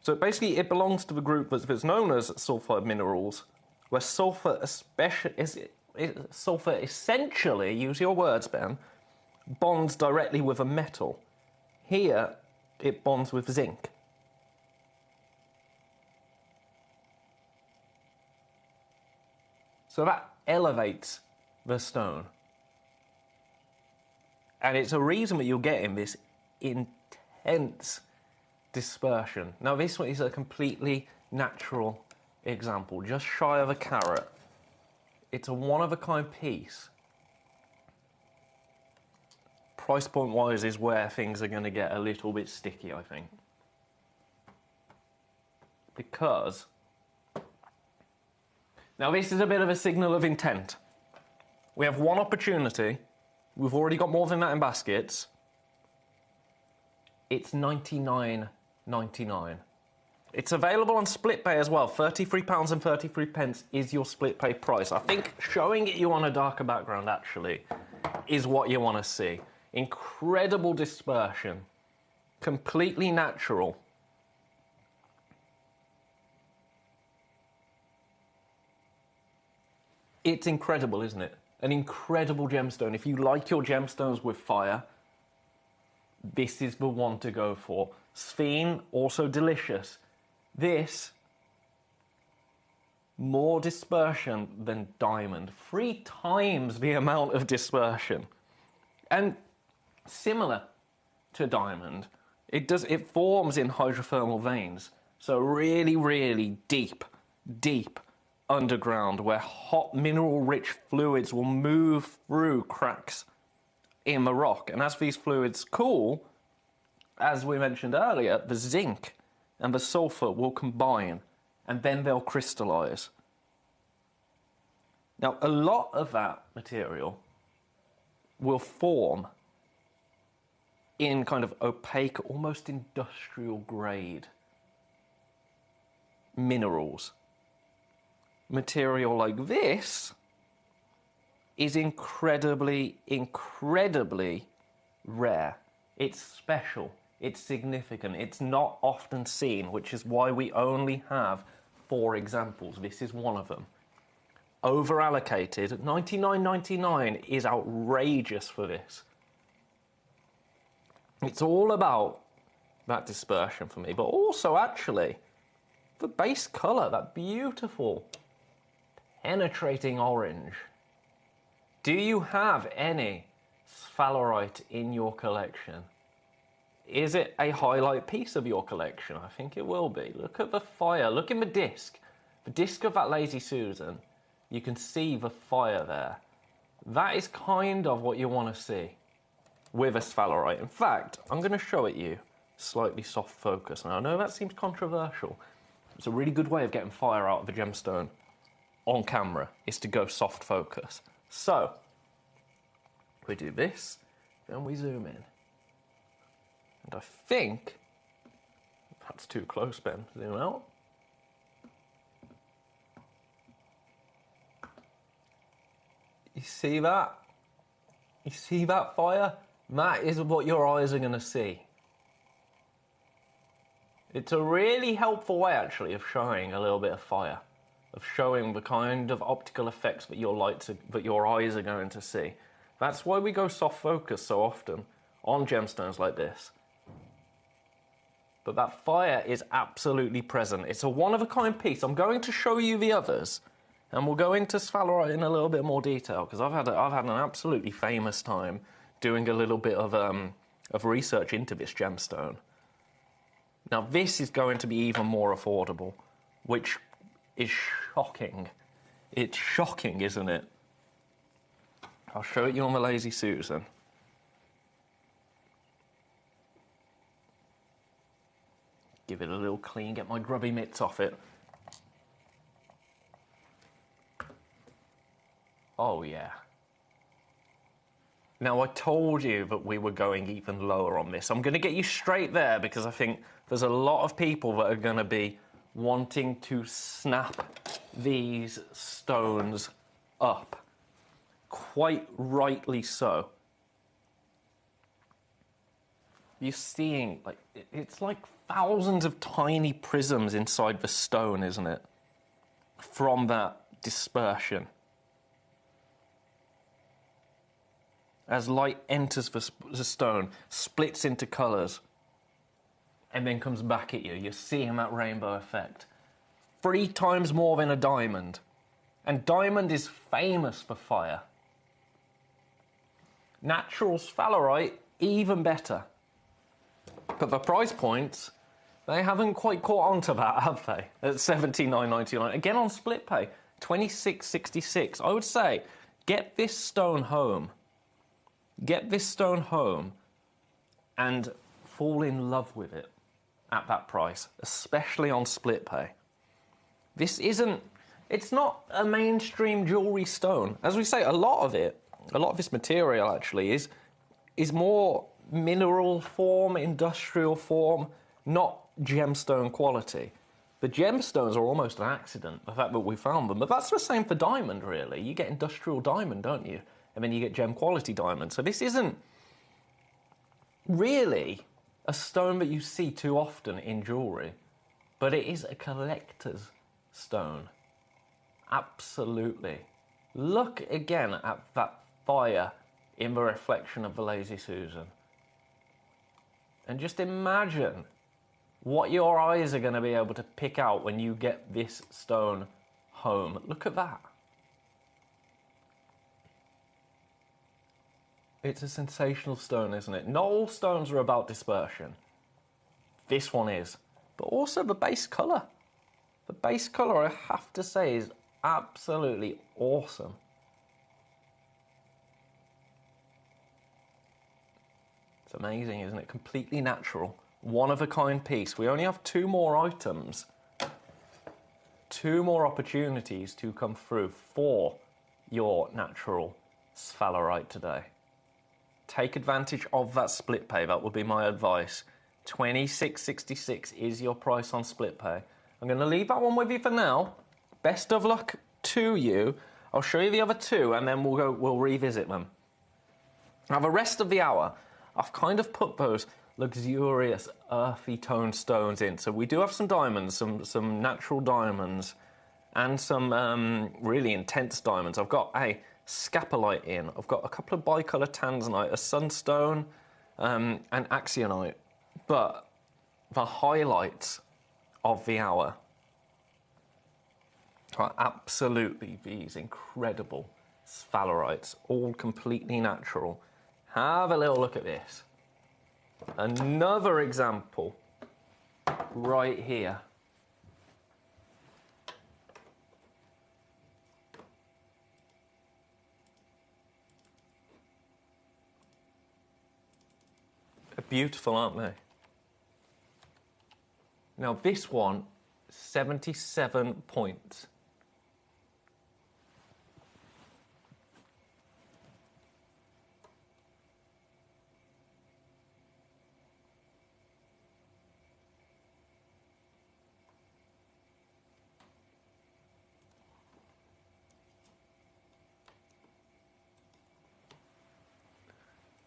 So basically it belongs to the group that's known as sulfide minerals, where sulfur essentially, use your words, Ben, bonds directly with a metal. Here, it bonds with zinc. So that elevates the stone. And it's a reason that you're getting this intense dispersion. Now, this one is a completely natural example, just shy of a carat. It's a one-of-a-kind piece. Price point-wise is where things are going to get a little bit sticky, I think. Because... now, this is a bit of a signal of intent. We have one opportunity. We've already got more than that in baskets. It's $99.99. It's available on split pay as well. £33.33 is your split pay price. I think showing it you on a darker background, actually, is what you want to see. Incredible dispersion. Completely natural. It's incredible, isn't it? An incredible gemstone. If you like your gemstones with fire, this is the one to go for. Sphene, also delicious. This, more dispersion than diamond. 3 times the amount of dispersion. And similar to diamond, it forms in hydrothermal veins. So really, really deep underground where hot mineral-rich fluids will move through cracks in the rock. And as these fluids cool, as we mentioned earlier, the zinc and the sulfur will combine and then they'll crystallize. Now, a lot of that material will form in kind of opaque, almost industrial grade minerals. Material like this is incredibly, incredibly rare. It's special, it's significant, it's not often seen, which is why we only have 4 examples. This is one of them. Over-allocated, $99.99 is outrageous for this. It's all about that dispersion for me, but also actually the base colour, that beautiful penetrating orange. Do you have any sphalerite in your collection? Is it a highlight piece of your collection? I think it will be. Look at the fire, look in the disc of that Lazy Susan. You can see the fire there. That is kind of what you want to see with a sphalerite. In fact, I'm going to show it you slightly soft focus. Now, I know that seems controversial. It's a really good way of getting fire out of a gemstone on camera, is to go soft focus. So, we do this, then we zoom in. And I think that's too close, Ben. Zoom out. You see that? You see that fire? That is what your eyes are going to see. It's a really helpful way, actually, of showing a little bit of fire, of showing the kind of optical effects that your eyes are going to see. That's why we go soft focus so often on gemstones like this. But that fire is absolutely present. It's a one-of-a-kind piece. I'm going to show you the others, and we'll go into sphalerite in a little bit more detail, because I've had an absolutely famous time doing a little bit of research into this gemstone. Now, this is going to be even more affordable, which is shocking. It's shocking, isn't it? I'll show it you on the Lazy Susan. Give it a little clean, get my grubby mitts off it. Oh, yeah. Now, I told you that we were going even lower on this. I'm going to get you straight there because I think there's a lot of people that are going to be wanting to snap these stones up. Quite rightly so. You're seeing, like, it's like thousands of tiny prisms inside the stone, isn't it? From that dispersion. As light enters the stone, splits into colours, and then comes back at you. You're seeing that rainbow effect. 3 times more than a diamond. And diamond is famous for fire. Natural sphalerite, even better. But the price points, they haven't quite caught on to that, have they? At $79.99. Again on split pay, $26.66. I would say, get this stone home. Get this stone home and fall in love with it at that price, especially on split pay. This isn't, it's not a mainstream jewellery stone. As we say, a lot of this material actually is more mineral form, industrial form, not gemstone quality. The gemstones are almost an accident, the fact that we found them. But that's the same for diamond, really. You get industrial diamond, don't you? And then you get gem quality diamond. So this isn't really a stone that you see too often in jewellery, but it is a collector's stone. Absolutely. Look again at that fire in the reflection of the Lazy Susan. And just imagine what your eyes are going to be able to pick out when you get this stone home. Look at that. It's a sensational stone, isn't it? Not all stones are about dispersion. This one is. But also the base colour. The base colour, I have to say, is Absolutely awesome. It's amazing, isn't it? Completely natural. One-of-a-kind piece. We only have 2 more items. 2 more opportunities to come through for your natural sphalerite today. Take advantage of that split pay. That would be my advice. $26.66 is your price on split pay. I'm going to leave that one with you for now. Best of luck to you. I'll show you the other 2 and then we'll revisit them. Now the rest of the hour, I've kind of put those luxurious earthy tone stones in. So we do have some diamonds, some natural diamonds, and some really intense diamonds. I've got a scapolite in. I've got a couple of bicolor tanzanite, a sunstone, and axionite. But the highlights of the hour are absolutely these incredible sphalerites, all completely natural. Have a little look at this. Another example right here. They're beautiful, aren't they? Now this one, 77 points.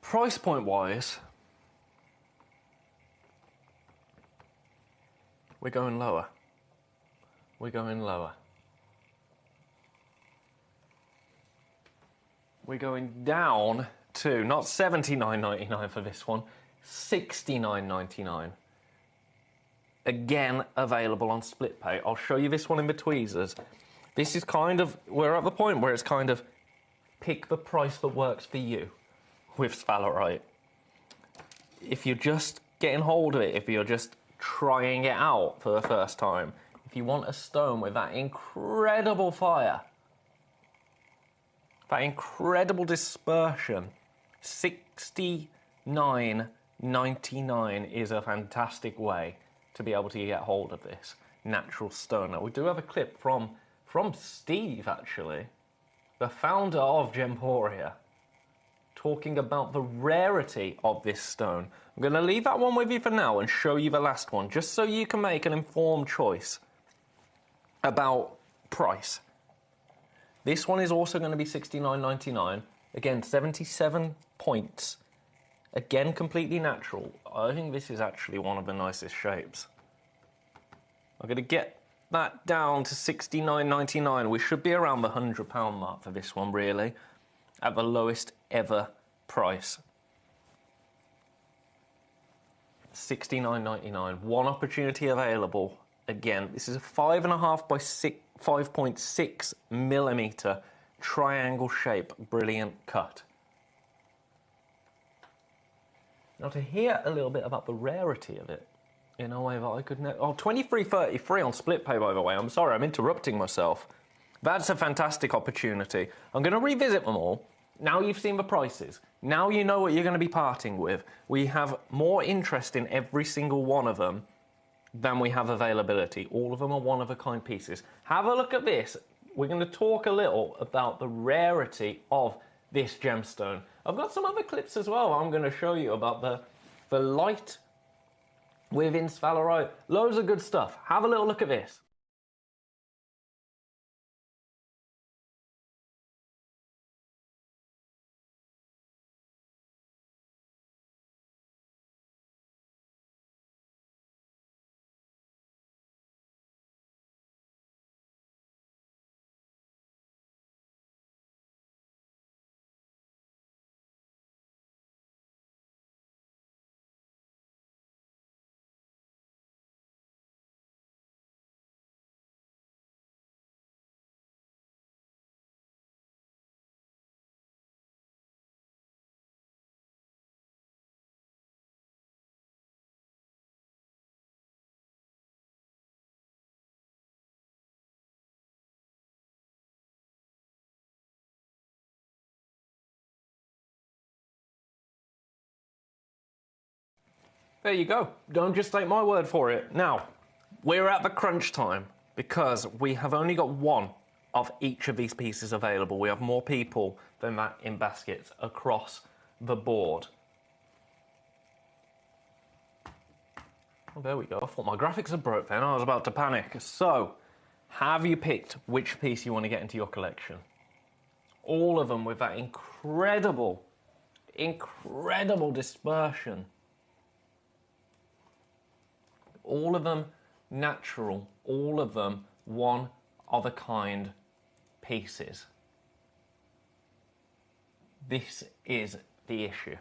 Price point wise, we're going lower. We're going lower. We're going down to not $79.99 for this one, $69.99. Again, available on split pay. I'll show you this one in the tweezers. This is kind of, we're at the point where it's kind of pick the price that works for you with sphalerite. If you're just getting hold of it, if you're just trying it out for the first time, if you want a stone with that incredible fire, that incredible dispersion, $69.99 is a fantastic way to be able to get hold of this natural stone. Now, we do have a clip from Steve, actually, the founder of Gemporia, talking about the rarity of this stone. I'm going to leave that one with you for now and show you the last one, just so you can make an informed choice about price. This one is also going to be $69.99. Again, 77 points. Again, completely natural. I think this is actually one of the nicest shapes. I'm going to get that down to $69.99. We should be around the £100 mark for this one, really, at the lowest ever price. $69.99. One opportunity available. Again, this is a 5.5 by 5.6 millimeter triangle shape, brilliant cut. Now, to hear a little bit about the rarity of it, in a way that I could oh, $23.33 on split pay, by the way. I'm sorry, I'm interrupting myself. That's a fantastic opportunity. I'm going to revisit them all. Now you've seen the prices. Now you know what you're going to be parting with. We have more interest in every single one of them than we have availability. All of them are one-of-a-kind pieces. Have a look at this. We're going to talk a little about the rarity of this gemstone. I've got some other clips as well I'm going to show you about the light within sphalerite. Loads of good stuff. Have a little look at this. There you go. Don't just take my word for it. Now, we're at the crunch time because we have only got one of each of these pieces available. We have more people than that in baskets across the board. Oh, there we go. I thought my graphics had broke then. I was about to panic. So, have you picked which piece you want to get into your collection? All of them with that incredible dispersion. All of them natural, all of them one-of-a-kind pieces. This is the issue.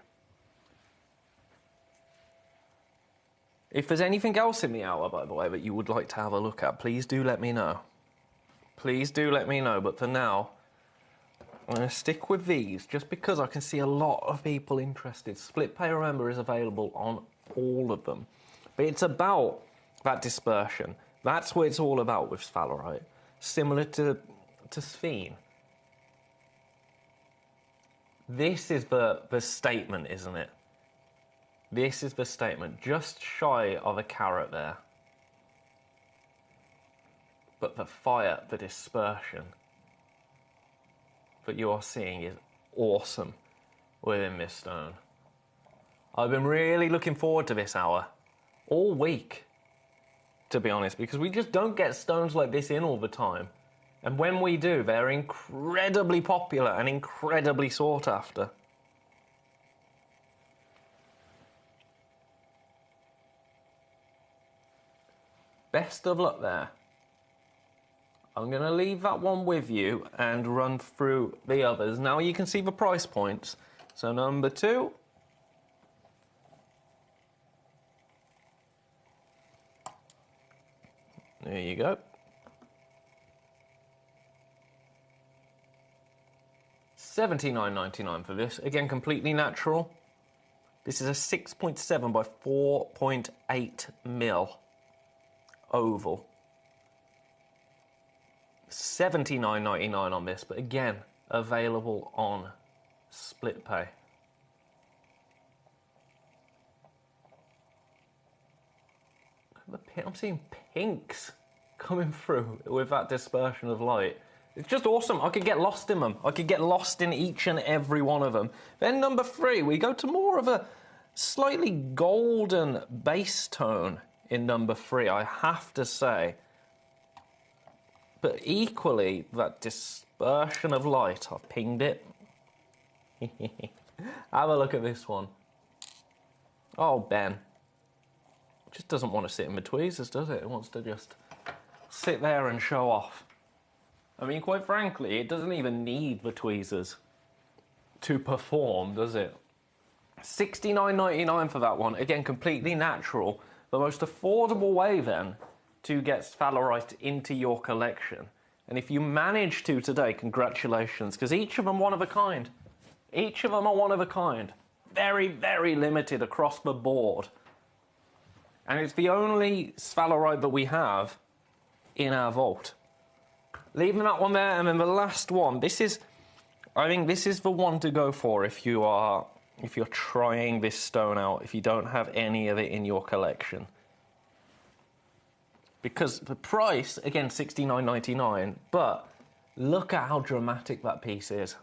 If there's anything else in the hour, by the way, that you would like to have a look at, please do let me know. Please do let me know, but for now, I'm going to stick with these, just because I can see a lot of people interested. Split pay, remember, is available on all of them. But it's about that dispersion. That's what it's all about with sphalerite. Similar to sphene. This is the statement, isn't it? This is the statement. Just shy of a carat there. But the fire, the dispersion that you are seeing is awesome within this stone. I've been really looking forward to this hour all week, to be honest, because we just don't get stones like this in all the time. And when we do, they're incredibly popular and incredibly sought after. Best of luck there. I'm going to leave that one with you and run through the others. Now you can see the price points. So number 2. There you go. $79.99 for this. Again, completely natural. This is a 6.7 by 4.8 mil oval. $79.99 on this, but again, available on split pay. I'm seeing pinks coming through with that dispersion of light. It's just awesome. I could get lost in them. I could get lost in each and every one of them. Then number 3, we go to more of a slightly golden base tone in number 3, I have to say. But equally, that dispersion of light, I've pinged it. Have a look at this one. Oh, Ben. Just doesn't want to sit in the tweezers, does it? It wants to just sit there and show off. I mean, quite frankly, it doesn't even need the tweezers to perform, does it? $69.99 for that one. Again, completely natural. The most affordable way, then, to get sphalerite into your collection. And if you manage to today, congratulations, because each of them one of a kind. Each of them are one of a kind. Very, very limited across the board. And it's the only sphalerite that we have in our vault. Leaving that one there, and then the last one. I think this is the one to go for if you're trying this stone out, if you don't have any of it in your collection. Because the price, again, $69.99, but look at how dramatic that piece is.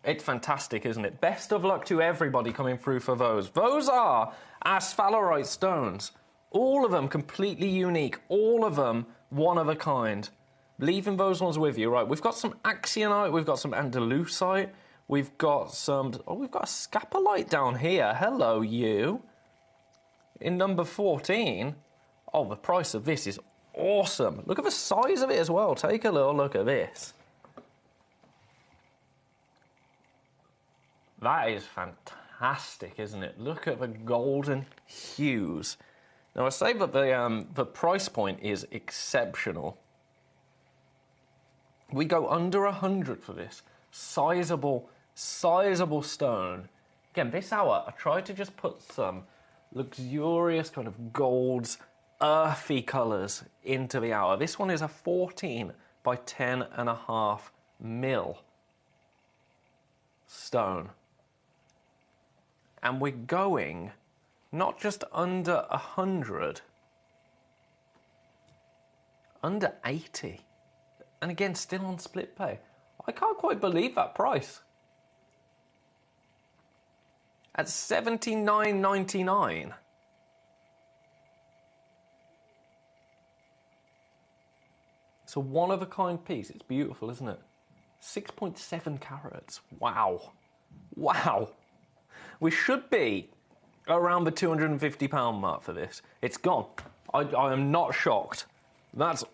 It's fantastic, isn't it? Best of luck to everybody coming through for those. Those are our sphalerite stones. All of them completely unique. All of them one of a kind. Leaving those ones with you. Right, we've got some axionite, we've got some andalusite, we've got some... Oh, we've got a scapolite down here. Hello, you. In number 14... Oh, the price of this is awesome. Look at the size of it as well. Take a little look at this. That is fantastic, isn't it? Look at the golden hues. Now, I say that the price point is exceptional. We go under 100 for this. Sizable stone. Again, this hour, I tried to just put some luxurious kind of golds, earthy colours into the hour. This one is a 14 by 10.5 mil. stone. And we're going not just under 100, under 80. And again, still on split pay. I can't quite believe that price. At $79.99. It's a one-of-a-kind piece. It's beautiful, isn't it? 6.7 carats. Wow. Wow. We should be around the £250 mark for this. It's gone. I am not shocked. That's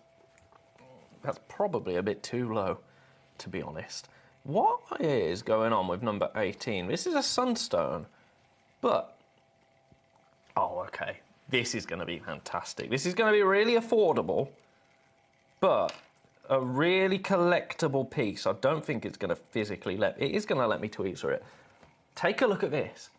probably a bit too low, to be honest. What is going on with number 18? This is a sunstone, but... Oh, okay. This is going to be fantastic. This is going to be really affordable, but a really collectible piece. I don't think it's going to physically let... It is going to let me tweet through it. Take a look at this.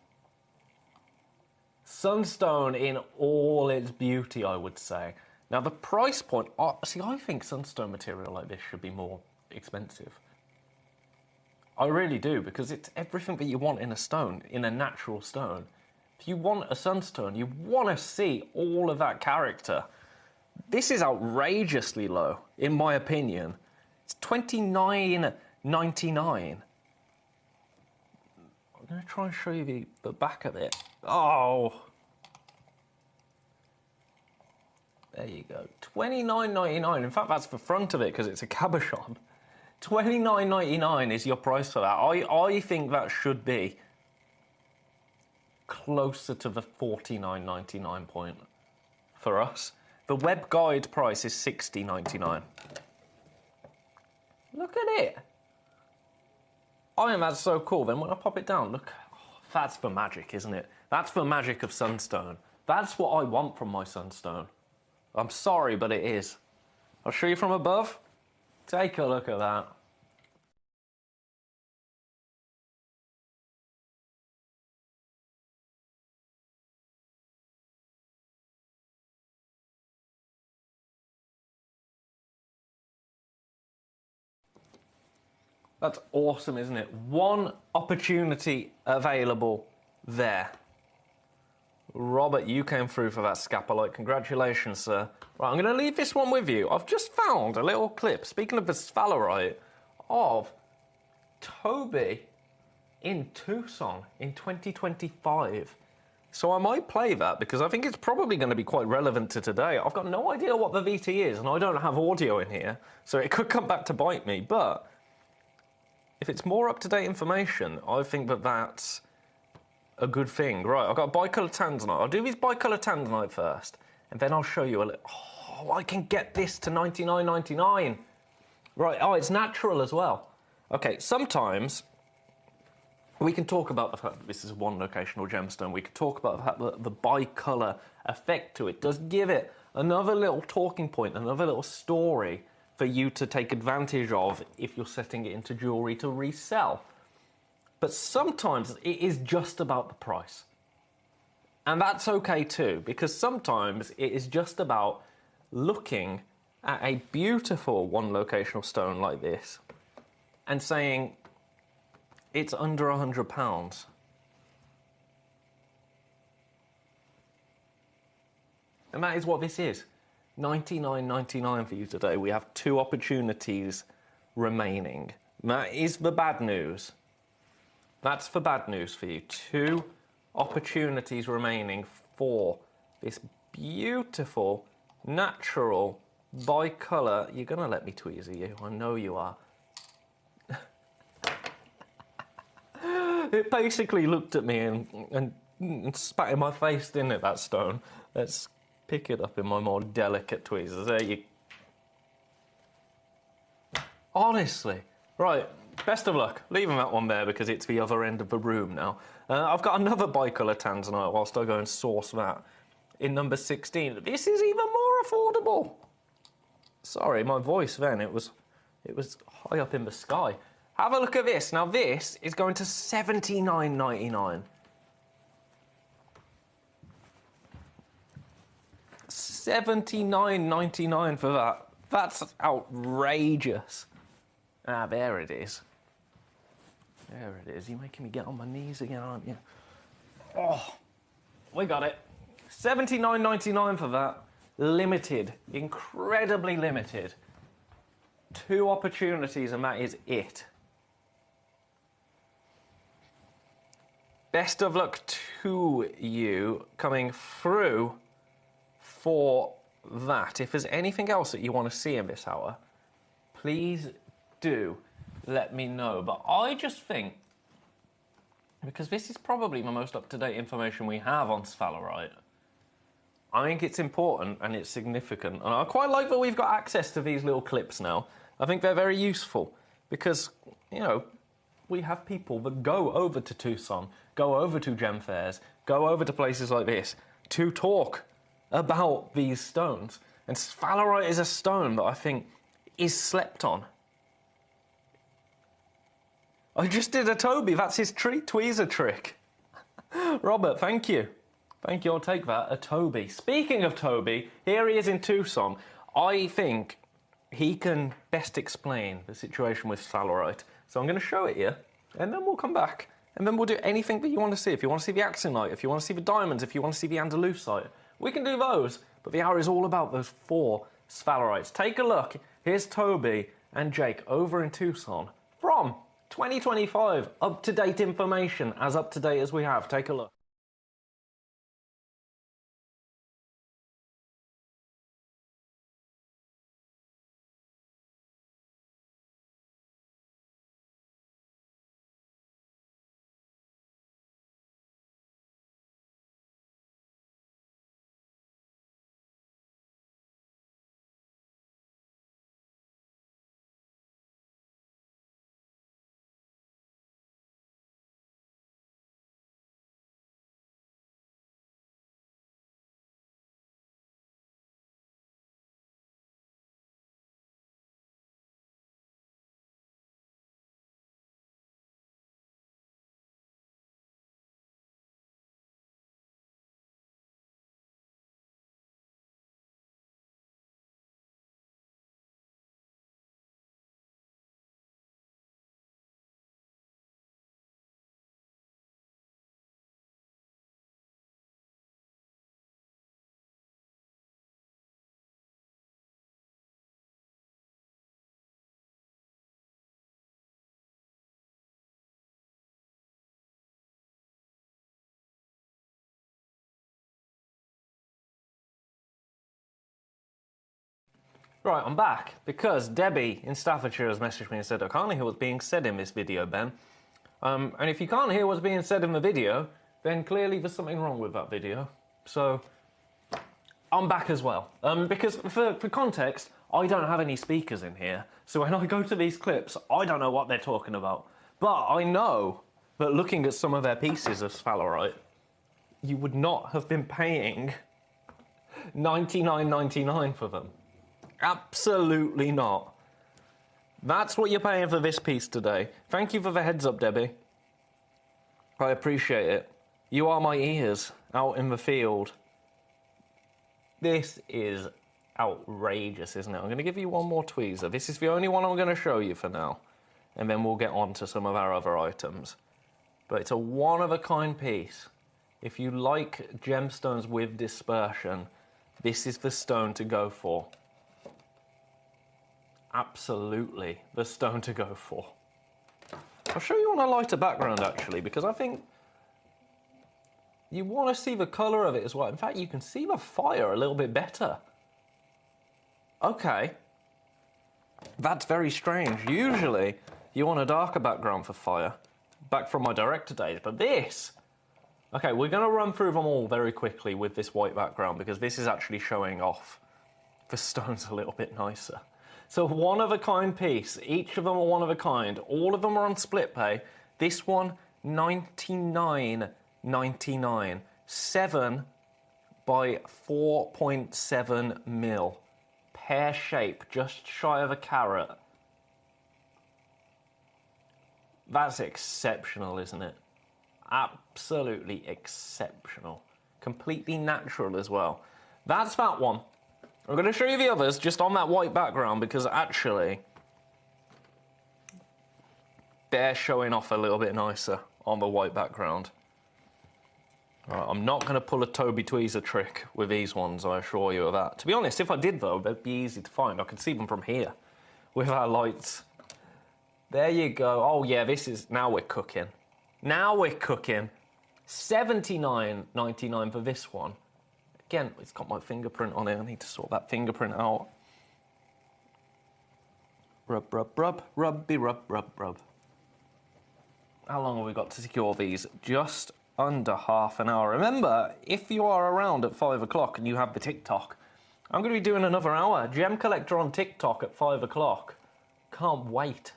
Sunstone in all its beauty, I would say. Now, the price point... see, I think sunstone material like this should be more expensive. I really do, because it's everything that you want in a stone, in a natural stone. If you want a sunstone, you want to see all of that character. This is outrageously low, in my opinion. It's $29.99. I'm going to try and show you the back of it. Oh! There you go. $29.99. In fact, that's the front of it because it's a cabochon. $29.99 is your price for that. I think that should be closer to the $49.99 point for us. The web guide price is $60.99. Look at it. That's so cool. Then when I pop it down, look, that's the magic, isn't it? That's the magic of sunstone. That's what I want from my sunstone. I'm sorry, but it is. I'll show you from above. Take a look at that. That's awesome, isn't it? One opportunity available there. Robert, you came through for that scapolite. Congratulations, sir. Right, I'm going to leave this one with you. I've just found a little clip, speaking of the sphalerite, of Toby in Tucson in 2025. So I might play that because I think it's probably going to be quite relevant to today. I've got no idea what the VT is, and I don't have audio in here, so it could come back to bite me, but if it's more up-to-date information, I think that that's a good thing. Right, I've got bicolor tanzanite. I'll do these bicolor tanzanite first, and then I'll show you a little... Oh, I can get this to $99.99. Right, oh, it's natural as well. Okay, sometimes we can talk about the fact that this is a one-locational gemstone. We can talk about the fact that the bicolor effect to it does give it another little talking point, another little story for you to take advantage of if you're setting it into jewellery to resell. But sometimes it is just about the price. And that's okay too, because sometimes it is just about looking at a beautiful one-locational stone like this and saying, it's under £100. And that is what this is. $99.99 for you today. We have 2 opportunities remaining. That is the bad news. That's the bad news for you. 2 opportunities remaining for this beautiful, natural, bicolor. You're going to let me tweezer you. I know you are. It basically looked at me and spat in my face, didn't it, that stone? Let's pick it up in my more delicate tweezers. There you... Honestly. Right, best of luck. Leaving that one there because it's the other end of the room now. I've got another bicolor tanzanite whilst I go and source that in number 16. This is even more affordable. Sorry, my voice then, it was high up in the sky. Have a look at this. Now this is going to $79.99. $79.99 for that. That's outrageous. Ah, there it is. There it is. You're making me get on my knees again, aren't you? Oh, we got it. $79.99 for that. Limited. Incredibly limited. 2 opportunities and that is it. Best of luck to you coming through for that. If there's anything else that you want to see in this hour, please do let me know. But I just think, because this is probably the most up-to-date information we have on sphalerite, I think it's important and it's significant. And I quite like that we've got access to these little clips now. I think they're very useful because, you know, we have people that go over to Tucson, go over to gem fairs, go over to places like this to talk about these stones. And sphalerite is a stone that I think is slept on. I just did a Toby, that's his tweezer trick. Robert, thank you. Thank you, I'll take that, a Toby. Speaking of Toby, here he is in Tucson. I think he can best explain the situation with sphalerite. So I'm going to show it you, and then we'll come back. And then we'll do anything that you want to see. If you want to see the axonite, if you want to see the diamonds, if you want to see the andalusite, we can do those. But the hour is all about those 4 sphalerites. Take a look. Here's Toby and Jake over in Tucson from 2025. Up-to-date information, as up-to-date as we have. Take a look. Right, I'm back, because Debbie in Staffordshire has messaged me and said, I can't hear what's being said in this video, Ben. And if you can't hear what's being said in the video, then clearly there's something wrong with that video. So, I'm back as well. Because, for context, I don't have any speakers in here, so when I go to these clips, I don't know what they're talking about. But I know that looking at some of their pieces of sphalerite, you would not have been paying $99.99 for them. Absolutely not. That's what you're paying for this piece today. Thank you for the heads up, Debbie. I appreciate it. You are my ears out in the field. This is outrageous, isn't it? I'm going to give you one more tweezer. This is the only one I'm going to show you for now. And then we'll get on to some of our other items. But it's a one-of-a-kind piece. If you like gemstones with dispersion, this is the stone to go for. Absolutely the stone to go for. I'll show you on a lighter background, actually, because I think you want to see the colour of it as well. In fact, you can see the fire a little bit better. Okay. That's very strange. Usually, you want a darker background for fire, back from my director days, but this... Okay, we're going to run through them all very quickly with this white background, because this is actually showing off the stones a little bit nicer. So one-of-a-kind piece. Each of them are one-of-a-kind. All of them are on split pay. This one, $99.99. 7 by 4.7 mil. Pear shape, just shy of a carat. That's exceptional, isn't it? Absolutely exceptional. Completely natural as well. That's that one. I'm going to show you the others just on that white background because actually They're showing off a little bit nicer on the white background. Right, I'm not going to pull a Toby Tweezer trick with these ones, I assure you of that. To be honest, if I did, though, they'd be easy to find. I could see them from here with our lights. There you go. Oh, yeah, this is... Now we're cooking. Now we're cooking. $79.99 for this one. Again, it's got my fingerprint on it. I need to sort that fingerprint out. Rub, rub, rub. Rubby, rub, rub, rub. How long have we got to secure these? Just under half an hour. Remember, if you are around at 5 o'clock and you have the TikTok, I'm going to be doing another hour. Gem Collector on TikTok at 5 o'clock. Can't wait.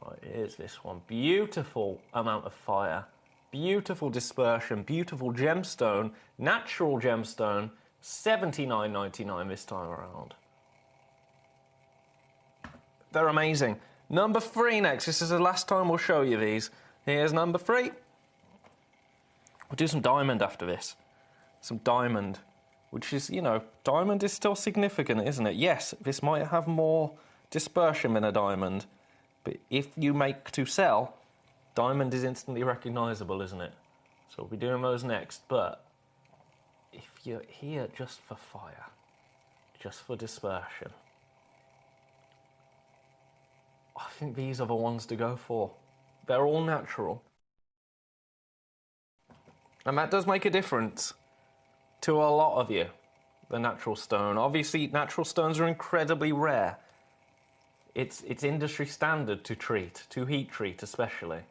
Right, here's this one. Beautiful amount of fire. Beautiful dispersion. Beautiful gemstone. Natural gemstone. $79.99 this time around. They're amazing. Number 3 next. This is the last time we'll show you these. Here's number 3. We'll do some diamond after this. Some diamond, which is, you know, diamond is still significant, isn't it? Yes, this might have more dispersion than a diamond, but if you make to sell, diamond is instantly recognisable, isn't it? So we'll be doing those next, but if you're here just for fire, just for dispersion, I think these are the ones to go for. They're all natural. And that does make a difference to a lot of you, the natural stone. Obviously, natural stones are incredibly rare. It's industry standard to treat, to heat treat especially.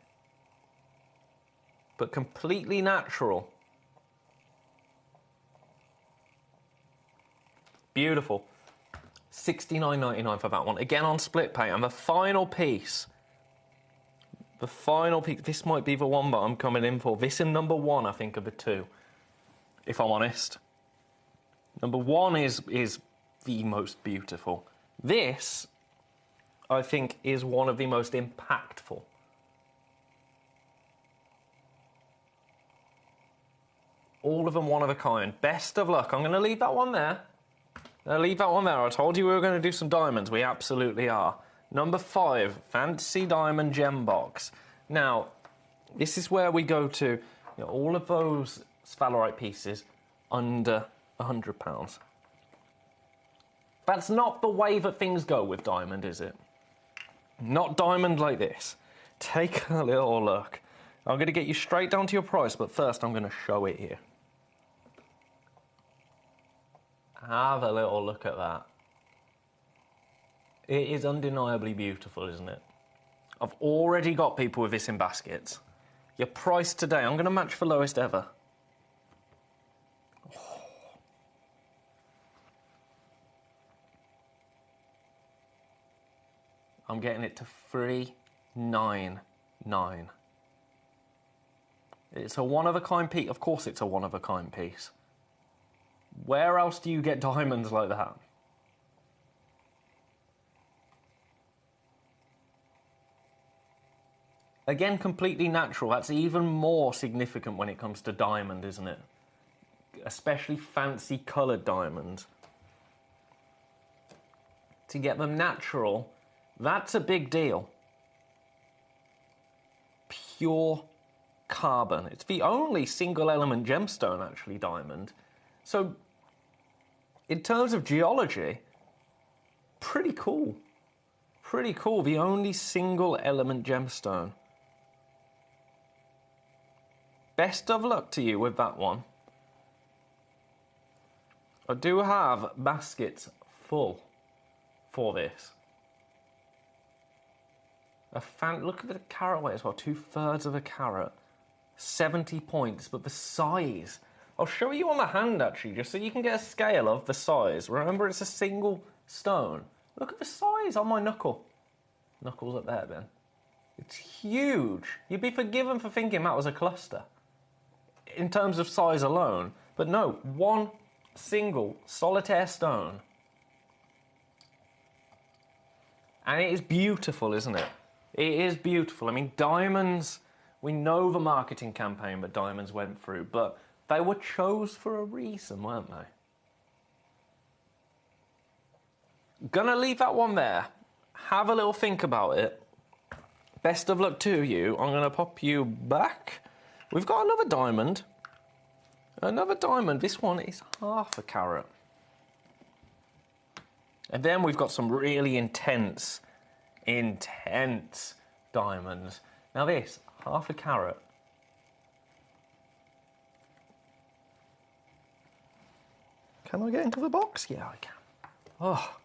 But completely natural. Beautiful. $69.99 for that one. Again on split pay. And the final piece, this might be the one that I'm coming in for. This and number 1, I think, are the two, if I'm honest. Number 1 is the most beautiful. This, I think, is one of the most impactful. All of them one of a kind. Best of luck. I'm going to leave that one there. I told you we were going to do some diamonds. We absolutely are. Number 5, Fantasy Diamond Gem Box. Now, this is where we go to, you know, all of those sphalerite pieces under £100. That's not the way that things go with diamond, is it? Not diamond like this. Take a little look. I'm going to get you straight down to your price, but first I'm going to show it here. Have a little look at that. It is undeniably beautiful, isn't it? I've already got people with this in baskets. Your price today, I'm going to match the lowest ever. Oh. I'm getting it to $399. It's a one-of-a-kind piece. Of course it's a one-of-a-kind piece. Where else do you get diamonds like that? Again, completely natural. That's even more significant when it comes to diamond, isn't it? Especially fancy coloured diamonds. To get them natural, that's a big deal. Pure carbon. It's the only single element gemstone, actually, diamond. So, in terms of geology, pretty cool. Pretty cool. The only single element gemstone. Best of luck to you with that one. I do have baskets full for this. Look at the carat weight as well, 2/3 of a carat. 70 points, but the size. I'll show you on the hand, actually, just so you can get a scale of the size. Remember, it's a single stone. Look at the size on my knuckle. Knuckles up there, Ben. It's huge. You'd be forgiven for thinking that was a cluster in terms of size alone. But no, one single solitaire stone. And it is beautiful, isn't it? It is beautiful. I mean, diamonds, we know the marketing campaign that diamonds went through, but they were chose for a reason, weren't they? Gonna leave that one there. Have a little think about it. Best of luck to you. I'm going to pop you back. We've got another diamond. Another diamond. This one is half a carat. And then we've got some really intense diamonds. Now this, half a carat. Can I get into the box? Yeah, I can. Oh,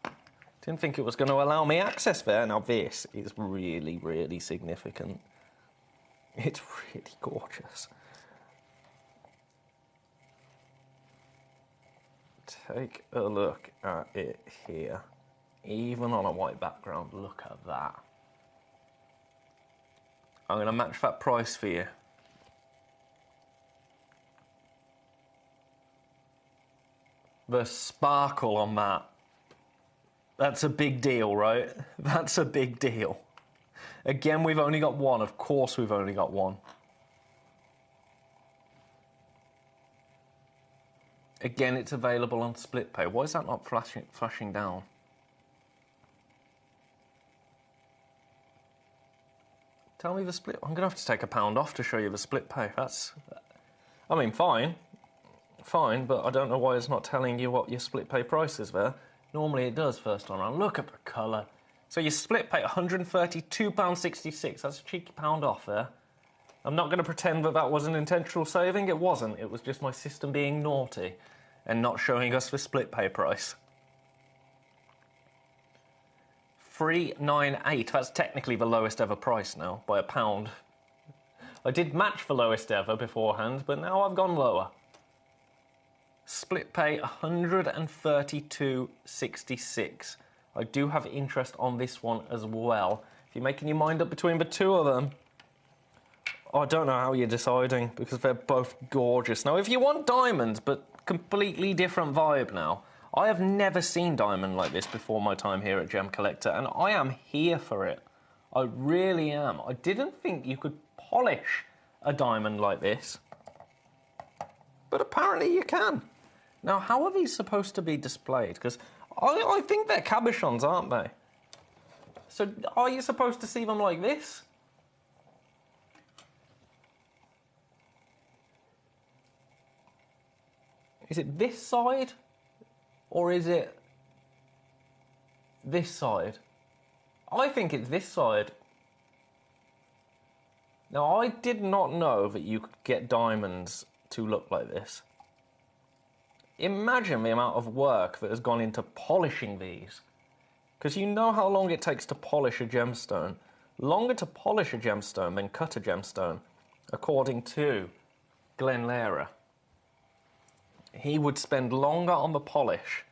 didn't think it was going to allow me access there. Now this is really, really significant. It's really gorgeous. Take a look at it here. Even on a white background, look at that. I'm going to match that price for you. The sparkle on that. That's a big deal, right? That's a big deal. Again, we've only got one. Of course we've only got one. Again, it's available on split pay. Why is that not flashing down? Tell me the split. I'm going to have to take £1 off to show you the split pay. That's... I mean, fine. Fine, but I don't know why it's not telling you what your split pay price is there. Normally it does first time around. Look at the colour. So your split pay, £132.66. That's a cheeky £1 off there. I'm not going to pretend that that was an intentional saving. It wasn't. It was just my system being naughty and not showing us the split pay price. $3.98. That's technically the lowest ever price now, by £1. I did match the lowest ever beforehand, but now I've gone lower. Split pay, $132.66. I do have interest on this one as well. If you're making your mind up between the two of them, I don't know how you're deciding, because they're both gorgeous. Now, if you want diamonds, but completely different vibe now, I have never seen diamond like this before my time here at Gemcollector, and I am here for it. I really am. I didn't think you could polish a diamond like this, but apparently you can. Now, how are these supposed to be displayed? Because I think they're cabochons, aren't they? So are you supposed to see them like this? Is it this side? Or is it this side? I think it's this side. Now, I did not know that you could get diamonds to look like this. Imagine the amount of work that has gone into polishing these. Because you know how long it takes to polish a gemstone. Longer to polish a gemstone than cut a gemstone, according to Glenn Lehrer. He would spend longer on the polish.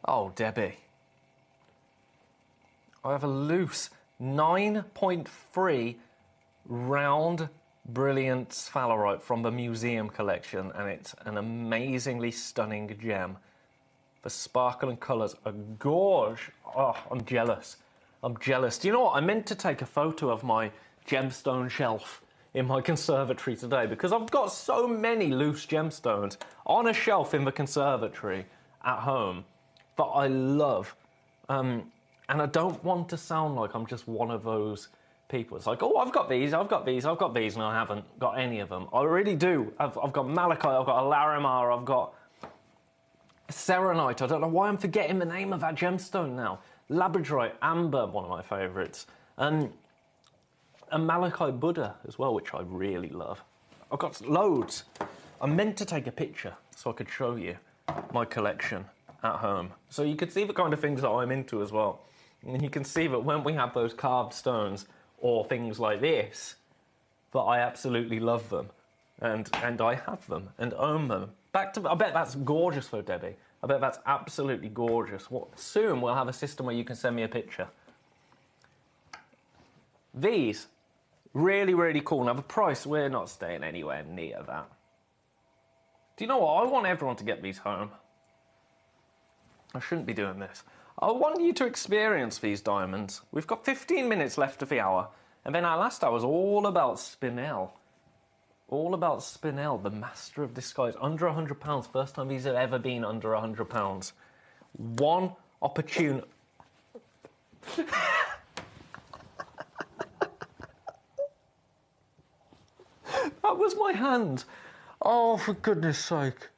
Oh, Debbie. I have a loose 9.3 round brilliant sphalerite from the museum collection, and it's an amazingly stunning gem. The sparkle and colours are gorge. Oh, I'm jealous. I'm jealous. Do you know what? I meant to take a photo of my gemstone shelf in my conservatory today, because I've got so many loose gemstones on a shelf in the conservatory at home that I love. And I don't want to sound like I'm just one of those people. It's like, oh, I've got these, and I haven't got any of them. I really do. I've got malachite, I've got a Larimar, I've got serenite. I don't know why I'm forgetting the name of that gemstone now. Labradorite, amber, one of my favourites. And a malachite Buddha as well, which I really love. I've got loads. I meant to take a picture so I could show you my collection at home, so you could see the kind of things that I'm into as well. And you can see that when we have those carved stones or things like this, that I absolutely love them, and I have them and own them. Back to, I bet that's gorgeous though, Debbie. I bet that's absolutely gorgeous. Soon we'll have a system where you can send me a picture. These, really, really cool. Now the price, we're not staying anywhere near that. Do you know what? I want everyone to get these home. I shouldn't be doing this. I want you to experience these diamonds. We've got 15 minutes left of the hour, and then our last hour is all about Spinel. All about Spinel, the master of disguise. Under £100, first time these have ever been under £100. One opportune... That was my hand. Oh, for goodness sake.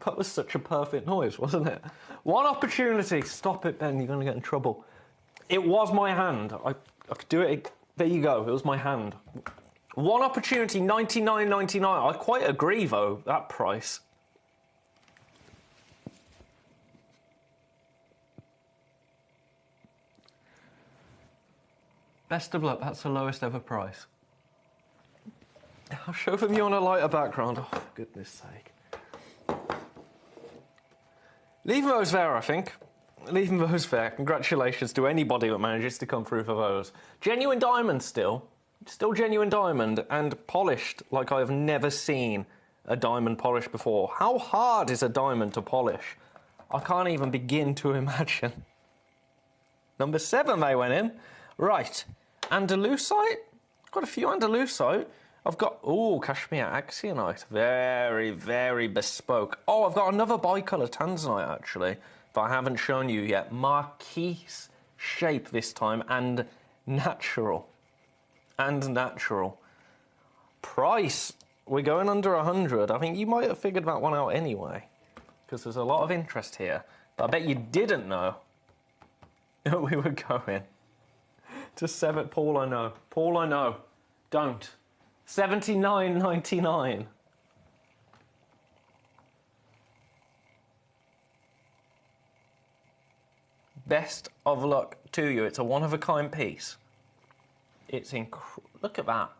That was such a perfect noise, wasn't it? One opportunity. Stop it, Ben. You're going to get in trouble. It was my hand. I could do it. There you go. It was my hand. One opportunity, $99.99. I quite agree, though, that price. Best of luck. That's the lowest ever price. I'll show them you on a lighter background. Oh, for goodness sake. Leaving those there, I think. Leaving those there. Congratulations to anybody that manages to come through for those. Genuine diamond still. Still genuine diamond and polished like I have never seen a diamond polish before. How hard is a diamond to polish? I can't even begin to imagine. Number 7 they went in. Right. Andalusite. I've got a few Andalusite. I've got, Cashmere Axionite. Very, very bespoke. Oh, I've got another bicolour Tanzanite, actually, that I haven't shown you yet. Marquise shape this time, and natural. Price, we're going under 100. I think you might have figured that one out anyway, because there's a lot of interest here. But I bet you didn't know that we were going to 7. Paul, I know. Don't. $79.99. Best of luck to you. It's a one-of-a-kind piece. It's look at that.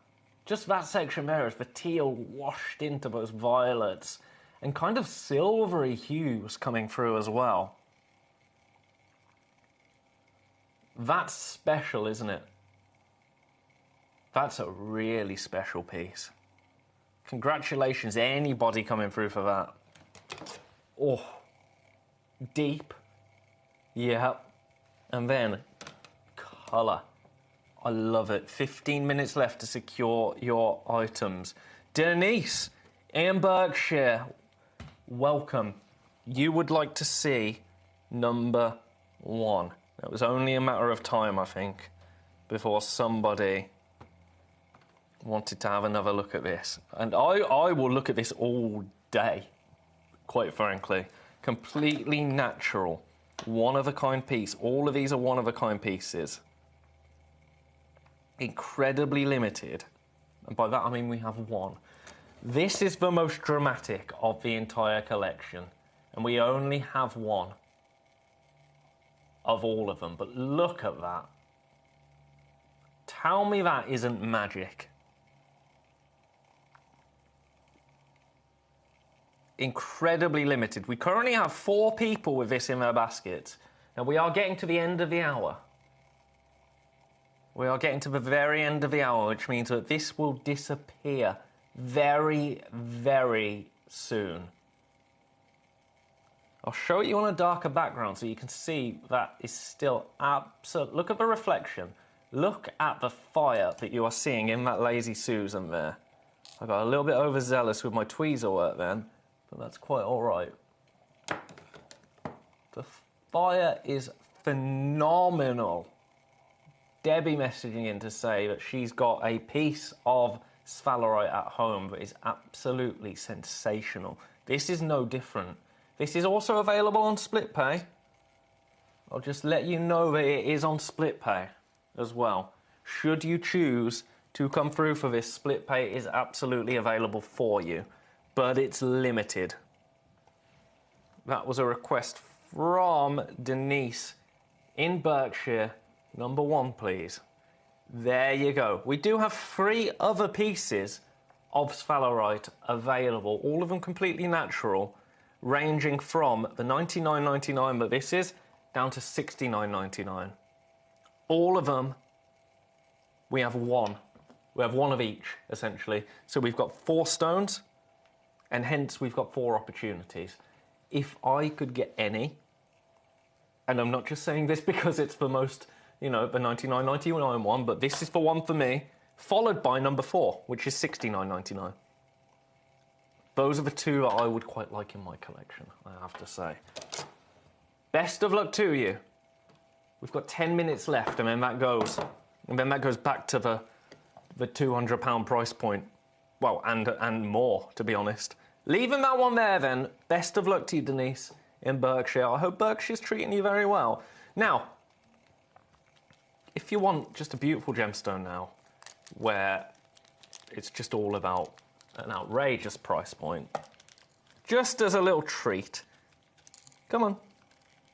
Just that section there is the teal washed into those violets and kind of silvery hues coming through as well. That's special, isn't it? That's a really special piece. Congratulations, anybody coming through for that. Oh, deep. Yeah. And then colour. I love it. 15 minutes left to secure your items. Denise in Berkshire, welcome. You would like to see number 1. It was only a matter of time, I think, before somebody wanted to have another look at this. And I will look at this all day, quite frankly. Completely natural, one-of-a-kind piece. All of these are one-of-a-kind pieces. Incredibly limited. And by that I mean we have one. This is the most dramatic of the entire collection. And we only have one of all of them. But look at that. Tell me that isn't magic. Incredibly limited. We currently have 4 people with this in their baskets. Now we are getting to the end of the hour. We are getting to the very end of the hour, which means that this will disappear very, very soon. I'll show it you on a darker background so you can see that is still absolute. Look at the reflection. Look at the fire that you are seeing in that Lazy Susan there. I got a little bit overzealous with my tweezer work then, but that's quite all right. The fire is phenomenal. Debbie messaging in to say that she's got a piece of sphalerite at home that is absolutely sensational. This is no different. This is also available on split pay. I'll just let you know that it is on split pay as well. Should you choose to come through for this, split pay is absolutely available for you, but it's limited. That was a request from Denise in Berkshire. Number 1, please. There you go. We do have 3 other pieces of sphalerite available, all of them completely natural, ranging from the $99.99 that this is, down to $69.99. All of them, we have one. We have one of each, essentially. So we've got 4 stones, and hence we've got 4 opportunities. If I could get any, and I'm not just saying this because it's the most, you know, the $99.99 one, but this is the one for me, followed by number 4, which is $69.99. Those are the 2 that I would quite like in my collection, I have to say. Best of luck to you. We've got 10 minutes left, and then that goes back to the £200 price point. Well, and more, to be honest. Leaving that one there, then. Best of luck to you, Denise, in Berkshire. I hope Berkshire's treating you very well. Now, if you want just a beautiful gemstone now, where it's just all about an outrageous price point, just as a little treat, come on.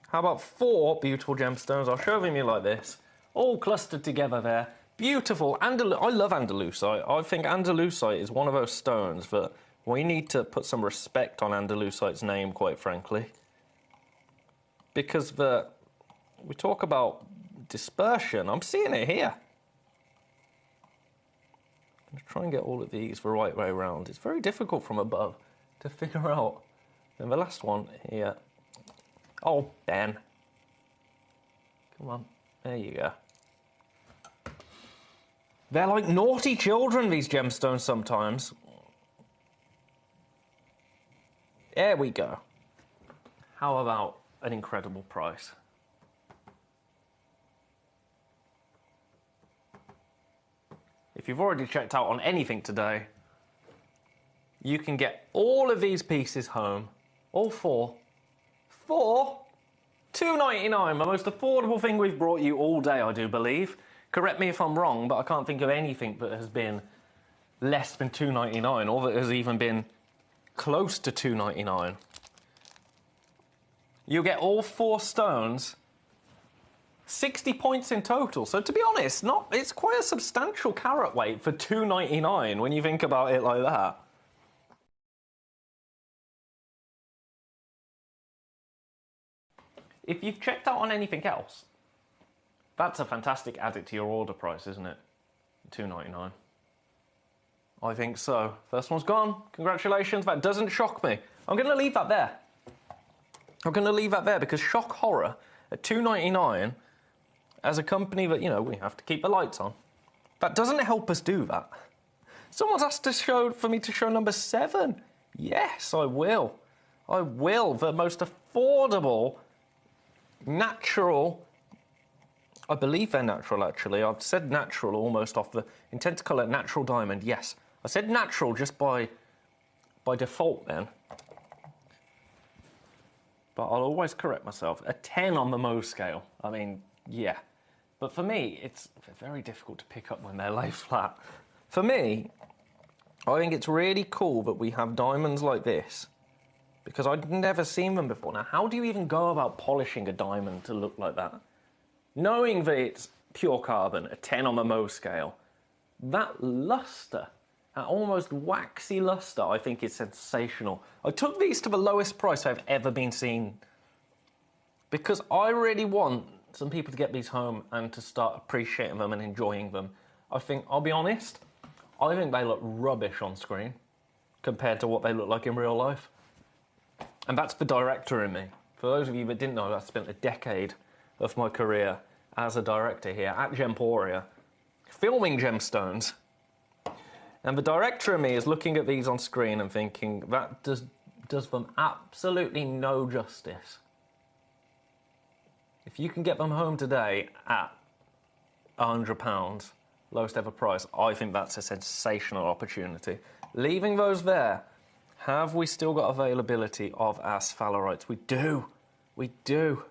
How about 4 beautiful gemstones? I'll show them you like this, all clustered together there. Beautiful. I love Andalusite. I think Andalusite is one of those stones that we need to put some respect on Andalusite's name, quite frankly. Because we talk about dispersion. I'm seeing it here. I'm going to try and get all of these the right way around. It's very difficult from above to figure out. And the last one here. Oh, Ben. Come on. There you go. They're like naughty children, these gemstones, sometimes. There we go. How about an incredible price? If you've already checked out on anything today, you can get all of these pieces home, all 4, for £2.99, the most affordable thing we've brought you all day, I do believe. Correct me if I'm wrong, but I can't think of anything that has been less than £2.99 or that has even been close to £2.99. You'll get all 4 stones, 60 points in total. So to be honest, it's quite a substantial carat weight for £2.99 when you think about it like that. If you've checked out on anything else, that's a fantastic added to your order price, isn't it? £2.99. I think so. First one's gone. Congratulations. That doesn't shock me. I'm going to leave that there. I'm going to leave that there because Shock Horror at £2.99, as a company that, you know, we have to keep the lights on, that doesn't help us do that. Someone's asked for me to show number 7. Yes, I will. I will. The most affordable, natural... I believe they're natural, actually. I've said natural almost off the intent to colour natural diamond. Yes, I said natural just by default then. But I'll always correct myself. A 10 on the Mohs scale. I mean, yeah. But for me, it's very difficult to pick up when they're lay flat. For me, I think it's really cool that we have diamonds like this, because I'd never seen them before. Now, how do you even go about polishing a diamond to look like that? Knowing that it's pure carbon, a 10 on the Mohs scale, that lustre, that almost waxy lustre, I think is sensational. I took these to the lowest price I've ever been seen because I really want some people to get these home and to start appreciating them and enjoying them. I'll be honest, I think they look rubbish on screen compared to what they look like in real life. And that's the director in me. For those of you that didn't know, I spent a decade of my career as a director here at Gemporia, filming gemstones. And the director in me is looking at these on screen and thinking, that does them absolutely no justice. If you can get them home today at £100, lowest ever price, I think that's a sensational opportunity. Leaving those there, have we still got availability of our sphalerites? We do. We do.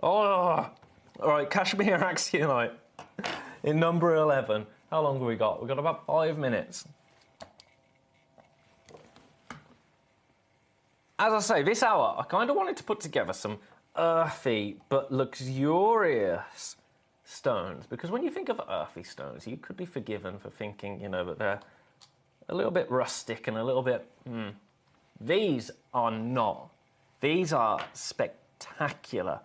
Oh! All right, Cashmere Axionite in number 11. How long have we got? We've got about 5 minutes. As I say, this hour, I kind of wanted to put together some earthy but luxurious stones, because when you think of earthy stones, you could be forgiven for thinking, you know, that they're a little bit rustic and a little bit... These are not. These are spectacular,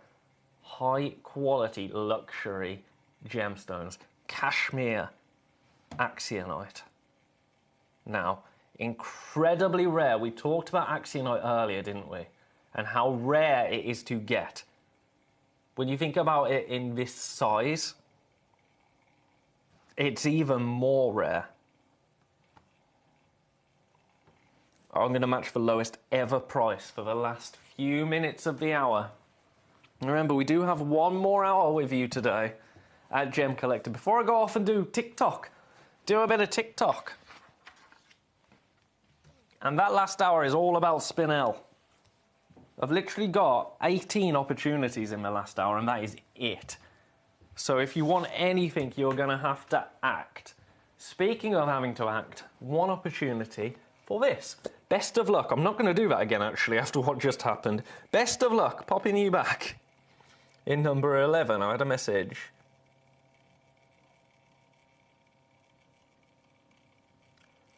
high-quality luxury gemstones. Cashmere Axionite. Now, incredibly rare. We talked about Axionite earlier, didn't we? And how rare it is to get. When you think about it in this size, it's even more rare. I'm going to match the lowest ever price for the last few minutes of the hour. Remember, we do have one more hour with you today at Gemcollector. Before I go off and do TikTok, do a bit of TikTok. And that last hour is all about Spinel. I've literally got 18 opportunities in the last hour, and that is it. So if you want anything, you're going to have to act. Speaking of having to act, one opportunity for this. Best of luck. I'm not going to do that again, actually, after what just happened. Best of luck popping you back. In number 11, I had a message.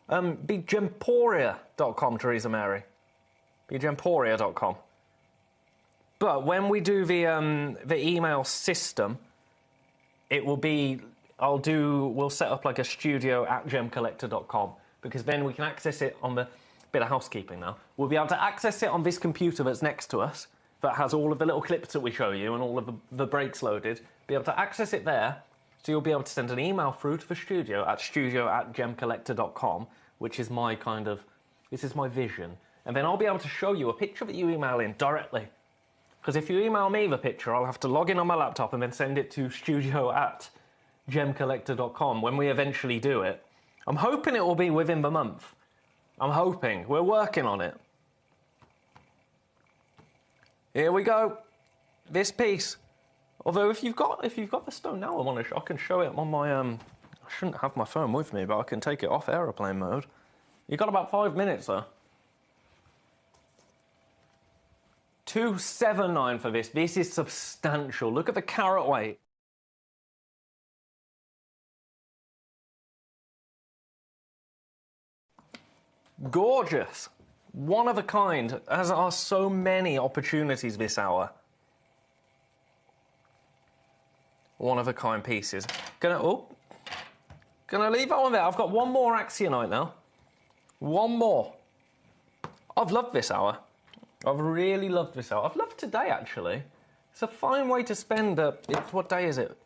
Be Gemporia.com, Theresa Mary. Be Gemporia.com. But when we do the email system, it will be, we'll set up like a studio at gemcollector.com, because then we can access it on the, bit of housekeeping now, we'll be able to access it on this computer that's next to us, that has all of the little clips that we show you and all of the breaks loaded, be able to access it there, so you'll be able to send an email through to the studio at gemcollector.com, which is my kind of, this is my vision. And then I'll be able to show you a picture that you email in directly. Because if you email me the picture, I'll have to log in on my laptop and then send it to studio at gemcollector.com when we eventually do it. I'm hoping it will be within the month. I'm hoping. We're working on it. Here we go. This piece. Although if you've got the stone now, I can show it on my I shouldn't have my phone with me, but I can take it off aeroplane mode. You've got about 5 minutes though. $279 for this. This is substantial. Look at the carat weight. Gorgeous. One of a kind, as are so many opportunities this hour. One of a kind pieces. Gonna leave that one there. I've got one more Axionite now. One more. I've loved this hour. I've really loved this hour. I've loved today, actually. It's a fine way to spend what day is it?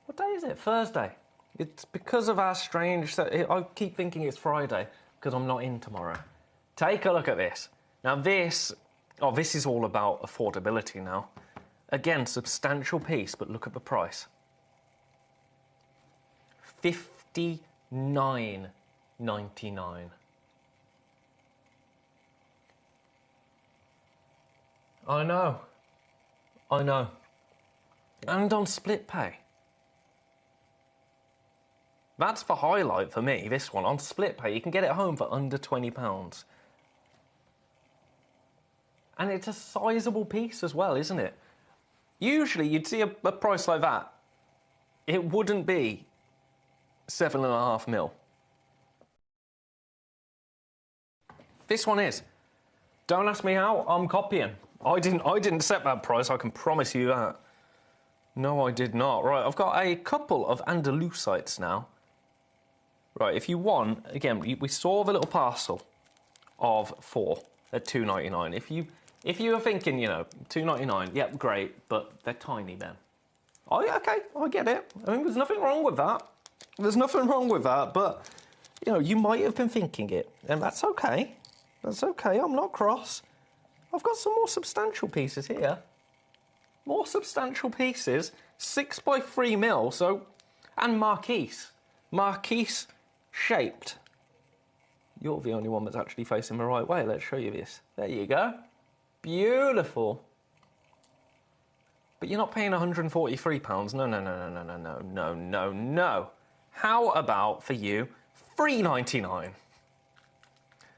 What day is it? Thursday. It's because of our strange... I keep thinking it's Friday, because I'm not in tomorrow. Take a look at this. Now this is all about affordability now. Again, substantial piece, but look at the price. $59.99. I know. And on split pay. That's the highlight for me, this one. On split pay, you can get it home for under £20. And it's a sizable piece as well, isn't it? Usually, you'd see a price like that. It wouldn't be 7.5 mil. This one is. Don't ask me how, I'm copying. I didn't set that price, I can promise you that. No, I did not. Right, I've got a couple of Andalusites now. Right, if you want, again, we saw the little parcel of 4 at $2.99. If you were thinking, you know, $2.99, yep, great, but they're tiny then. Oh, yeah, okay, I get it. I mean, there's nothing wrong with that. There's nothing wrong with that, but, you know, you might have been thinking it, and that's okay. That's okay, I'm not cross. I've got some more substantial pieces here. More substantial pieces. 6 by 3 mil, so... And Marquise. Marquise shaped. You're the only one that's actually facing the right way. Let's show you this. There you go. Beautiful. But you're not paying £143. No. How about for you, £3.99?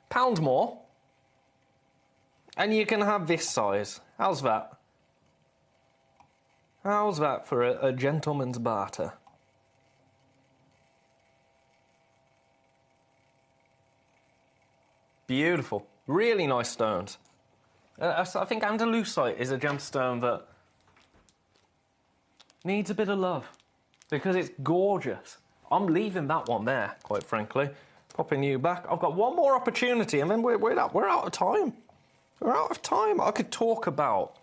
Pound more. And you can have this size. How's that? How's that for a gentleman's barter? Beautiful. Really nice stones. I think Andalusite is a gemstone that needs a bit of love because it's gorgeous. I'm leaving that one there, quite frankly. Popping you back. I've got one more opportunity and then we're out of time. We're out of time. I could talk about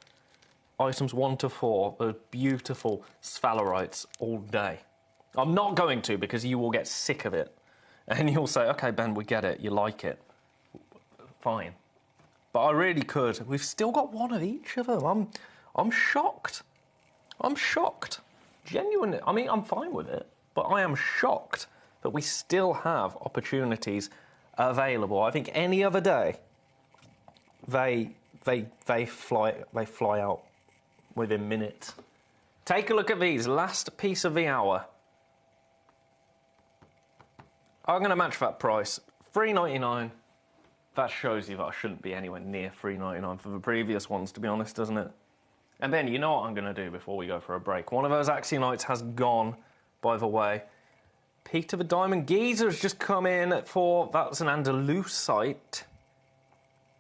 items 1 to 4, the beautiful sphalerites all day. I'm not going to because you will get sick of it. And you'll say, okay, Ben, we get it. You like it. Fine. But I really could. We've still got one of each of them. I'm shocked. I'm shocked. Genuinely. I mean, I'm fine with it, but I am shocked that we still have opportunities available. I think any other day, they fly out within minutes. Take a look at these. Last piece of the hour. I'm going to match that price. $3.99. That shows you that I shouldn't be anywhere near $3.99 for the previous ones, to be honest, doesn't it? And then, you know what I'm going to do before we go for a break? One of those Axionite has gone, by the way. Peter the Diamond Geezer has just come in for... That's an Andalusite.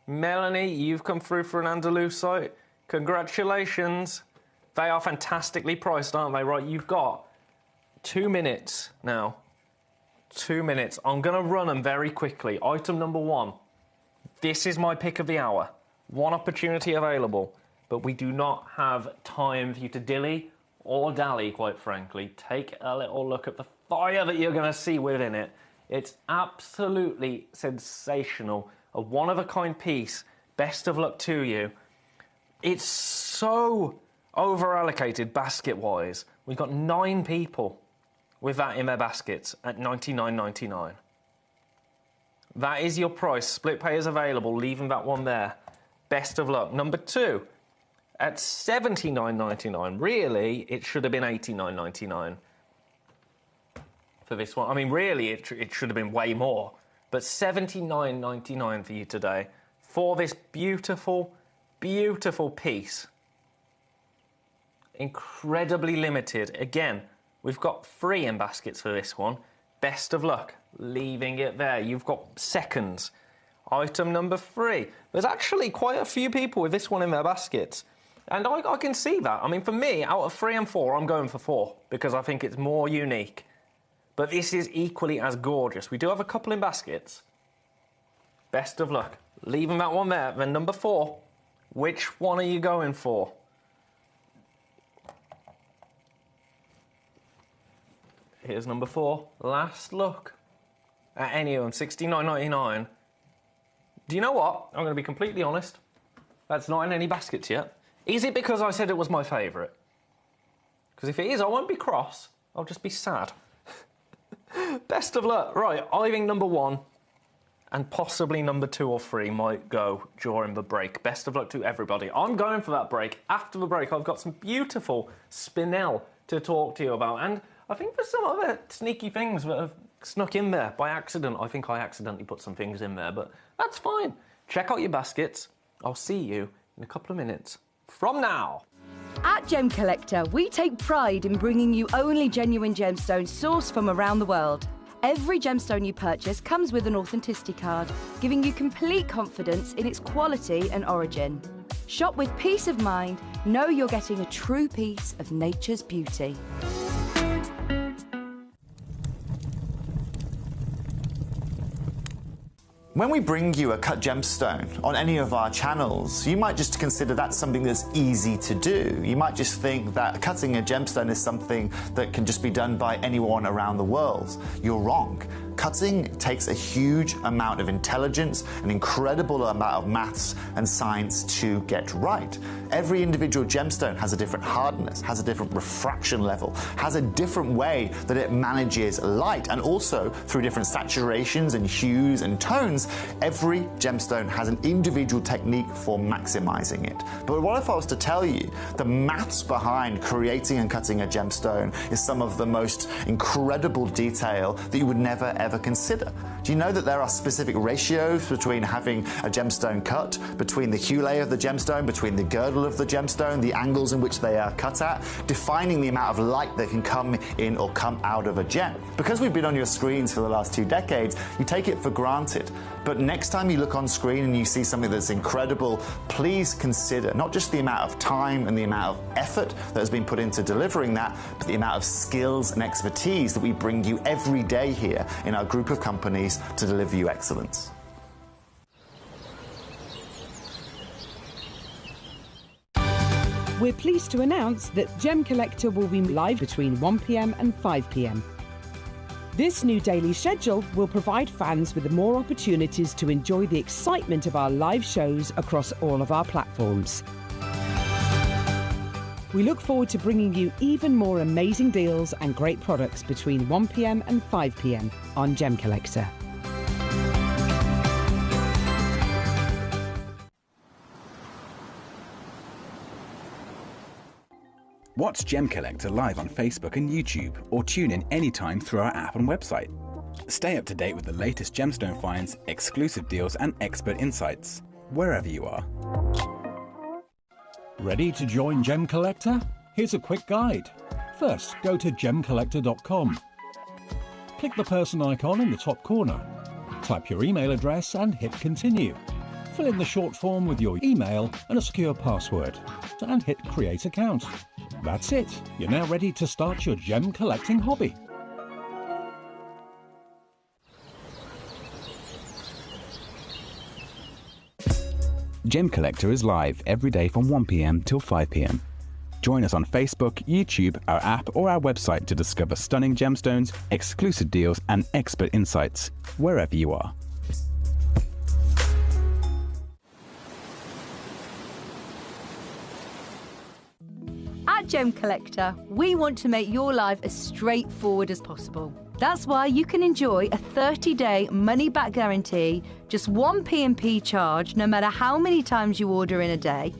Melanie, you've come through for an Andalusite. Congratulations. They are fantastically priced, aren't they? Right, you've got 2 minutes now. 2 minutes. I'm going to run them very quickly. Item number 1. This is my pick of the hour. One opportunity available, but we do not have time for you to dilly or dally, quite frankly. Take a little look at the fire that you're going to see within it. It's absolutely sensational. A one-of-a-kind piece. Best of luck to you. It's so over-allocated basket-wise. We've got 9 people with that in their baskets at $99.99. That is your price. Split pay is available, leaving that one there. Best of luck. Number 2, at $79.99. Really, it should have been $89.99 for this one. I mean, really, it should have been way more. But $79.99 for you today for this beautiful, beautiful piece. Incredibly limited. Again, we've got 3 in baskets for this one. Best of luck. Leaving it there. You've got seconds. Item number 3. There's actually quite a few people with this one in their baskets. And I can see that. I mean, for me, out of 3 and 4, I'm going for 4 because I think it's more unique. But this is equally as gorgeous. We do have a couple in baskets. Best of luck. Leaving that one there. Then number 4. Which one are you going for? Here's number 4. Last look at any of them. $69.99. Do you know what? I'm going to be completely honest. That's not in any baskets yet. Is it because I said it was my favourite? Because if it is, I won't be cross. I'll just be sad. Best of luck. Right, I think number 1 and possibly number 2 or 3 might go during the break. Best of luck to everybody. I'm going for that break. After the break, I've got some beautiful spinel to talk to you about. And I think there's some other sneaky things that have snuck in there by accident. I think I accidentally put some things in there, but that's fine. Check out your baskets. I'll see you in a couple of minutes from now. At Gemcollector, we take pride in bringing you only genuine gemstones sourced from around the world. Every gemstone you purchase comes with an authenticity card, giving you complete confidence in its quality and origin. Shop with peace of mind, know you're getting a true piece of nature's beauty. When we bring you a cut gemstone on any of our channels, you might just consider that something that's easy to do. You might just think that cutting a gemstone is something that can just be done by anyone around the world. You're wrong. Cutting takes a huge amount of intelligence, an incredible amount of maths and science to get right. Every individual gemstone has a different hardness, has a different refraction level, has a different way that it manages light, and also through different saturations and hues and tones, every gemstone has an individual technique for maximizing it. But what if I was to tell you the maths behind creating and cutting a gemstone is some of the most incredible detail that you would never ever consider? Do you know that there are specific ratios between having a gemstone cut, between the hue layer of the gemstone, between the girdle of the gemstone, the angles in which they are cut at, defining the amount of light that can come in or come out of a gem? Because we've been on your screens for the last 2 decades, you take it for granted. But next time you look on screen and you see something that's incredible, please consider not just the amount of time and the amount of effort that has been put into delivering that, but the amount of skills and expertise that we bring you every day here in our group of companies to deliver you excellence. We're pleased to announce that Gemcollector will be live between 1 p.m. and 5 p.m. This new daily schedule will provide fans with more opportunities to enjoy the excitement of our live shows across all of our platforms. We look forward to bringing you even more amazing deals and great products between 1 p.m. and 5 p.m. on Gemcollector. Watch Gemcollector live on Facebook and YouTube, or tune in anytime through our app and website. Stay up to date with the latest gemstone finds, exclusive deals and expert insights, wherever you are. Ready to join Gemcollector? Here's a quick guide. First, go to gemcollector.com. Click the person icon in the top corner. Type your email address and hit continue. Fill in the short form with your email and a secure password, and hit create account. That's it. You're now ready to start your gem collecting hobby. Gemcollector is live every day from 1 p.m. till 5 p.m. Join us on Facebook, YouTube, our app or our website to discover stunning gemstones, exclusive deals and expert insights, wherever you are. At Gemcollector, we want to make your life as straightforward as possible. That's why you can enjoy a 30-day money-back guarantee, just one P&P charge no matter how many times you order in a day,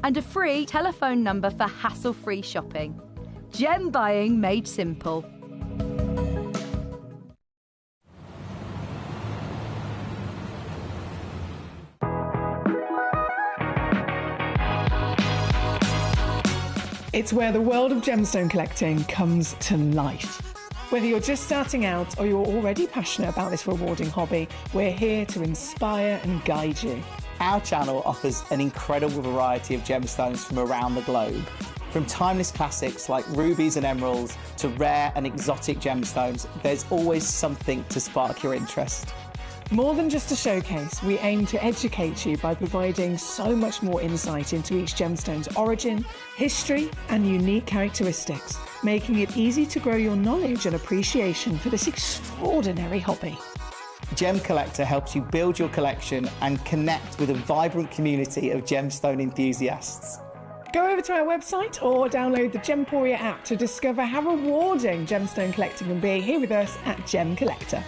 and a free telephone number for hassle-free shopping. Gem buying made simple. It's where the world of gemstone collecting comes to life. Whether you're just starting out or you're already passionate about this rewarding hobby, we're here to inspire and guide you. Our channel offers an incredible variety of gemstones from around the globe. From timeless classics like rubies and emeralds to rare and exotic gemstones, there's always something to spark your interest. More than just a showcase, we aim to educate you by providing so much more insight into each gemstone's origin, history, and unique characteristics, making it easy to grow your knowledge and appreciation for this extraordinary hobby. Gemcollector helps you build your collection and connect with a vibrant community of gemstone enthusiasts. Go over to our website or download the Gemporia app to discover how rewarding gemstone collecting can be here with us at Gemcollector.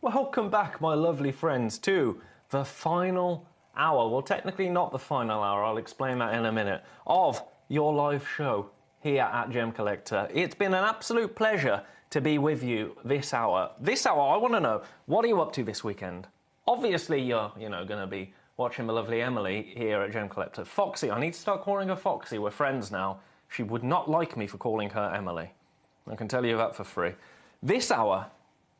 Welcome back, my lovely friends, to the final hour. Well, technically not the final hour, I'll explain that in a minute, of your live show here at Gemcollector. It's been an absolute pleasure to be with you this hour. This hour, I want to know, what are you up to this weekend? Obviously, you're, going to be watching my lovely Emily here at Gemcollector. Foxy, I need to start calling her Foxy. We're friends now. She would not like me for calling her Emily. I can tell you that for free. This hour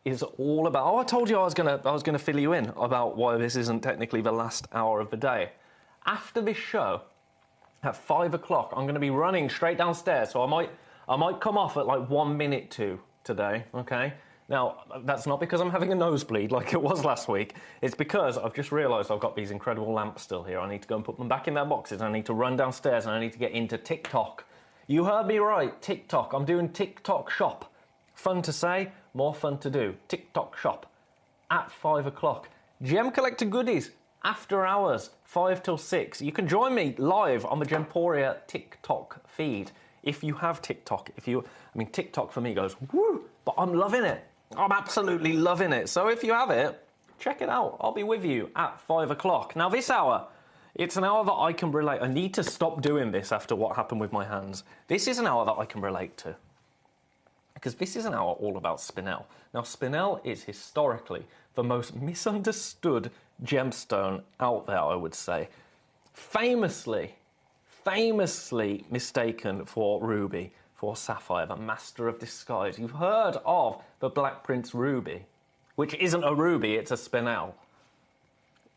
is all about... Oh, I told you I was gonna fill you in about why this isn't technically the last hour of the day. After this show, at 5 o'clock, I'm going to be running straight downstairs, so I might come off at like 1 minute to today, okay? Now, that's not because I'm having a nosebleed like it was last week. It's because I've just realised I've got these incredible lamps still here. I need to go and put them back in their boxes. I need to run downstairs and I need to get into TikTok. You heard me right, TikTok. I'm doing TikTok shop. Fun to say, more fun to do. TikTok shop at 5 o'clock. Gemcollector goodies after hours, 5 till 6. You can join me live on the Gemporia TikTok feed. If you have TikTok, TikTok for me goes, woo, but I'm loving it. I'm absolutely loving it. So if you have it, check it out. I'll be with you at 5 o'clock. Now this hour, it's an hour that I can relate. I need to stop doing this after what happened with my hands. This is an hour that I can relate to, because this is an hour all about spinel. Now, spinel is historically the most misunderstood gemstone out there, I would say. Famously mistaken for ruby, for sapphire, the master of disguise. You've heard of the Black Prince ruby, which isn't a ruby, it's a spinel.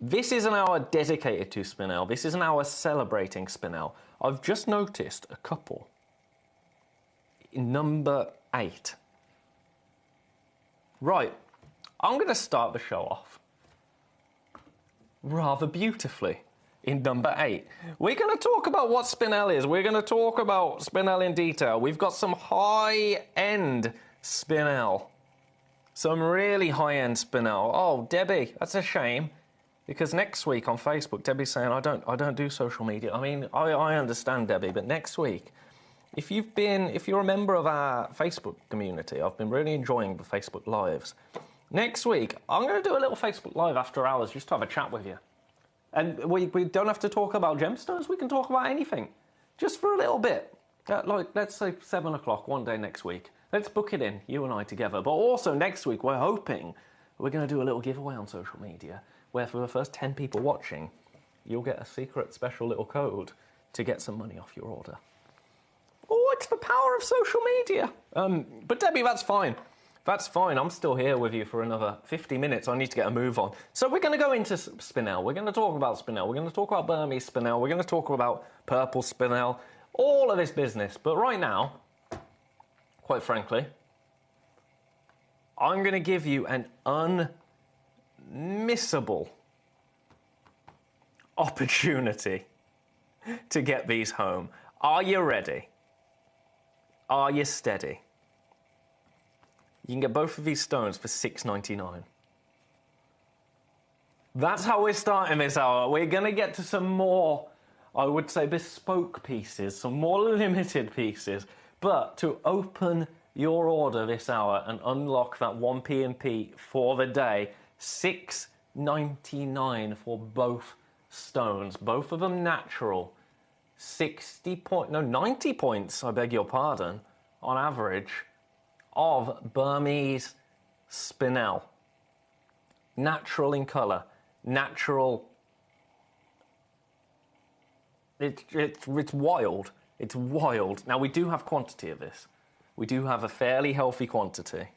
This is an hour dedicated to spinel. This is an hour celebrating spinel. I've just noticed a couple. Number 8. Right, I'm going to start the show off rather beautifully in number 8. We're going to talk about what spinel is. We're going to talk about spinel in detail. We've got some high-end spinel. Some really high-end spinel. Oh, Debbie, that's a shame. Because next week on Facebook, Debbie's saying, I don't do social media. I mean, I understand, Debbie, but next week, if you're a member of our Facebook community, I've been really enjoying the Facebook Lives. Next week, I'm going to do a little Facebook Live after hours just to have a chat with you. And we don't have to talk about gemstones. We can talk about anything, just for a little bit. Like, let's say 7 o'clock one day next week. Let's book it in, you and I together. But also next week, we're hoping we're going to do a little giveaway on social media, where for the first 10 people watching, you'll get a secret special little code to get some money off your order. Oh, it's the power of social media. But Debbie, that's fine. That's fine. I'm still here with you for another 50 minutes. I need to get a move on. So we're going to go into spinel. We're going to talk about spinel. We're going to talk about Burmese spinel. We're going to talk about purple spinel. All of this business. But right now, quite frankly, I'm going to give you an unmissable opportunity to get these home. Are you ready? Are you steady? You can get both of these stones for $6.99. That's how we're starting this hour. We're going to get to some more, I would say, bespoke pieces, some more limited pieces. But to open your order this hour and unlock that 1 P&P for the day, $6.99 for both stones. Both of them natural. 90 points, I beg your pardon, on average, of Burmese spinel. Natural in colour, natural. It's wild. It's wild. Now, we do have quantity of this. We do have a fairly healthy quantity.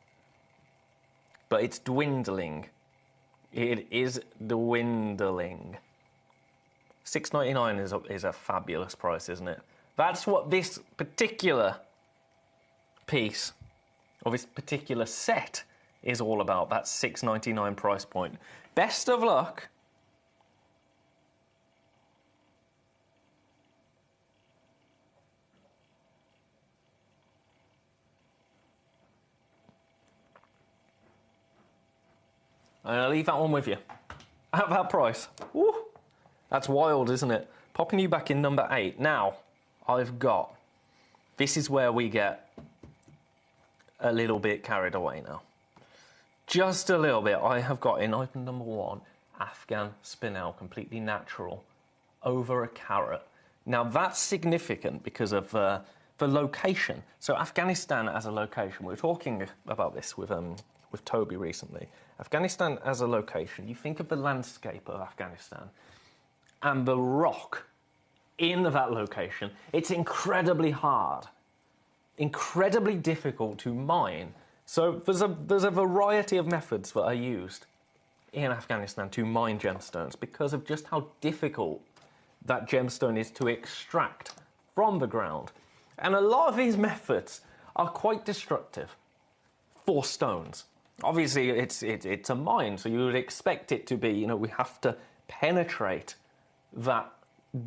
But it's dwindling. It is dwindling. $6.99 is a fabulous price, isn't it? That's what this particular piece, or this particular set, is all about. That $6.99 price point. Best of luck. I'm going to leave that one with you. At that price. Woo. That's wild, isn't it? Popping you back in number 8. Now, I've got... This is where we get a little bit carried away now. Just a little bit. I have got in item number 1, Afghan spinel, completely natural, over a carat. Now, that's significant because of the location. So Afghanistan as a location, we were talking about this with Toby recently. Afghanistan as a location, you think of the landscape of Afghanistan and the rock in that location, it's incredibly hard, incredibly difficult to mine. So there's a variety of methods that are used in Afghanistan to mine gemstones because of just how difficult that gemstone is to extract from the ground. And a lot of these methods are quite destructive for stones. Obviously, it's a mine, so you would expect it to be, we have to penetrate that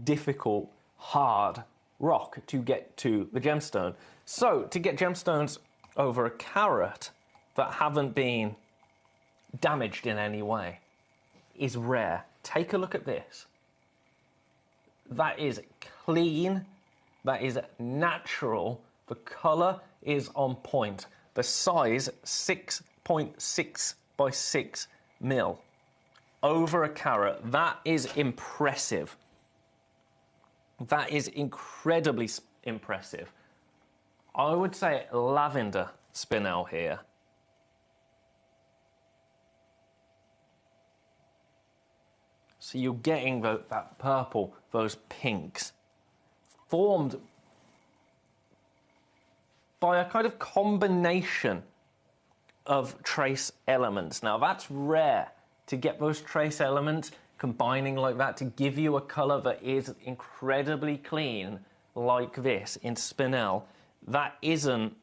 difficult, hard rock to get to the gemstone. So, to get gemstones over a carat that haven't been damaged in any way is rare. Take a look at this. That is clean, that is natural, the colour is on point. The size, 6.6 by 6 mil. Over a carat. That is impressive. That is incredibly impressive. I would say lavender spinel here. So you're getting that purple, those pinks, formed by a kind of combination of trace elements. Now, that's rare to get those trace elements combining like that to give you a colour that is incredibly clean like this in spinel. That isn't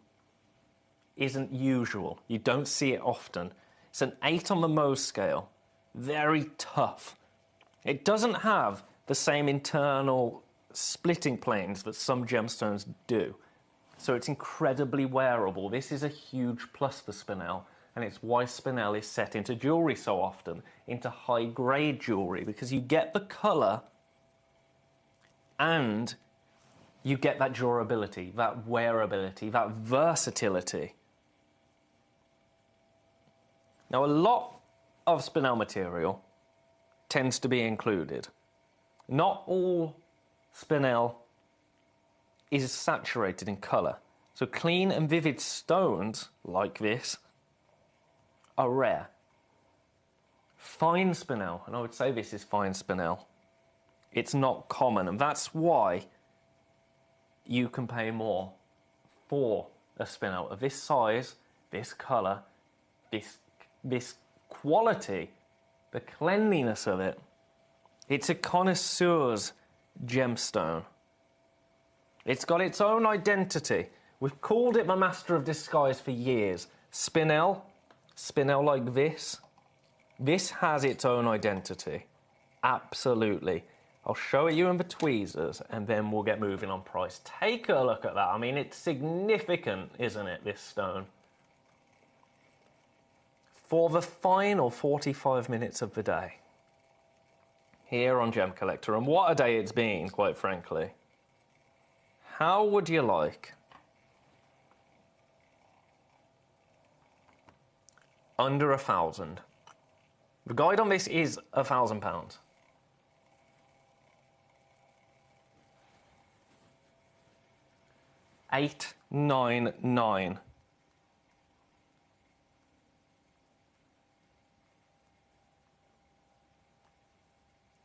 usual. You don't see it often. It's an 8 on the Mohs scale. Very tough. It doesn't have the same internal splitting planes that some gemstones do. So it's incredibly wearable. This is a huge plus for spinel. And it's why spinel is set into jewellery so often, into high-grade jewellery, because you get the colour and you get that durability, that wearability, that versatility. Now, a lot of spinel material tends to be included. Not all spinel is saturated in colour. So clean and vivid stones, like this, are rare. Fine spinel, and I would say this is fine spinel, it's not common, and that's why you can pay more for a spinel of this size, this colour, this quality, the cleanliness of it. It's a connoisseur's gemstone. It's got its own identity. We've called it the Master of Disguise for years. Spinel like this. This has its own identity. Absolutely. I'll show it you in the tweezers and then we'll get moving on price. Take a look at that. I mean, it's significant, isn't it, this stone? For the final 45 minutes of the day, here on Gemcollector, and what a day it's been, quite frankly. How would you like under £1,000? The guide on this is £1,000. $899.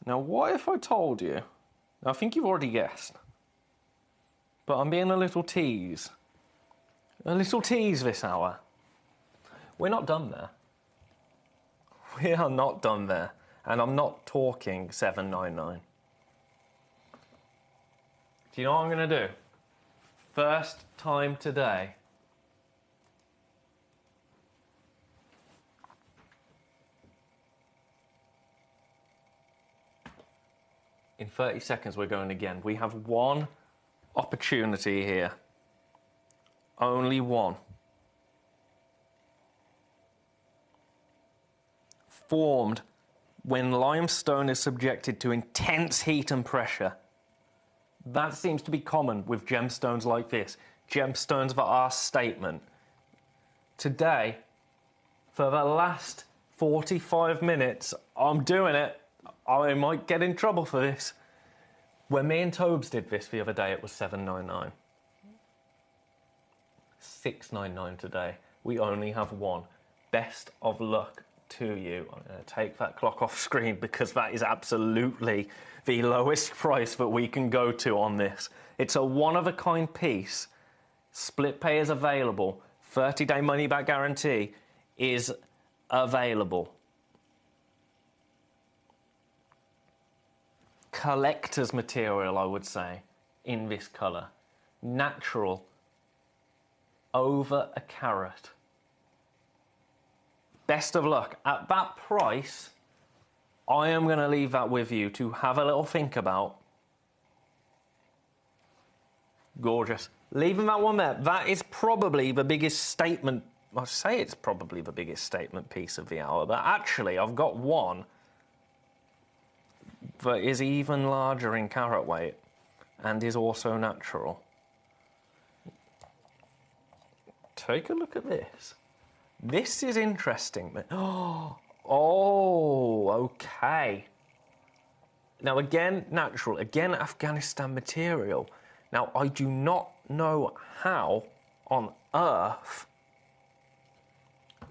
Now, what if I told you? I think you've already guessed. But I'm being a little tease. A little tease this hour. We're not done there. We are not done there. And I'm not talking $799. Do you know what I'm going to do? First time today. In 30 seconds, we're going again. We have one opportunity here. Only one. Formed when limestone is subjected to intense heat and pressure. That seems to be common with gemstones like this. Gemstones that are statement. Today, for the last 45 minutes, I'm doing it. I might get in trouble for this. When me and Tobes did this the other day, it was $799. $699 today. We only have one. Best of luck to you. I'm going to take that clock off screen because that is absolutely the lowest price that we can go to on this. It's a one-of-a-kind piece. Split pay is available. 30-day money-back guarantee is available. Collector's material, I would say, in this colour. Natural. Over a carat. Best of luck. At that price, I am going to leave that with you to have a little think about. Gorgeous. Leaving that one there. That is probably the biggest statement. I say it's probably the biggest statement piece of the hour, but actually I've got one that is even larger in carat weight and is also natural. Take a look at this. This is interesting. Oh, okay. Now, again, natural. Again, Afghanistan material. Now, I do not know how on earth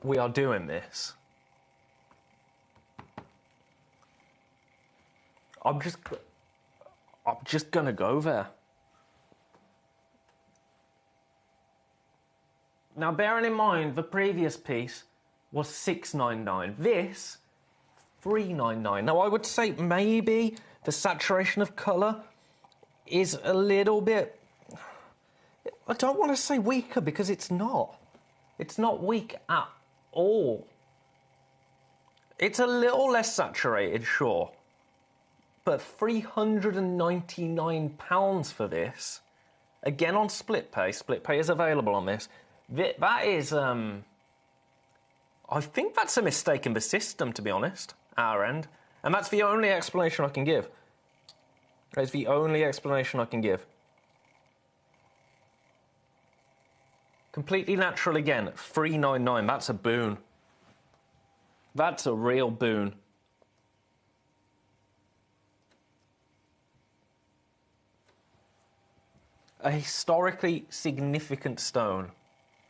we are doing this. I'm just gonna go there. Now, bearing in mind, the previous piece was $699. This, $399. Now, I would say maybe the saturation of colour is a little bit... I don't want to say weaker because it's not. It's not weak at all. It's a little less saturated, sure. But £399 for this. Again on split pay. Split pay is available on this. That is I think that's a mistake in the system, to be honest, our end. And that's the only explanation I can give. That's the only explanation I can give. Completely natural again, 399, that's a boon. That's a real boon. A historically significant stone,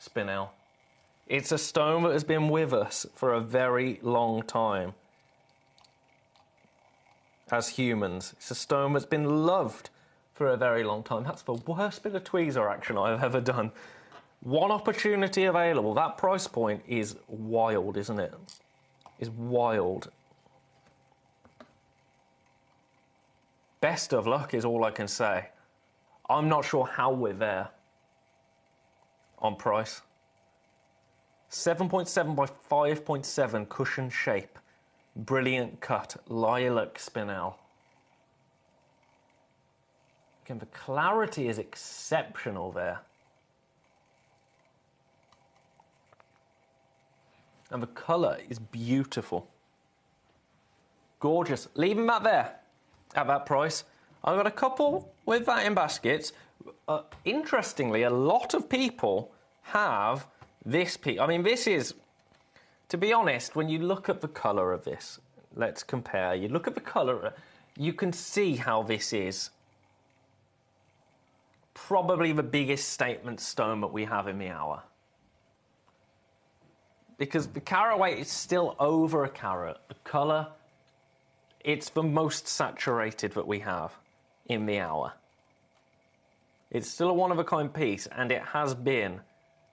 Spinel. It's a stone that has been with us for a very long time. As humans. It's a stone that's been loved for a very long time. That's the worst bit of tweezer action I've ever done. One opportunity available. That price point is wild, isn't it? Is wild. Best of luck is all I can say. I'm not sure how we're there on price. 7.7 by 5.7 cushion shape. Brilliant cut. Lilac Spinel. Again, the clarity is exceptional there. And the colour is beautiful. Gorgeous. Leaving that there at that price. I've got a couple with that in baskets. Interestingly, a lot of people have this piece. I mean, this is, to be honest, when you look at the colour of this, let's compare. You look at the colour, you can see how this is probably the biggest statement stone that we have in the hour. Because the carat weight is still over a carat. The colour, it's the most saturated that we have in the hour. It's still a one-of-a-kind piece, and it has been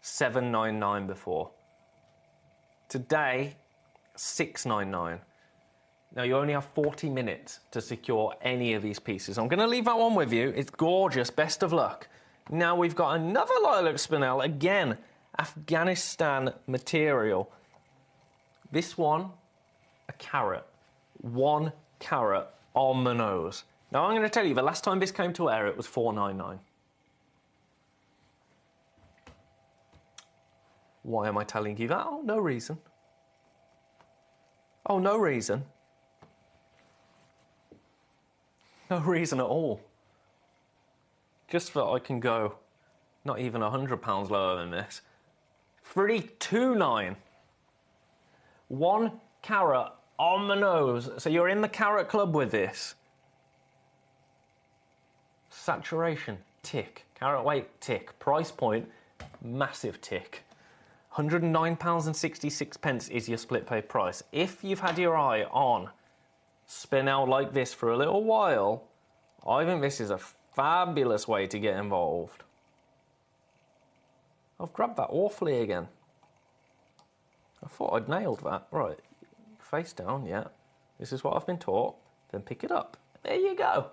$799 before. Today, $699. Now, you only have 40 minutes to secure any of these pieces. I'm going to leave that one with you. It's gorgeous. Best of luck. Now, we've got another lilac spinel. Again, Afghanistan material. This one, a carat. 1 carat on the nose. Now, I'm going to tell you, the last time this came to air, it was $499. Why am I telling you that? Oh, no reason. Oh, no reason. No reason at all. Just that I can go not even £100 lower than this. 329. 1 carat on the nose. So you're in the carat club with this. Saturation, tick. Carat weight, tick. Price point, massive tick. £109.66 is your split pay price. If you've had your eye on spinel like this for a little while, I think this is a fabulous way to get involved. I've grabbed that awfully again. I thought I'd nailed that. Right, face down, yeah. This is what I've been taught. Then pick it up. There you go.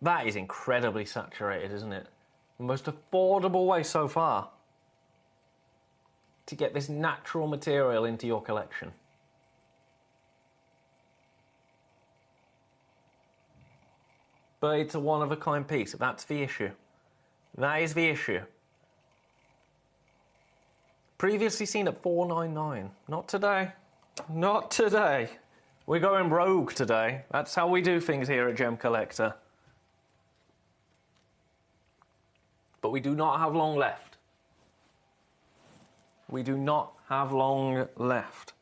That is incredibly saturated, isn't it? The most affordable way so far to get this natural material into your collection. But it's a one-of-a-kind piece. That's the issue. That is the issue. Previously seen at $499. Not today. Not today. We're going rogue today. That's how we do things here at Gemcollector. But we do not have long left. We do not have long left.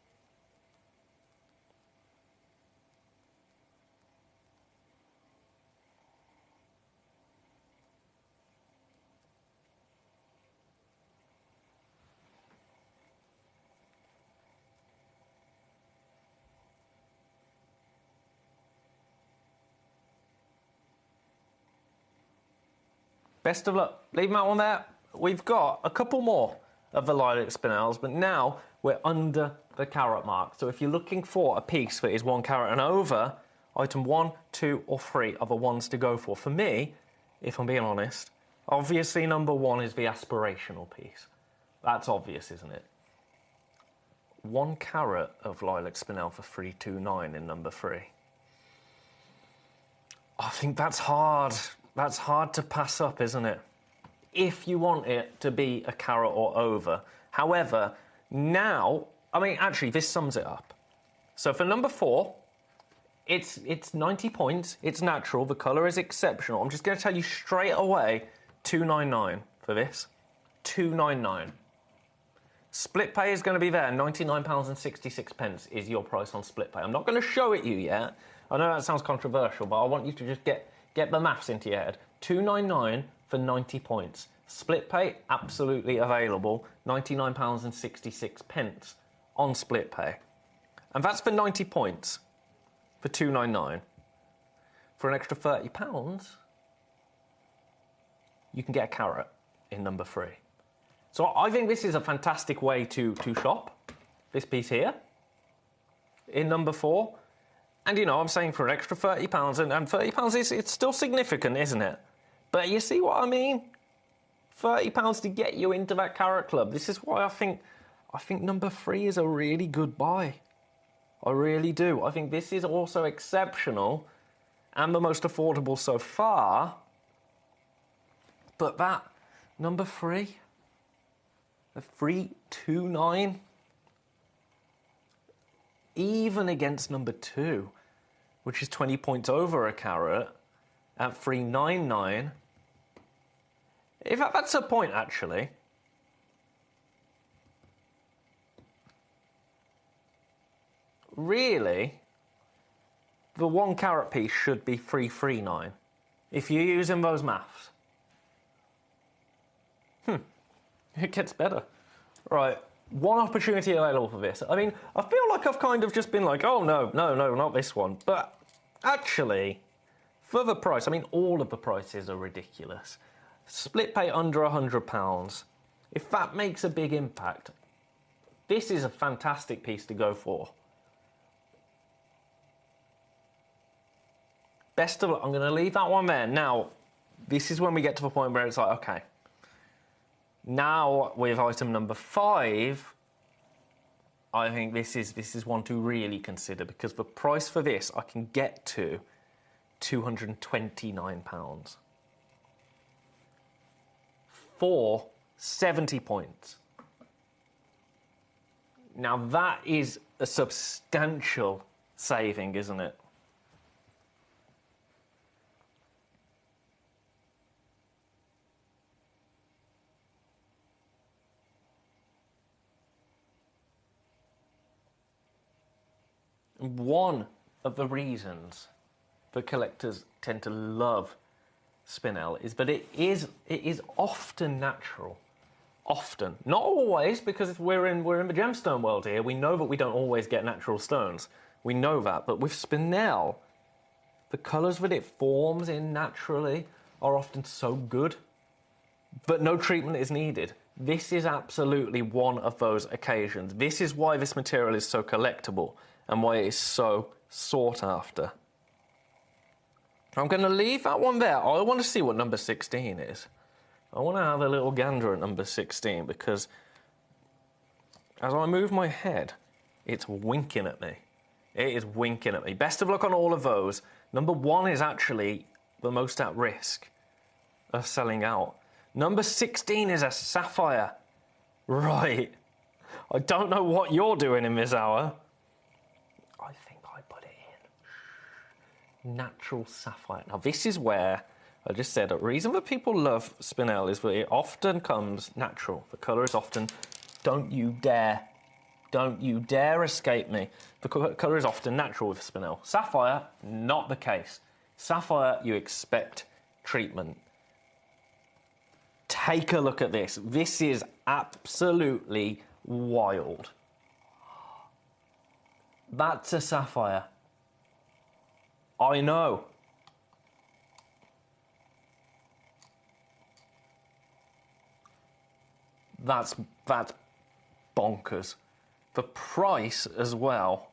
Best of luck. Leave that one there. We've got a couple more of the lilac spinels, but now we're under the carat mark. So if you're looking for a piece that is 1 carat and over, item 1, 2, or 3 are the ones to go for. For me, if I'm being honest, obviously number 1 is the aspirational piece. That's obvious, isn't it? 1 carat of lilac spinel for $329 in number 3. I think that's hard. That's hard to pass up, isn't it? if you want it to be a carat or over. However, now, I mean, actually, this sums it up. So for number 4, it's 90 points. It's natural. The colour is exceptional. I'm just going to tell you straight away, $2.99 for this. $2.99. Split pay is going to be there. £99.66 is your price on split pay. I'm not going to show it you yet. I know that sounds controversial, but I want you to just get the maths into your head. $2.99 for 90 points. Split pay, absolutely available. £99.66 on split pay. And that's for 90 points for $2.99. For an extra £30, you can get a carat in number 3. So I think this is a fantastic way to shop. This piece here in number 4. And, you know, I'm saying for an extra £30, and £30 it's still significant, isn't it? But you see what I mean? £30 to get you into that carat club. This is why I think number 3 is a really good buy. I really do. I think this is also exceptional and the most affordable so far. But that number 3, the 329, even against number 2, which is 20 points over a carat, at 399. In fact, that's a point, actually. Really, the 1 carat piece should be 339 if you're using those maths. It gets better. Right, 1 opportunity available for this. I mean, I feel like I've kind of just been like, oh, no, not this one. But actually, for the price, I mean, all of the prices are ridiculous. Split pay under £100. If that makes a big impact, this is a fantastic piece to go for. Best of luck. I'm going to leave that one there. Now, this is when we get to the point where it's like, okay, now with item number 5, I think this is one to really consider, because the price for this I can get to £229 for 70 points. Now that is a substantial saving, isn't it? One of the reasons that collectors tend to love spinel is that it is often natural. Often. Not always, because we're in the gemstone world here. We know that we don't always get natural stones. We know that. But with spinel, the colours that it forms in naturally are often so good that no treatment is needed. This is absolutely one of those occasions. This is why this material is so collectible and why it is so sought after. I'm going to leave that one there. I want to see what number 16 is. I want to have a little gander at number 16, because as I move my head, it's winking at me. It is winking at me. Best of luck on all of those. Number 1 is actually the most at risk of selling out. Number 16 is a sapphire. Right. I don't know what you're doing in this hour. I think I put it in. Natural sapphire. Now, this is where I just said the reason that people love spinel is that it often comes natural. The colour is often, don't you dare escape me. The colour is often natural with spinel. Sapphire, not the case. Sapphire, you expect treatment. Take a look at this. This is absolutely wild. That's a sapphire. I know. That's bonkers. The price as well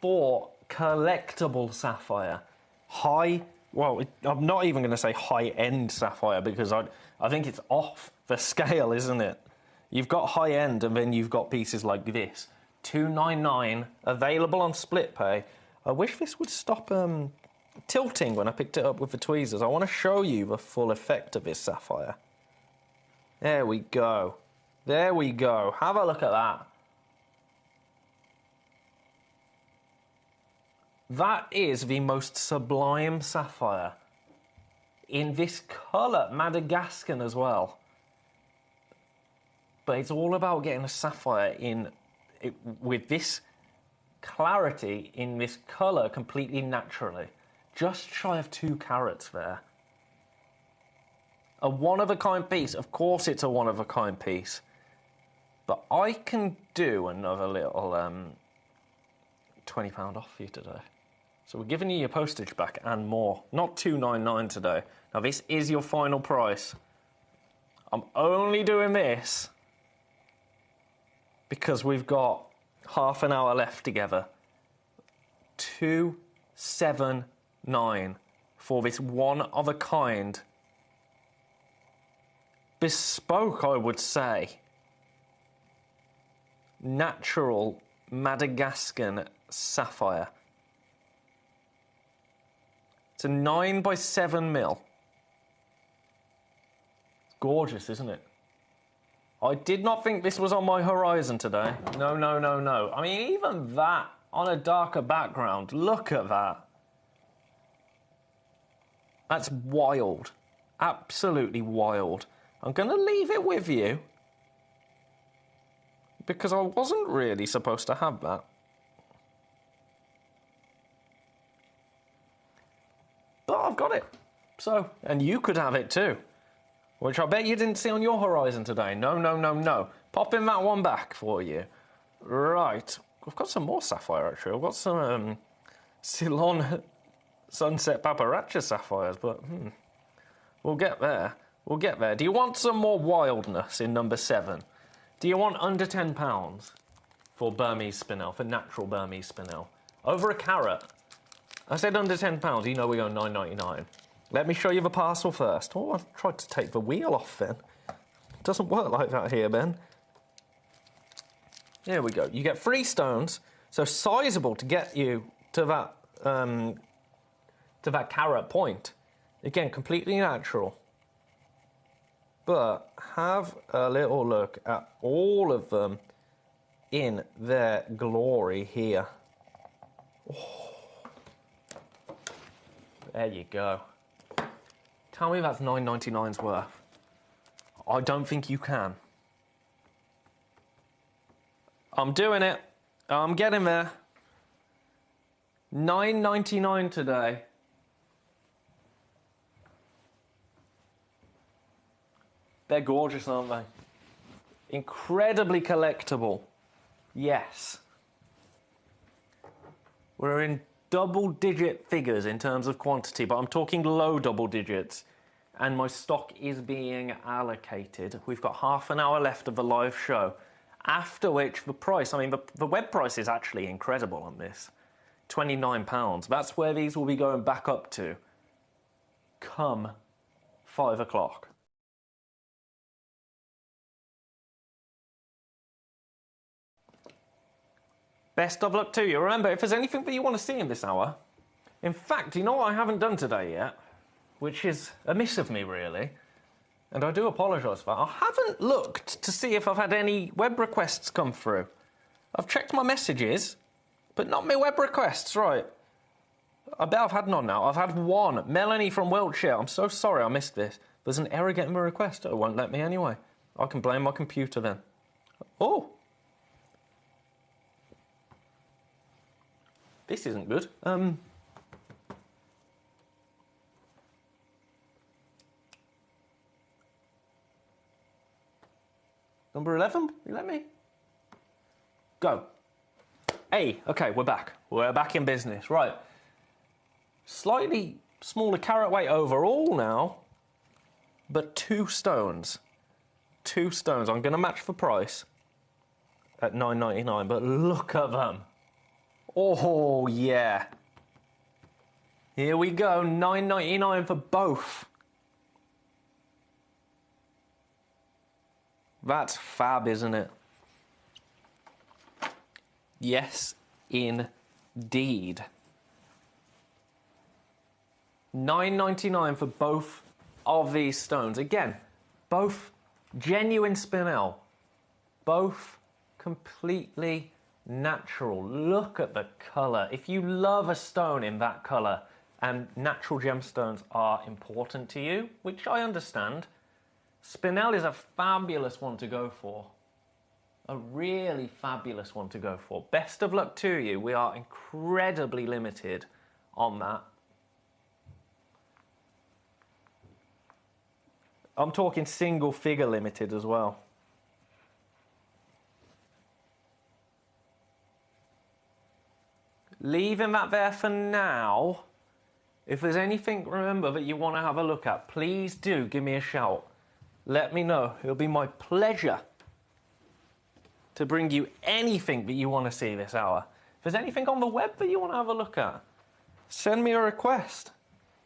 for collectible sapphire. Well, I'm not even going to say high-end sapphire, because I think it's off the scale, isn't it? You've got high-end, and then you've got pieces like this. $299, available on split pay. I wish this would stop tilting when I picked it up with the tweezers. I want to show you the full effect of this sapphire. There we go. There we go. Have a look at that. That is the most sublime sapphire. In this colour, Madagascan as well. But it's all about getting a sapphire with this clarity, in this colour, completely naturally. Just shy of 2 carats there. A one-of-a-kind piece. Of course it's a one-of-a-kind piece. But I can do another little £20 off for you today. So we're giving you your postage back and more. Not $2.99 today. Now this is your final price. I'm only doing this because we've got half an hour left together. $279 for this one-of-a-kind, bespoke, I would say, natural Madagascan sapphire. It's a 9x7mm. Gorgeous, isn't it? I did not think this was on my horizon today. No, no, no, no. I mean, even that on a darker background, look at that. That's wild. Absolutely wild. I'm going to leave it with you because I wasn't really supposed to have that. But I've got it. So, and you could have it too. Which I bet you didn't see on your horizon today. No, no, no, no. Popping that one back for you. Right. I've got some more sapphire, actually. I've got some Ceylon Sunset Paparazzi sapphires, but we'll get there. We'll get there. Do you want some more wildness in number 7? Do you want under £10 for Burmese spinel, for natural Burmese spinel? Over a carat. I said under £10. You know we go $9.99. Let me show you the parcel first. Oh, I tried to take the wheel off then. It doesn't work like that here, Ben. There we go. You get 3 stones, so sizable to get you to that carat point. Again, completely natural. But have a little look at all of them in their glory here. Oh. There you go. Tell me that's $9.99's worth. I don't think you can. I'm doing it. I'm getting there. $9.99 today. They're gorgeous, aren't they? Incredibly collectible. Yes. We're in double-digit figures in terms of quantity, but I'm talking low double digits. And my stock is being allocated. We've got half an hour left of the live show. After which the price, I mean, the web price is actually incredible on this. £29. That's where these will be going back up to come 5 o'clock. Best of luck to you. Remember, if there's anything that you want to see in this hour, in fact, you know what I haven't done today yet, which is amiss of me, really, and I do apologise for that. I haven't looked to see if I've had any web requests come through. I've checked my messages, but not my web requests, right. I bet I've had none now. I've had one. Melanie from Wiltshire. I'm so sorry I missed this. There's an error getting my request. It won't let me anyway. I can blame my computer then. Oh. This isn't good. Number 11, you let me? Go. Hey, okay, we're back. We're back in business, right. Slightly smaller carat weight overall now, but 2 stones. 2 stones. I'm going to match the price at $9.99, but look at them. Oh, yeah. Here we go, $9.99 for both. That's fab, isn't it? Yes, indeed. $9.99 for both of these stones. Again, both genuine spinel, both completely natural. Look at the colour. If you love a stone in that colour and natural gemstones are important to you, which I understand, spinel is a fabulous one to go for. A really fabulous one to go for. Best of luck to you. We are incredibly limited on that. I'm talking single figure limited as well. Leaving that there for now. If there's anything, remember, that you want to have a look at, please do give me a shout. Let me know. It'll be my pleasure to bring you anything that you want to see this hour. If there's anything on the web that you want to have a look at, send me a request.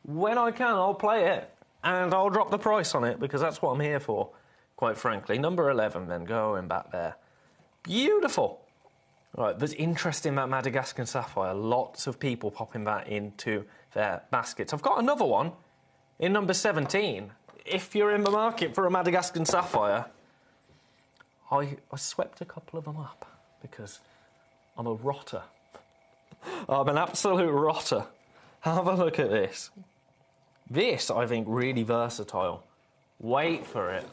When I can, I'll play it, and I'll drop the price on it, because that's what I'm here for, quite frankly. Number 11, then, going back there. Beautiful. Right, there's interest in that Madagascar sapphire. Lots of people popping that into their baskets. I've got another one in number 17. If you're in the market for a Madagascar sapphire, I swept a couple of them up because I'm a rotter. I'm an absolute rotter. Have a look at this. This, I think, really versatile. Wait for it.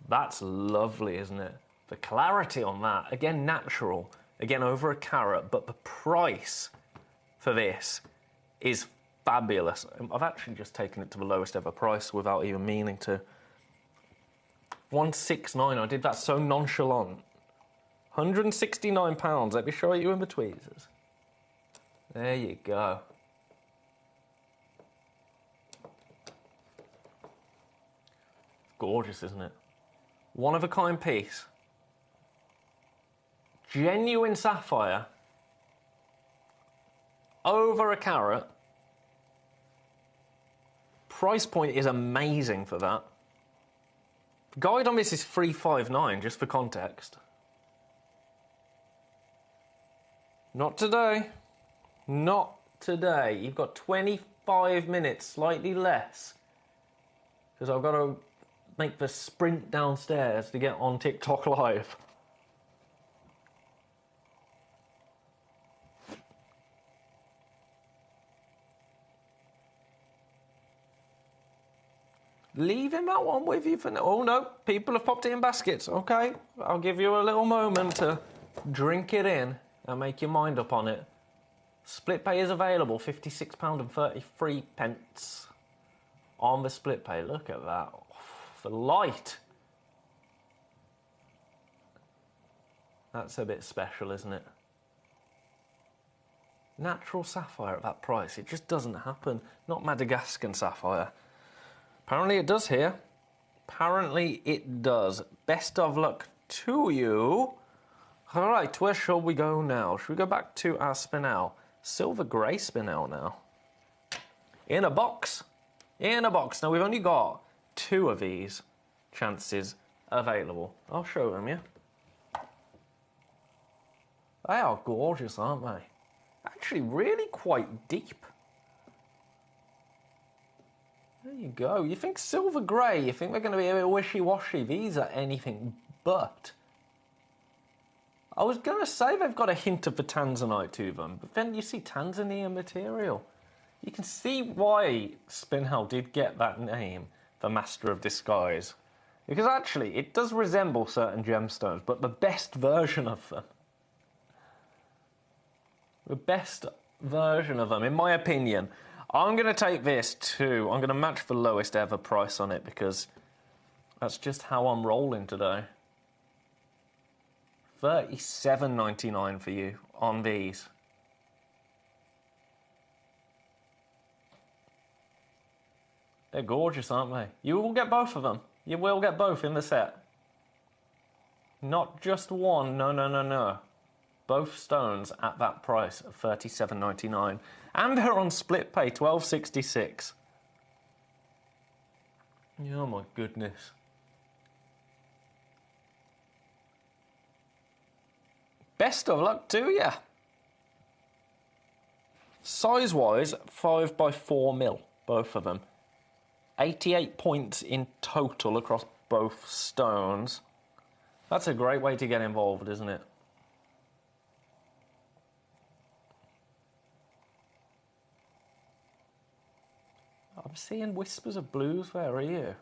That's lovely, isn't it? The clarity on that, again, natural, again, over a carat, but the price for this is fabulous. I've actually just taken it to the lowest ever price without even meaning to. 169, I did that so nonchalant. £169, let me show you in the tweezers. There you go. Gorgeous, isn't it? One of a kind piece. Genuine sapphire, over a carat. Price point is amazing for that. Guide on this is $359, just for context. Not today. Not today. You've got 25 minutes, slightly less, because I've got to make the sprint downstairs to get on TikTok Live. Leaving that one with you for now. Oh no, people have popped it in baskets. Okay, I'll give you a little moment to drink it in and make your mind up on it. Split pay is available, £56.33 on the split pay. Look at that. The light. That's a bit special, isn't it? Natural sapphire at that price. It just doesn't happen. Not Madagascar sapphire. Apparently it does here. Apparently it does. Best of luck to you. All right, where shall we go now? Should we go back to our spinel? Silver grey spinel now. In a box. In a box. Now, we've only got 2 of these chances available. I'll show them, yeah? They are gorgeous, aren't they? Actually, really quite deep. There you go. You think silver grey, you think they're going to be a bit wishy-washy. These are anything but. I was going to say they've got a hint of the tanzanite to them, but then you see Tanzania material. You can see why Spinel did get that name, the Master of Disguise. Because actually, it does resemble certain gemstones, but the best version of them. The best version of them, in my opinion. I'm going to take this too. I'm going to match the lowest ever price on it because that's just how I'm rolling today. $37.99 for you on these. They're gorgeous, aren't they? You will get both of them. You will get both in the set. Not just one. No, no, no, no. Both stones at that price of $37.99. And they're on split pay, $12.66. Oh my goodness. Best of luck to you. Size-wise, 5x4 mil, both of them. 88 points in total across both stones. That's a great way to get involved, isn't it? I'm seeing whispers of blues. Where are you?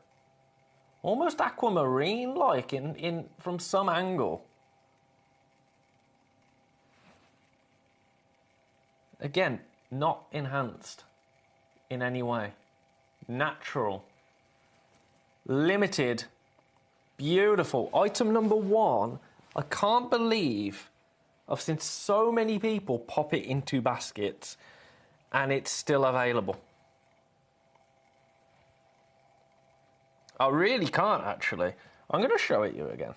Almost aquamarine-like in from some angle. Again, not enhanced in any way. Natural. Limited. Beautiful. Item number 1. I can't believe I've seen so many people pop it into baskets and it's still available. I really can't, actually. I'm going to show it you again.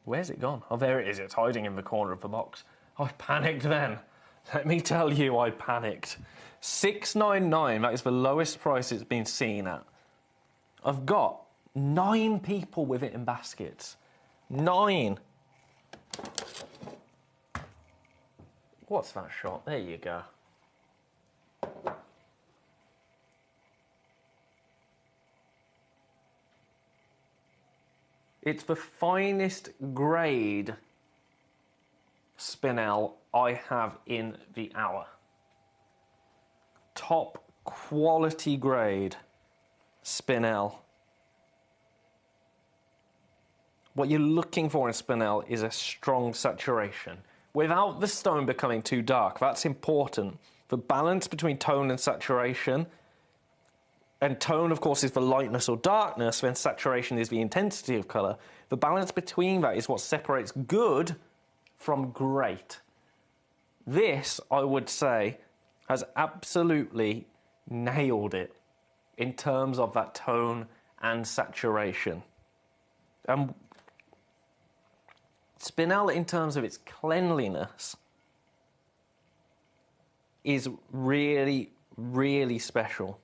Where's it gone? Oh, there it is. It's hiding in the corner of the box. I panicked then. Let me tell you, I panicked. $6.99, that is the lowest price it's been seen at. I've got 9 people with it in baskets. 9. What's that shot? There you go. It's the finest grade spinel I have in the hour. Top quality grade spinel. What you're looking for in spinel is a strong saturation without the stone becoming too dark. That's important. The balance between tone and saturation. And tone, of course, is the lightness or darkness, when saturation is the intensity of colour. The balance between that is what separates good from great. This, I would say, has absolutely nailed it in terms of that tone and saturation. Spinel, in terms of its cleanliness, is really, really special.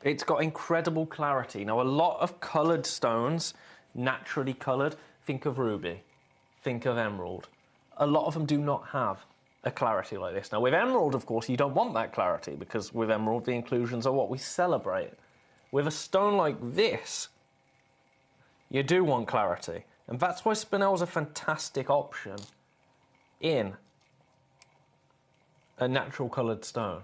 It's got incredible clarity. Now, a lot of coloured stones, naturally coloured, think of ruby, think of emerald. A lot of them do not have a clarity like this. Now, with emerald, of course, you don't want that clarity, because with emerald, the inclusions are what we celebrate. With a stone like this, you do want clarity. And that's why spinel is a fantastic option in a natural coloured stone.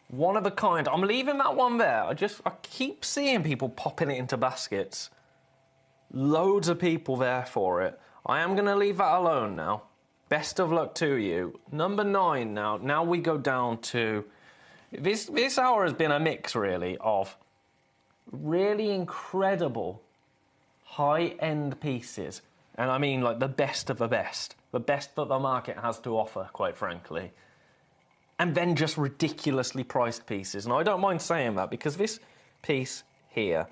One of a kind. I'm leaving that one there. I keep seeing people popping it into baskets. Loads of people there for it. I am going to leave that alone now. Best of luck to you. Number 9 now. Now we go down to... This hour has been a mix, really, of really incredible high-end pieces. And I mean, like, the best of the best. The best that the market has to offer, quite frankly. And then just ridiculously priced pieces. And I don't mind saying that, because this piece here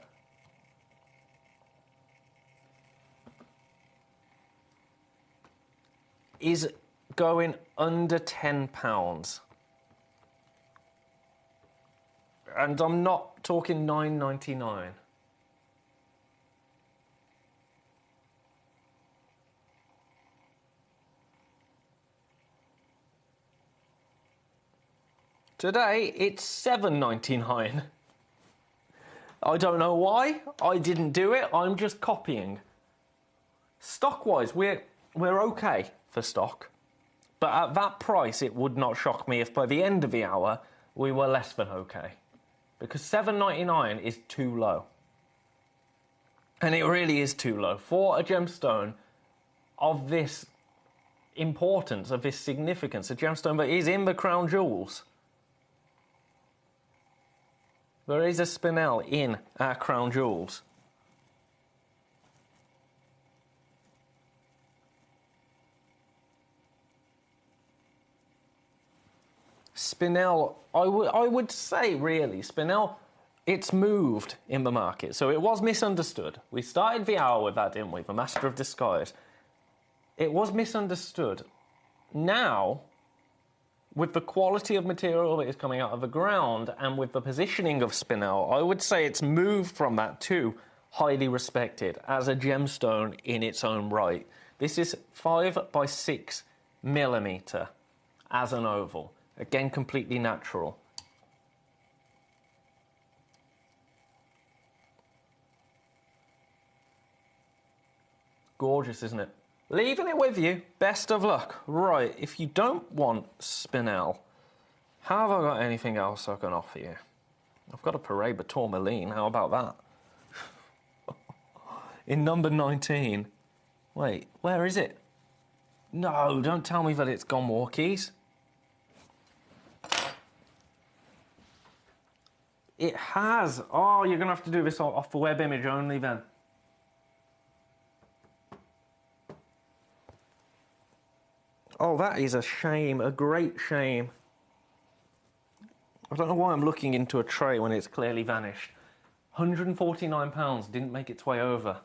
is going under £10. And I'm not talking $9.99. Today, it's $7.99. I don't know why. I didn't do it. I'm just copying. Stock-wise, we're okay for stock. But at that price, it would not shock me if by the end of the hour, we were less than okay. Because $7.99 is too low. And it really is too low. For a gemstone of this importance, of this significance, a gemstone that is in the crown jewels. There is a spinel in our crown jewels. Spinel, I would say, really, spinel, it's moved in the market. So it was misunderstood. We started the hour with that, didn't we? The Master of Disguise. It was misunderstood. Now, with the quality of material that is coming out of the ground and with the positioning of spinel, I would say it's moved from that to highly respected as a gemstone in its own right. This is 5 by 6 millimeter as an oval. Again, completely natural. Gorgeous, isn't it? Leaving it with you. Best of luck. Right, if you don't want spinel, have I got anything else I can offer you? I've got a Paraiba tourmaline. How about that? In number 19. Wait, where is it? No, don't tell me that it's gone walkies. It has. Oh, you're going to have to do this off the web image only then. Oh, that is a shame, a great shame. I don't know why I'm looking into a tray when it's clearly vanished. £149 didn't make its way over.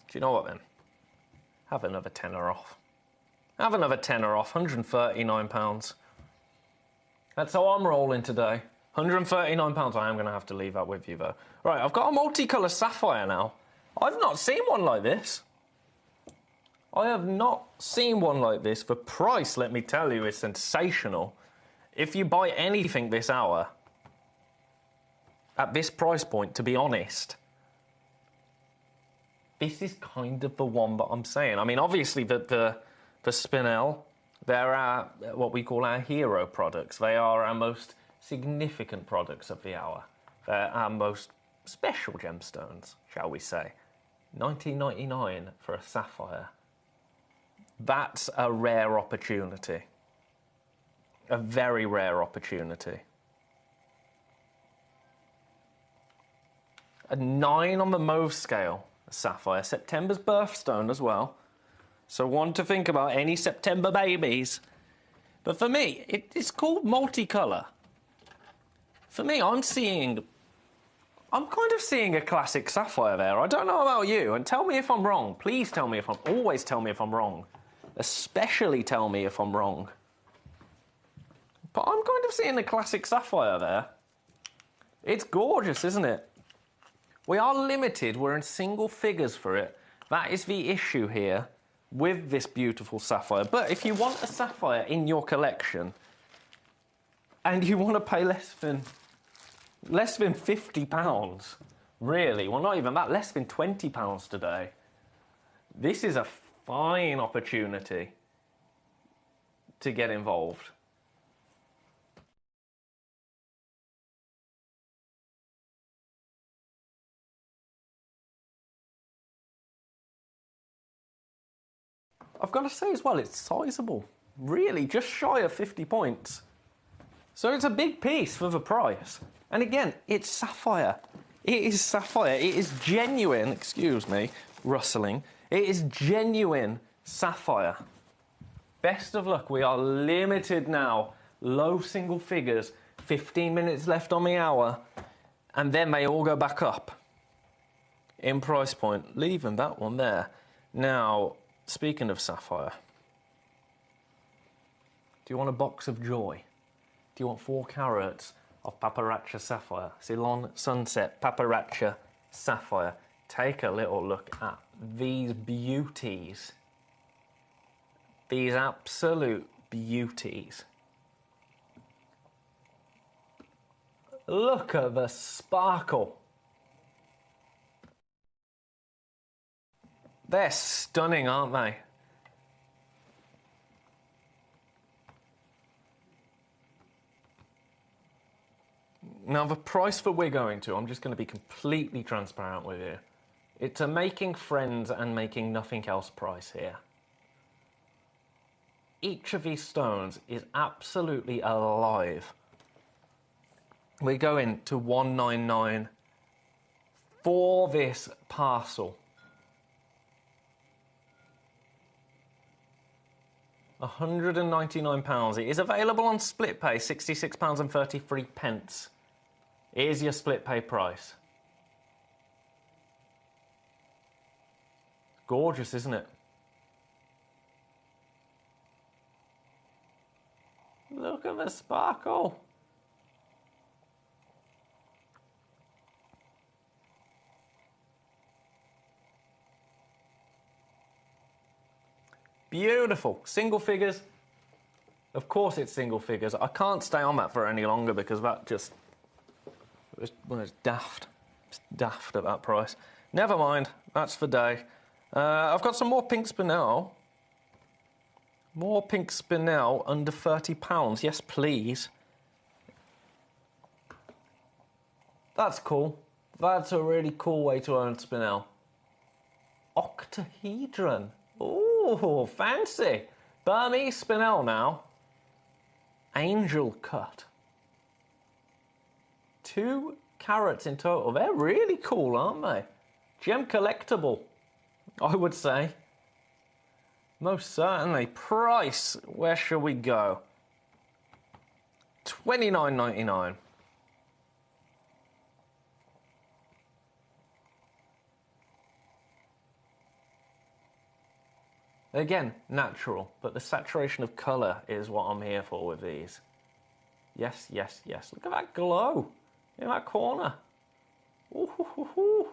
Do you know what then? Have another tenner off. Have another tenner off, £139. That's how I'm rolling today. £139, I am going to have to leave that with you though. Right, I've got a multicolour sapphire now. I've not seen one like this. I have not seen one like this. The price, let me tell you, is sensational. If you buy anything this hour, at this price point, to be honest, this is kind of the one that I'm saying. I mean, obviously, the spinel, they're our, what we call our hero products. They are our most significant products of the hour. They're our most special gemstones, shall we say. $19.99 for a sapphire. That's a rare opportunity. A very rare opportunity. A 9 on the mauve scale, a sapphire. September's birthstone as well. So one to think about, any September babies. But for me, it's called multicolour. For me, I'm kind of seeing a classic sapphire there. I don't know about you, and tell me if I'm wrong. Please tell me if always tell me if I'm wrong. Especially tell me if I'm wrong. But I'm kind of seeing a classic sapphire there. It's gorgeous, isn't it? We are limited. We're in single figures for it. That is the issue here with this beautiful sapphire. But if you want a sapphire in your collection and you want to pay less than £50, really, well, not even that, less than £20 today, this is a fine opportunity to get involved. I've got to say as well, it's sizable. Really, just shy of 50 points. So it's a big piece for the price. And again, it's sapphire. It is sapphire. It is genuine, excuse me, rustling. It is genuine sapphire. Best of luck. We are limited now. Low single figures. 15 minutes left on the hour. And then they all go back up in price point. Leaving that one there. Now, speaking of sapphire, do you want a box of joy? Do you want 4 carats of Paparazza sapphire? Ceylon Sunset Paparazza sapphire. Take a little look at these beauties. These absolute beauties. Look at the sparkle. They're stunning, aren't they? Now, the price that we're going to, I'm just going to be completely transparent with you. It's a making friends and making nothing else price here. Each of these stones is absolutely alive. We're going to $199 for this parcel. £199. It is available on split pay, £66.33. Here's your split pay price. Gorgeous, isn't it? Look at the sparkle. Beautiful. Single figures. Of course it's single figures. I can't stay on that for any longer because that just... it's daft. It's daft at that price. Never mind. That's for day. I've got some more pink spinel. More pink spinel under £30. Yes, please. That's cool. That's a really cool way to own spinel. Octahedron. Ooh, fancy. Burmese spinel now. Angel cut. 2 carats in total. They're really cool, aren't they? Gem collectible, I would say. Most certainly. Price, where shall we go? $29.99. Again, natural, but the saturation of colour is what I'm here for with these. Yes, yes, yes. Look at that glow in that corner. Ooh, hoo, hoo, hoo.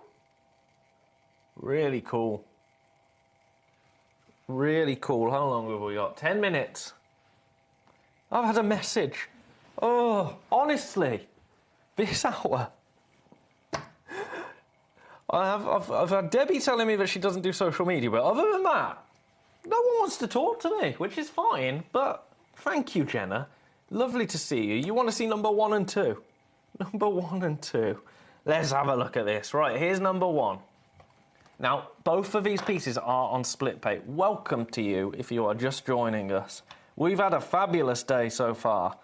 Really cool. Really cool. How long have we got? 10 minutes. I've had a message. Oh, honestly, this hour. I've had Debbie telling me that she doesn't do social media, but other than that, no one wants to talk to me, which is fine, but thank you, Jenna. Lovely to see you. You want to see number 1 and 2? Number 1 and 2. Let's have a look at this. Right, here's number 1. Now, both of these pieces are on split pay. Welcome to you if you are just joining us. We've had a fabulous day so far,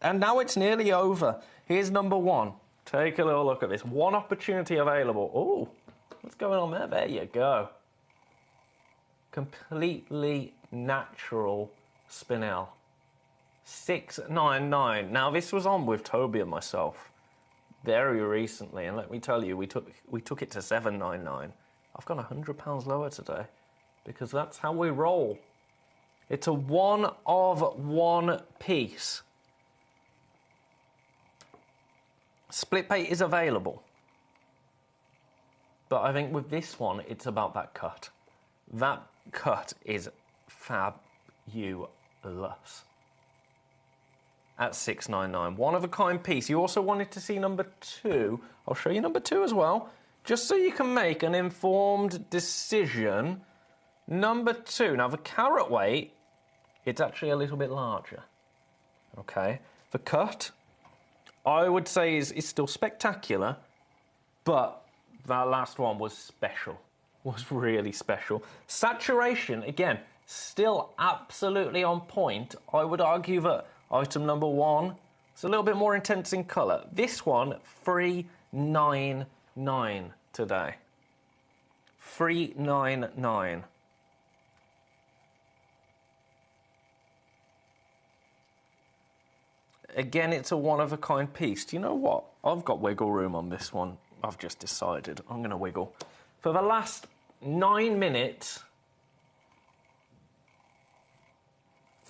and now it's nearly over. Here's number 1. Take a little look at this. One opportunity available. Oh, what's going on there? There you go. Completely natural spinel. $6.99. Now, this was on with Toby and myself very recently, and let me tell you, we took it to $7.99. I've gone £100 lower today because that's how we roll. It's a 1 of 1 piece. Split pay is available, but I think with this one, it's about that cut. That cut is fabulous. At $6.99. One of a kind piece. You also wanted to see number 2. I'll show you number 2 as well, just so you can make an informed decision. Number 2. Now, the carat weight, it's actually a little bit larger. Okay. The cut, I would say, is still spectacular, but that last one was special. Was really special. Saturation, again, still absolutely on point. I would argue that item number 1 is a little bit more intense in colour. This one, $3.99 today. $3.99. Again, it's a one-of-a-kind piece. Do you know what? I've got wiggle room on this one. I've just decided I'm going to wiggle. For the last 9 minutes,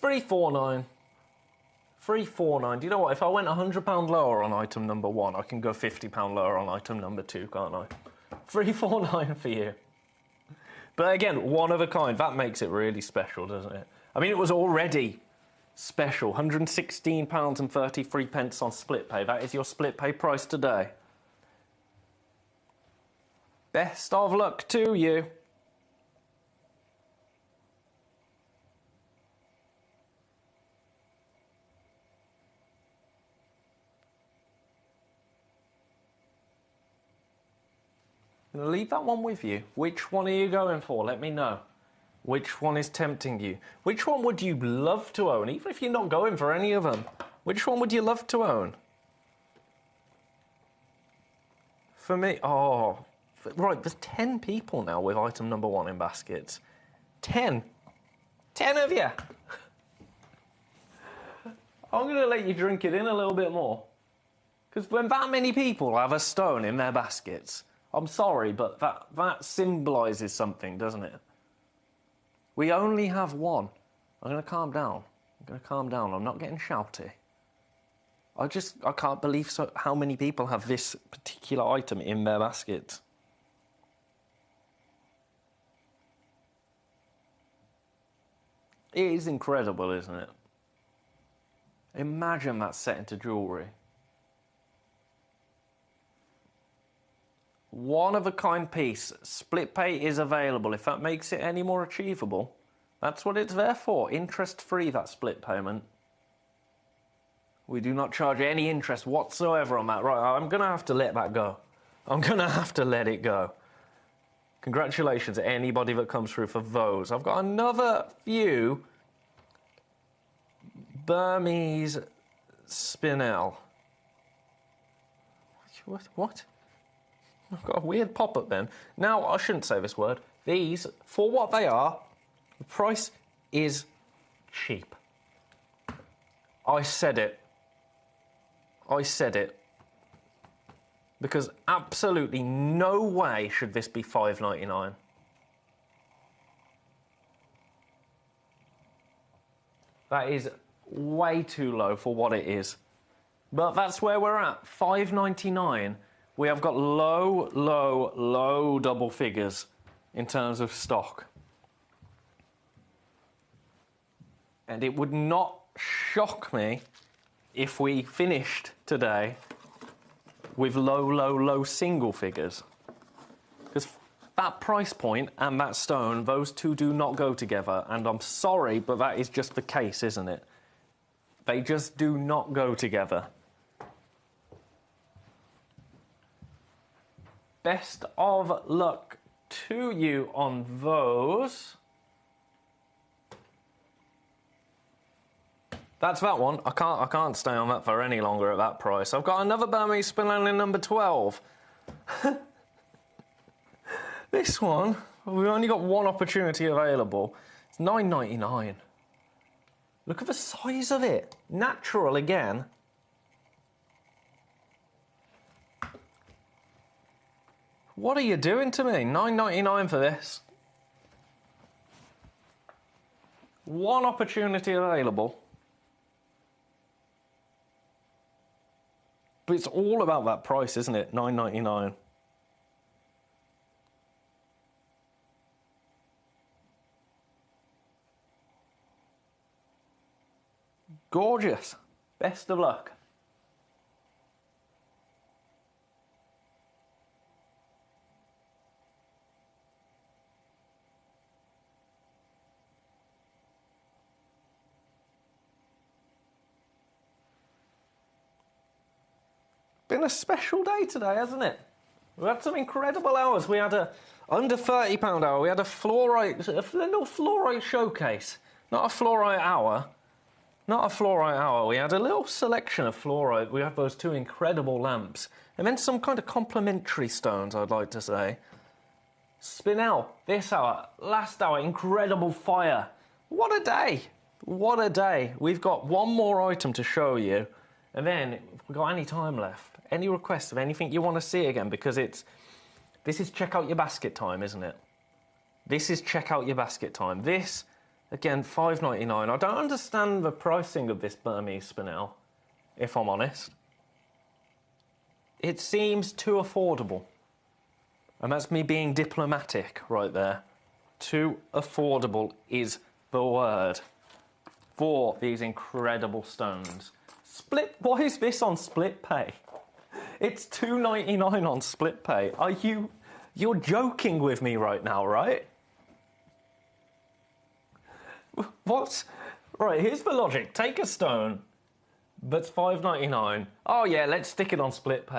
$3.49. $3.49. Do you know what? If I went £100 lower on item number 1, I can go £50 lower on item number 2, can't I? $3.49 for you. But again, one of a kind. That makes it really special, doesn't it? I mean, it was already special. £116.33 on split pay. That is your split pay price today. Best of luck to you. I'm going to leave that one with you. Which one are you going for? Let me know. Which one is tempting you? Which one would you love to own? Even if you're not going for any of them, which one would you love to own? For me, oh, right, there's 10 people now with item number 1 in baskets. 10. 10 of you. I'm going to let you drink it in a little bit more. Because when that many people have a stone in their baskets, I'm sorry, but that symbolises something, doesn't it? We only have 1. I'm going to calm down. I'm not getting shouty. I can't believe how many people have this particular item in their baskets. It is incredible, isn't it? Imagine that set into jewellery. One-of-a-kind piece. Split pay is available. If that makes it any more achievable, that's what it's there for. Interest-free, that split payment. We do not charge any interest whatsoever on that. Right, I'm going to have to let that go. I'm going to have to let it go. Congratulations to anybody that comes through for those. I've got another few Burmese spinel. What? I've got a weird pop-up then. Now, I shouldn't say this word. These, for what they are, the price is cheap. I said it. I said it. Because absolutely no way should this be $5.99. That is way too low for what it is. But that's where we're at. $5.99. We have got low double figures in terms of stock. And it would not shock me if we finished today with low single figures. Because that price point and that stone, those two do not go together. And I'm sorry, but that is just the case, isn't it? They just do not go together. Best of luck to you on those. That's that one. I can't stay on that for any longer at that price. I've got another Burmese spinel in number 12. This one, we've only got one opportunity available. It's $9.99. Look at the size of it. Natural again. What are you doing to me? $9.99 for this. One opportunity available. But it's all about that price, isn't it? $9.99. Gorgeous. Best of luck. Been a special day today, hasn't it? We had some incredible hours. We had a under £30 hour. We had a little fluorite showcase. Not a fluorite hour. Not a fluorite hour. We had a little selection of fluorite. We had those two incredible lamps. And then some kind of complementary stones, I'd like to say. Spinel, this hour. Last hour, incredible fire. What a day. What a day. We've got one more item to show you. And then, if we've got any time left, any requests of anything you want to see again, because this is check out your basket time, isn't it? This is check out your basket time. This, again, $5.99. I don't understand the pricing of this Burmese spinel, if I'm honest. It seems too affordable. And that's me being diplomatic right there. Too affordable is the word for these incredible stones. Why is this on split pay? It's $2.99 on split pay. You're joking with me right now, right? What? Right, here's the logic. Take a stone that's $5.99. Oh yeah, let's stick it on split pay.